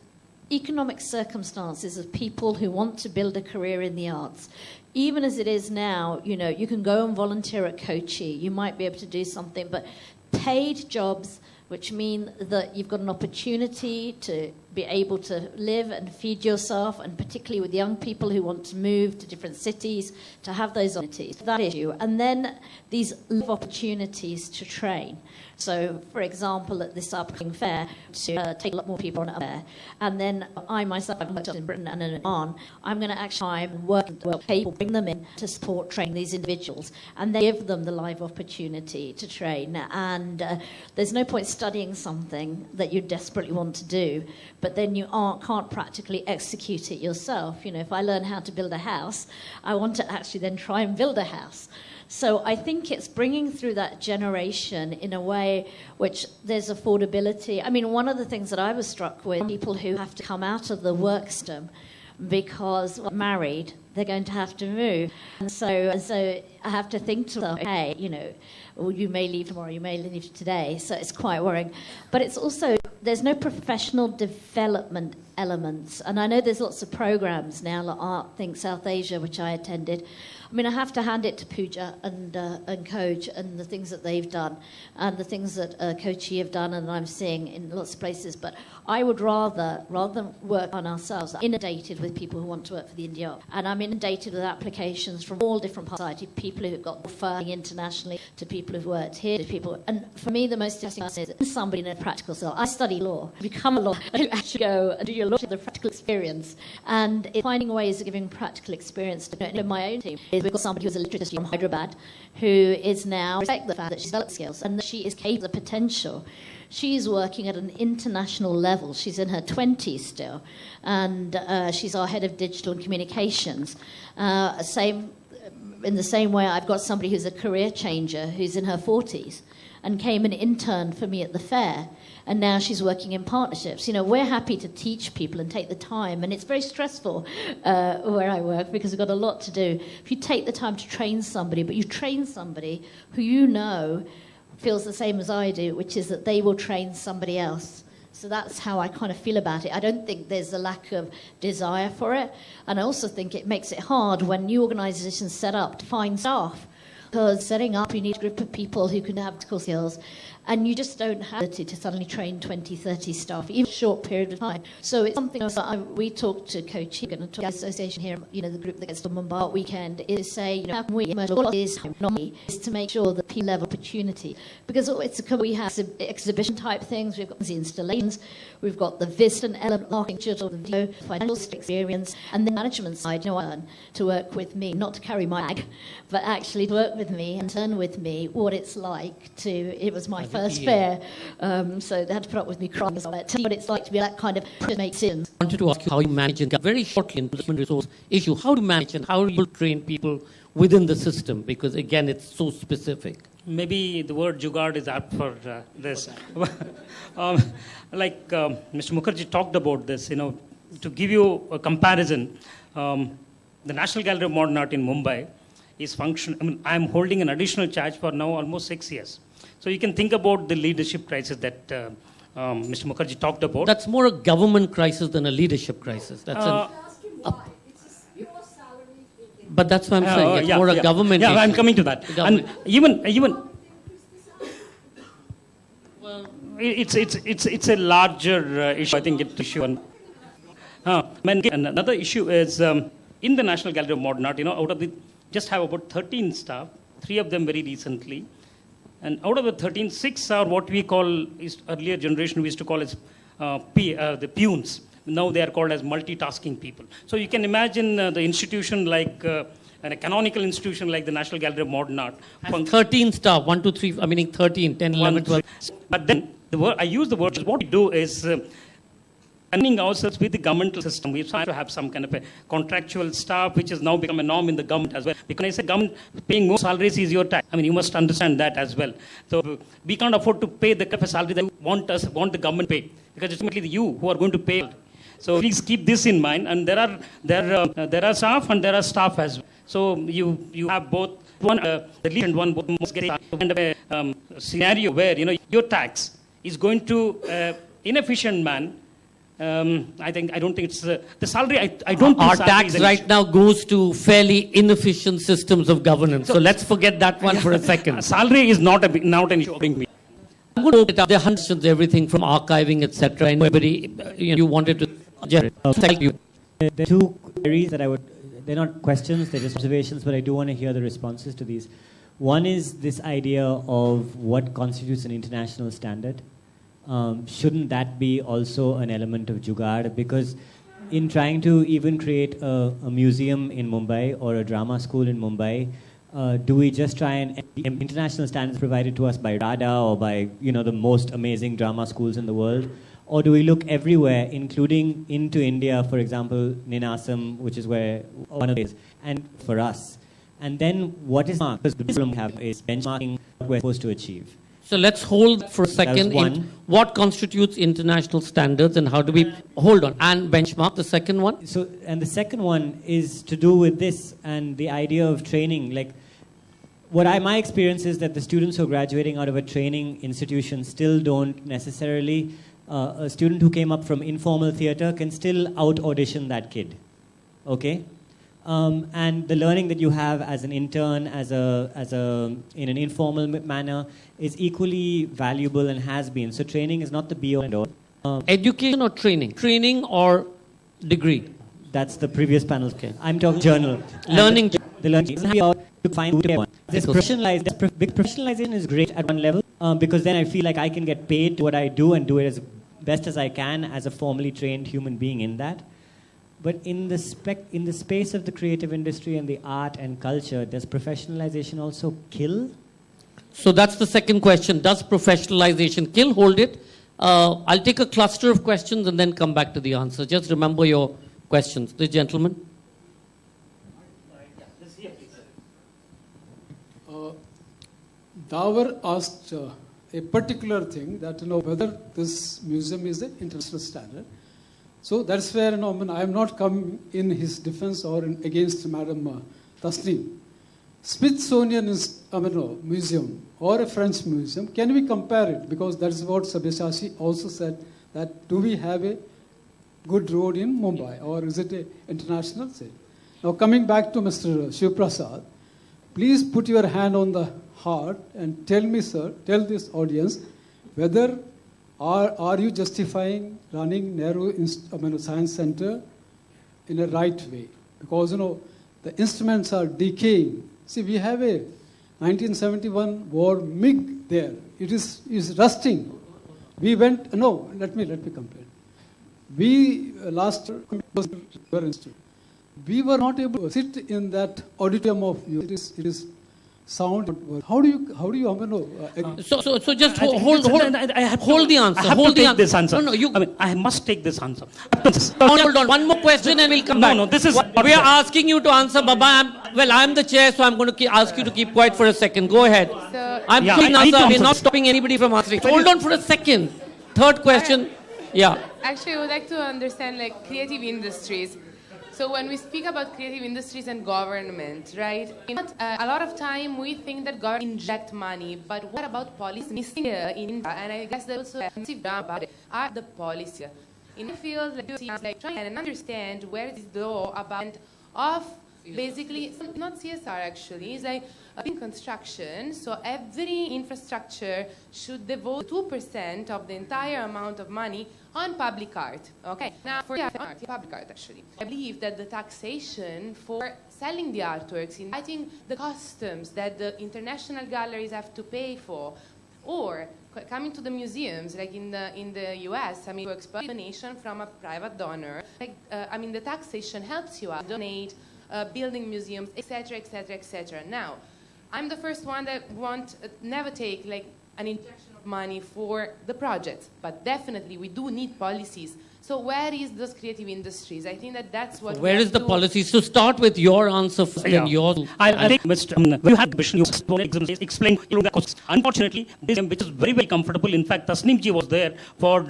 economic circumstances of people who want to build a career in the arts. Even as it is now, you can go and volunteer at Kochi. You might be able to do something, but paid jobs, which mean that you've got an opportunity to be able to live and feed yourself, and particularly with young people who want to move to different cities, to have those opportunities. That issue. And then these opportunities to train. So, for example, at this upcoming fair, to take a lot more people on a fair. And then I myself, I've worked in Britain and in Oman, I'm going to actually try and work with people, bring them in to support, train these individuals, and then give them the live opportunity to train. And there's no point studying something that you desperately want to do, but then you can't practically execute it yourself. If I learn how to build a house, I want to actually then try and build a house. So I think it's bringing through that generation in a way which there's affordability. I mean, one of the things that I was struck with, people who have to come out of the work system because married, they're going to have to move. And so I have to think to myself, hey, you may leave tomorrow, you may leave today. So it's quite worrying. But it's also, there's no professional development elements. And I know there's lots of programs now, like Art Think South Asia, which I attended. I mean, I have to hand it to Pooja and Coach and the things that they've done and the things that Kochi have done and I'm seeing in lots of places. But I would rather than work on ourselves, I'm inundated with people who want to work for the India. And I'm inundated with applications from all different parts of society, people who've got funding internationally, to people who've worked here, to people. And for me, the most interesting thing is somebody in a practical skill. I study law, become a lawyer, you actually go and do your law, the practical experience. And it's finding ways of giving practical experience to my own team. We've got somebody who's a literate from Hyderabad who is now respect the fact that she's developed skills and that she is capable of potential. She's working at an international level. She's in her 20s still, and she's our head of digital and communications. In the same way, I've got somebody who's a career changer who's in her 40s. and came and interned for me at the fair. And now she's working in partnerships. You know, we're happy to teach people and take the time, and it's very stressful where I work because we've got a lot to do. If you take the time to train somebody, but you train somebody who you know feels the same as I do, which is that they will train somebody else. So that's how I kind of feel about it. I don't think there's a lack of desire for it. And I also think it makes it hard when new organisations set up to find staff. Because setting up, you need a group of people who can have technical skills. And you just don't have the ability to suddenly train 20, 30 staff, even a short period of time. So it's something that we talked to Coach Egan and to the association here, you know, the group that gets to Mumbai weekend, is say, you know, how can we, is to make sure that people level opportunity. Because we have exhibition type things, we've got the installations, we've got the visitor element, marketing, digital, the video, financial experience, and the management side, you know, I learn to work with me, not to carry my bag, but actually to work with me and learn with me what it's like to, it was my first fair, so they had to put up with me crying about it. Tell you what it's like to be that kind of make decisions. I wanted to ask you how you manage, and very shortly in the human resource issue, how do you manage and how do you train people within the system? Because again, it's so specific. Maybe the word jugaad is apt for this. Like Mr. Mukherjee talked about this, you know, to give you a comparison, the National Gallery of Modern Art in Mumbai is I'm holding an additional charge for now almost 6 years. So you can think about the leadership crisis that Mr. Mukherjee talked about. That's more a government crisis than a leadership crisis. That's but that's what I'm saying. It's more a government issue. Yeah, I'm coming to that. And even well, it's a larger issue. I think it's issue. And another issue is in the National Gallery of Modern Art. You know, out of the just have about 13 staff, 3 of them very recently. And out of the 13, 6 are what we call, earlier generation we used to call as the peons. Now they are called as multitasking people. So you can imagine the institution like, a canonical institution like the National Gallery of Modern Art. 13 staff, 1, 2, 3, I mean 13, 10, 11, 12. But then, I use the word, what we do is aligning ourselves with the governmental system. We try to have some kind of a contractual staff, which has now become a norm in the government as well. Because when I say government paying more salaries is your tax. I mean, you must understand that as well. So we can't afford to pay the kind of salary that you want the government to pay. Because it's ultimately you who are going to pay. So please keep this in mind. And there are staff and there are staff as well. So you have both one the lead and one both must get a kind of a scenario where, you know, your tax is going to inefficient man. I don't think it's the salary. I don't. Our tax right now goes to fairly inefficient systems of governance. So let's forget that one for a second. Salary is not an issue. I'm going to open it up. There are hundreds, everything from archiving, etc. Anybody you wanted to? Thank you. There are 2 queries that I would. They're not questions. They're just observations, but I do want to hear the responses to these. One is this idea of what constitutes an international standard. Shouldn't that be also an element of jugaad? Because in trying to even create a museum in Mumbai or a drama school in Mumbai, do we just try and international standards provided to us by RADA or by, you know, the most amazing drama schools in the world? Or do we look everywhere, including into India, for example, Ninasam, which is where one of these, and for us? And then what is because the problem we have is benchmarking what we're supposed to achieve. So let's hold for a second. What constitutes international standards and how do we hold on and benchmark the second one? So, and the second one is to do with this and the idea of training. Like, my experience is that the students who are graduating out of a training institution still don't necessarily. A student who came up from informal theatre can still out audition that kid. Okay. And the learning that you have as an intern, in an informal manner, is equally valuable and has been. So training is not the be-all and all. Education or training? Training or degree? That's the previous panel. Okay. I'm talking journal. Learning. The learning is how to find one. This professionalization is great at one level because then I feel like I can get paid what I do and do it as best as I can as a formally trained human being in that. But in the space of the creative industry and the art and culture, does professionalization also kill? So that's the second question. Does professionalization kill? Hold it. I'll take a cluster of questions and then come back to the answer. Just remember your questions. The gentleman. Davar asked a particular thing that, whether this museum is an international standard. So that's where, I am not coming in his defense or against Madam Tasneem. Smithsonian museum or a French museum, can we compare it? Because that is what Sabyasachi also said, that do we have a good road in Mumbai, or is it an international sale? Now coming back to Mr. Shivprasad, please put your hand on the heart and tell me, sir, tell this audience, whether are you justifying running Nehru Science Center in a right way? Because, the instruments are decaying. See, we have a 1971 war MiG there. It is rusting. We went, let me complete. We, last we were not able to sit in that auditorium of you. It is sound. How do you So just hold the answer. I have to take this answer. I must take this answer. Hold on. One more question and we'll come back. No, this is... We are asking you to answer, Baba. I'm the chair, so I'm going to ask you to keep quiet for a second. Go ahead. We're not stopping anybody from answering. Hold on for a second. Third question. Actually, I would like to understand creative industries. So when we speak about creative industries and government, right? A lot of time we think that government inject money, but what about policy missing here in India? And I guess there's also a massive drama about it. Are the policy in the field trying and understand where is the law about of basically not CSR actually, it's in construction. So every infrastructure should devote 2% of the entire amount of money on public art. Okay, now for public art actually, I believe that the taxation for selling the artworks, inviting the customs that the international galleries have to pay for, or coming to the museums, like in the US, to expect donation from a private donor. The taxation helps you out, donate, building museums, etc., etc., etc. Now, I'm the first one that won't never take an injection of money for the projects, but definitely we do need policies. So where is those creative industries? I think that's what. Where is the policy? So start with your answer first and yours. I think, Mr. You had you explain. Unfortunately, this which is very, very comfortable. In fact, Tasneem ji was there for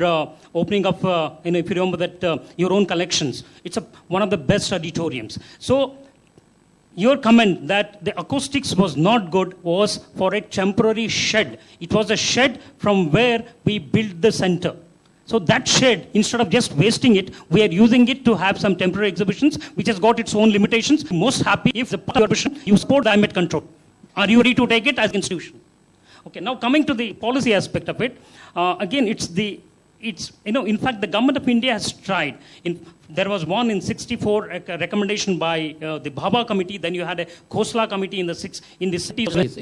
opening up. If you remember that your own collections. It's one of the best auditoriums. So. Your comment that the acoustics was not good was for a temporary shed. It was a shed from where we built the center. So that shed, instead of just wasting it, we are using it to have some temporary exhibitions, which has got its own limitations. I'm most happy if the exhibition you support the climate control. Are you ready to take it as an institution? Okay, now coming to the policy aspect of it, again, in fact, the government of India has tried. There was one in 64 recommendation by the Bhabha committee. Then you had a Khosla committee in the 70s.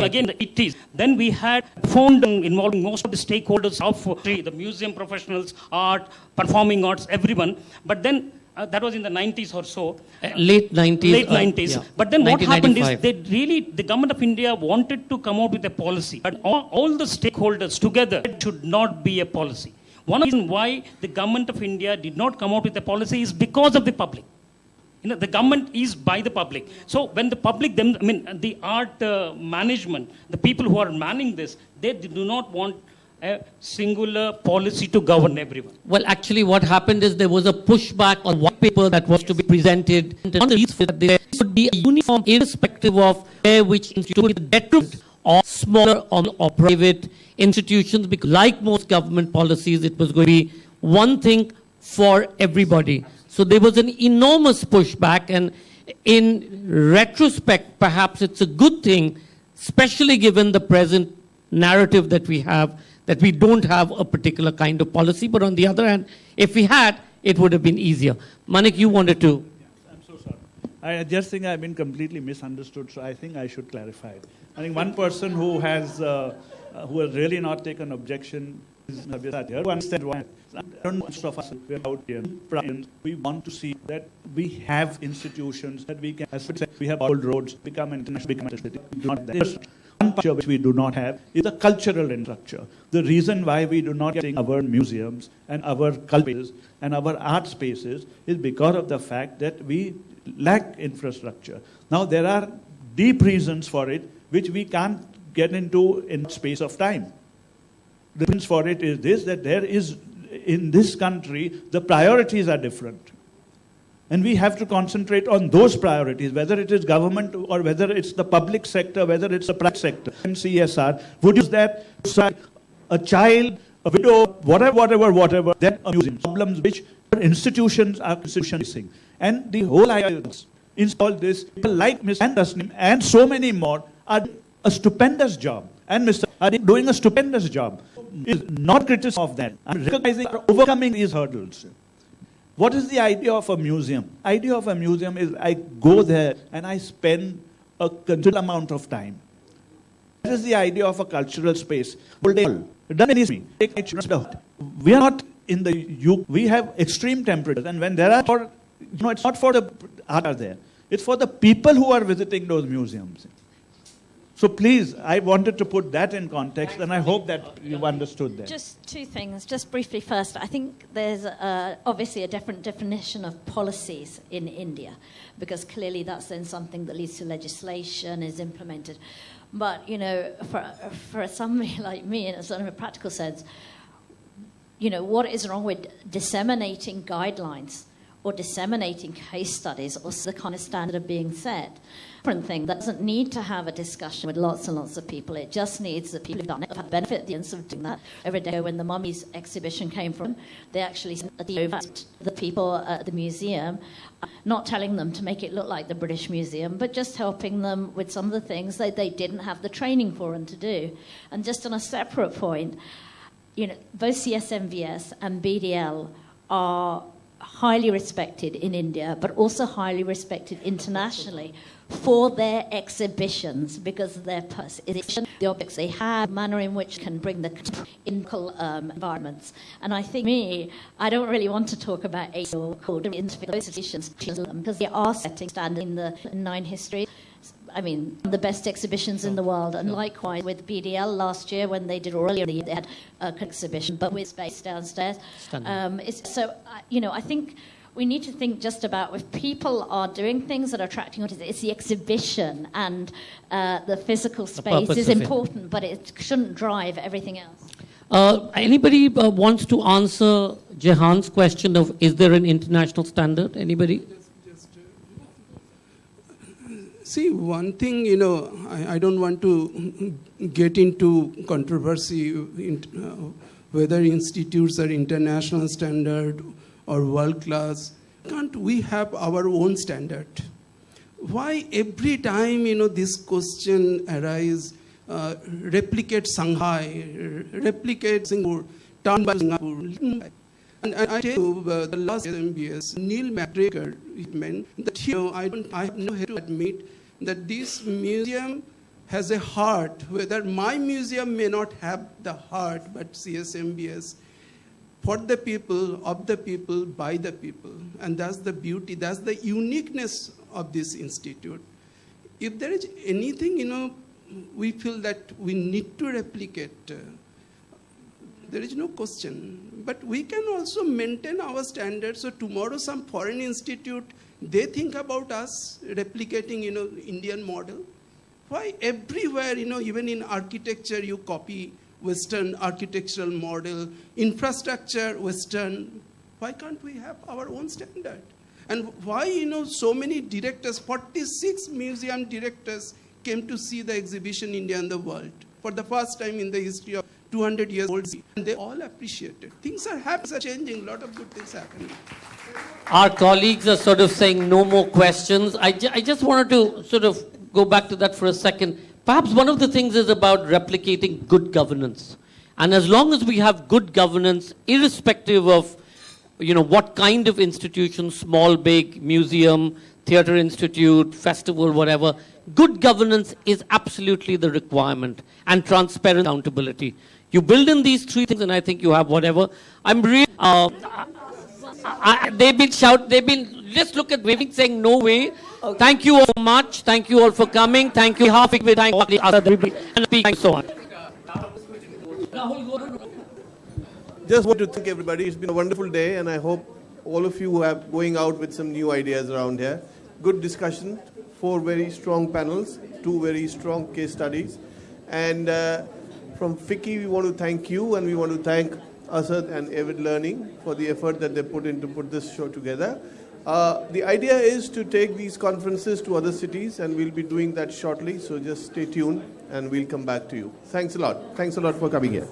Again the 80s. Then we had phone involving most of the stakeholders of the museum professionals, art, performing arts, everyone. But then that was in the 90s or so. Late 90s. Late 90s. But then what happened is the government of India wanted to come out with a policy. But all the stakeholders together should not be a policy. One reason why the government of India did not come out with a policy is because of the public. The government is by the public. So when the public, the art management, the people who are manning this, they do not want a singular policy to govern everyone. Well, actually what happened is there was a pushback on one paper that was to be presented. And there should be a uniform irrespective of which institute the detriment or smaller or private institutions, because like most government policies, it was going to be one thing for everybody. So there was an enormous pushback, and in retrospect, perhaps it's a good thing, especially given the present narrative that we have, that we don't have a particular kind of policy. But on the other hand, if we had, it would have been easier. Manik, you wanted to. I'm so sorry. I just think I've been completely misunderstood, so I think I should clarify it. I think one person who has really not taken objection is Sabyasachi. To understand why, I don't know most of us we're out here. We want to see that we have institutions that we can, as we said, we have old roads, become international city. Not that. One picture which we do not have is the cultural infrastructure. The reason why we do not get our museums and our cultures and our art spaces is because of the fact that we lack infrastructure. Now there are deep reasons for it which we can't get into in space of time. The reason for it is this, that there is, in this country, the priorities are different. And we have to concentrate on those priorities, whether it is government or whether it's the public sector, whether it's the private sector. And CSR would use that a child, a widow, whatever, then a museum. Problems which institutions are missing. And the whole idea is, in all this, people like Mr. Tasneem and so many more are a stupendous job. And Mr. are doing a stupendous job. Is not criticism of that. I'm recognizing or overcoming these hurdles. What is the idea of a museum? Idea of a museum is I go there and I spend a considerable amount of time. That is the idea of a cultural space. It doesn't mean we are not in the UK. We have extreme temperatures, and when there are, it's not for the art there. It's for the people who are visiting those museums. So please, I wanted to put that in context, and I hope that you've understood that. Just two things, just briefly first. I think there's obviously a different definition of policies in India, because clearly that's then something that leads to legislation, is implemented. But, for somebody like me, in a sort of a practical sense, what is wrong with disseminating guidelines or disseminating case studies or the kind of standard of being set? Different thing that doesn't need to have a discussion with lots and lots of people. It just needs the people who've done it, have benefit the of doing that. Every day when the Mummies exhibition came from, they actually sent the people at the museum, not telling them to make it look like the British Museum, but just helping them with some of the things that they didn't have the training for and to do. And just on a separate point, both CSMVS and BDL are highly respected in India, but also highly respected internationally for their exhibitions, because of their the objects they have, the manner in which can bring the environments. And I think I don't really want to talk about institutions because they are setting standard in the 9 history. I mean, the best exhibitions in the world, and likewise with BDL last year when they did earlier, they had an exhibition, but with space downstairs. I think we need to think just about if people are doing things that are attracting audience, it's the exhibition and the physical space is important, but it shouldn't drive everything else. Anybody wants to answer Jehan's question of is there an international standard? Anybody? See, one thing, I don't want to get into controversy whether institutes are international standard or world class. Can't we have our own standard? Why every time, this question arises, replicate Shanghai, replicate Singapore, turn by Singapore. And I tell you, the last MBS, Neil McGregor, meant that, I have no to admit that this museum has a heart, whether my museum may not have the heart, but CSMBS, for the people, of the people, by the people. And that's the beauty, that's the uniqueness of this institute. If there is anything, we feel that we need to replicate, there is no question. But we can also maintain our standards. So tomorrow some foreign institute, they think about us replicating, Indian model. Why everywhere, even in architecture, you copy Western architectural model, infrastructure, Western. Why can't we have our own standard? And why, so many directors, 46 museum directors came to see the exhibition India and the world for the first time in the history of 200 years old. And they all appreciated. Things are happening, are changing, a lot of good things happening. Our colleagues are sort of saying no more questions. I just wanted to sort of go back to that for a second. Perhaps one of the things is about replicating good governance. And as long as we have good governance, irrespective of, what kind of institution, small, big, museum, theatre institute, festival, whatever, good governance is absolutely the requirement, and transparent accountability. You build in these 3 things and I think you have whatever. I'm really... they've been, just look at waving, saying no way. Okay. Thank you all so much. Thank you all for coming. Thank you. Thank you and speaking so on. Just want to thank everybody. It's been a wonderful day, and I hope all of you are going out with some new ideas around here. Good discussion, 4 very strong panels, 2 very strong case studies, And from 3ficci, we want to thank you, and we want to thank Asad and Avid Learning for the effort that they put in to put this show together. The idea is to take these conferences to other cities, and we'll be doing that shortly, so just stay tuned, and we'll come back to you. Thanks a lot. Thanks a lot for coming here.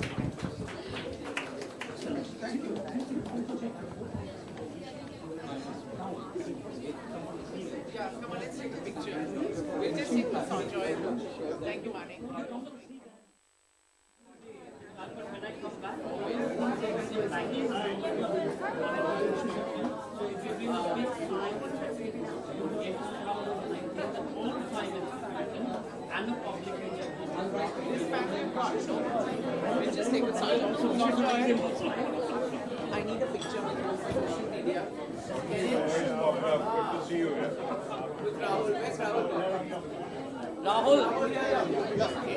Thank you, Mani. We'll just take a photo. I need a picture on social media. Good to see you. With Rahul. Where's Rahul? Rahul.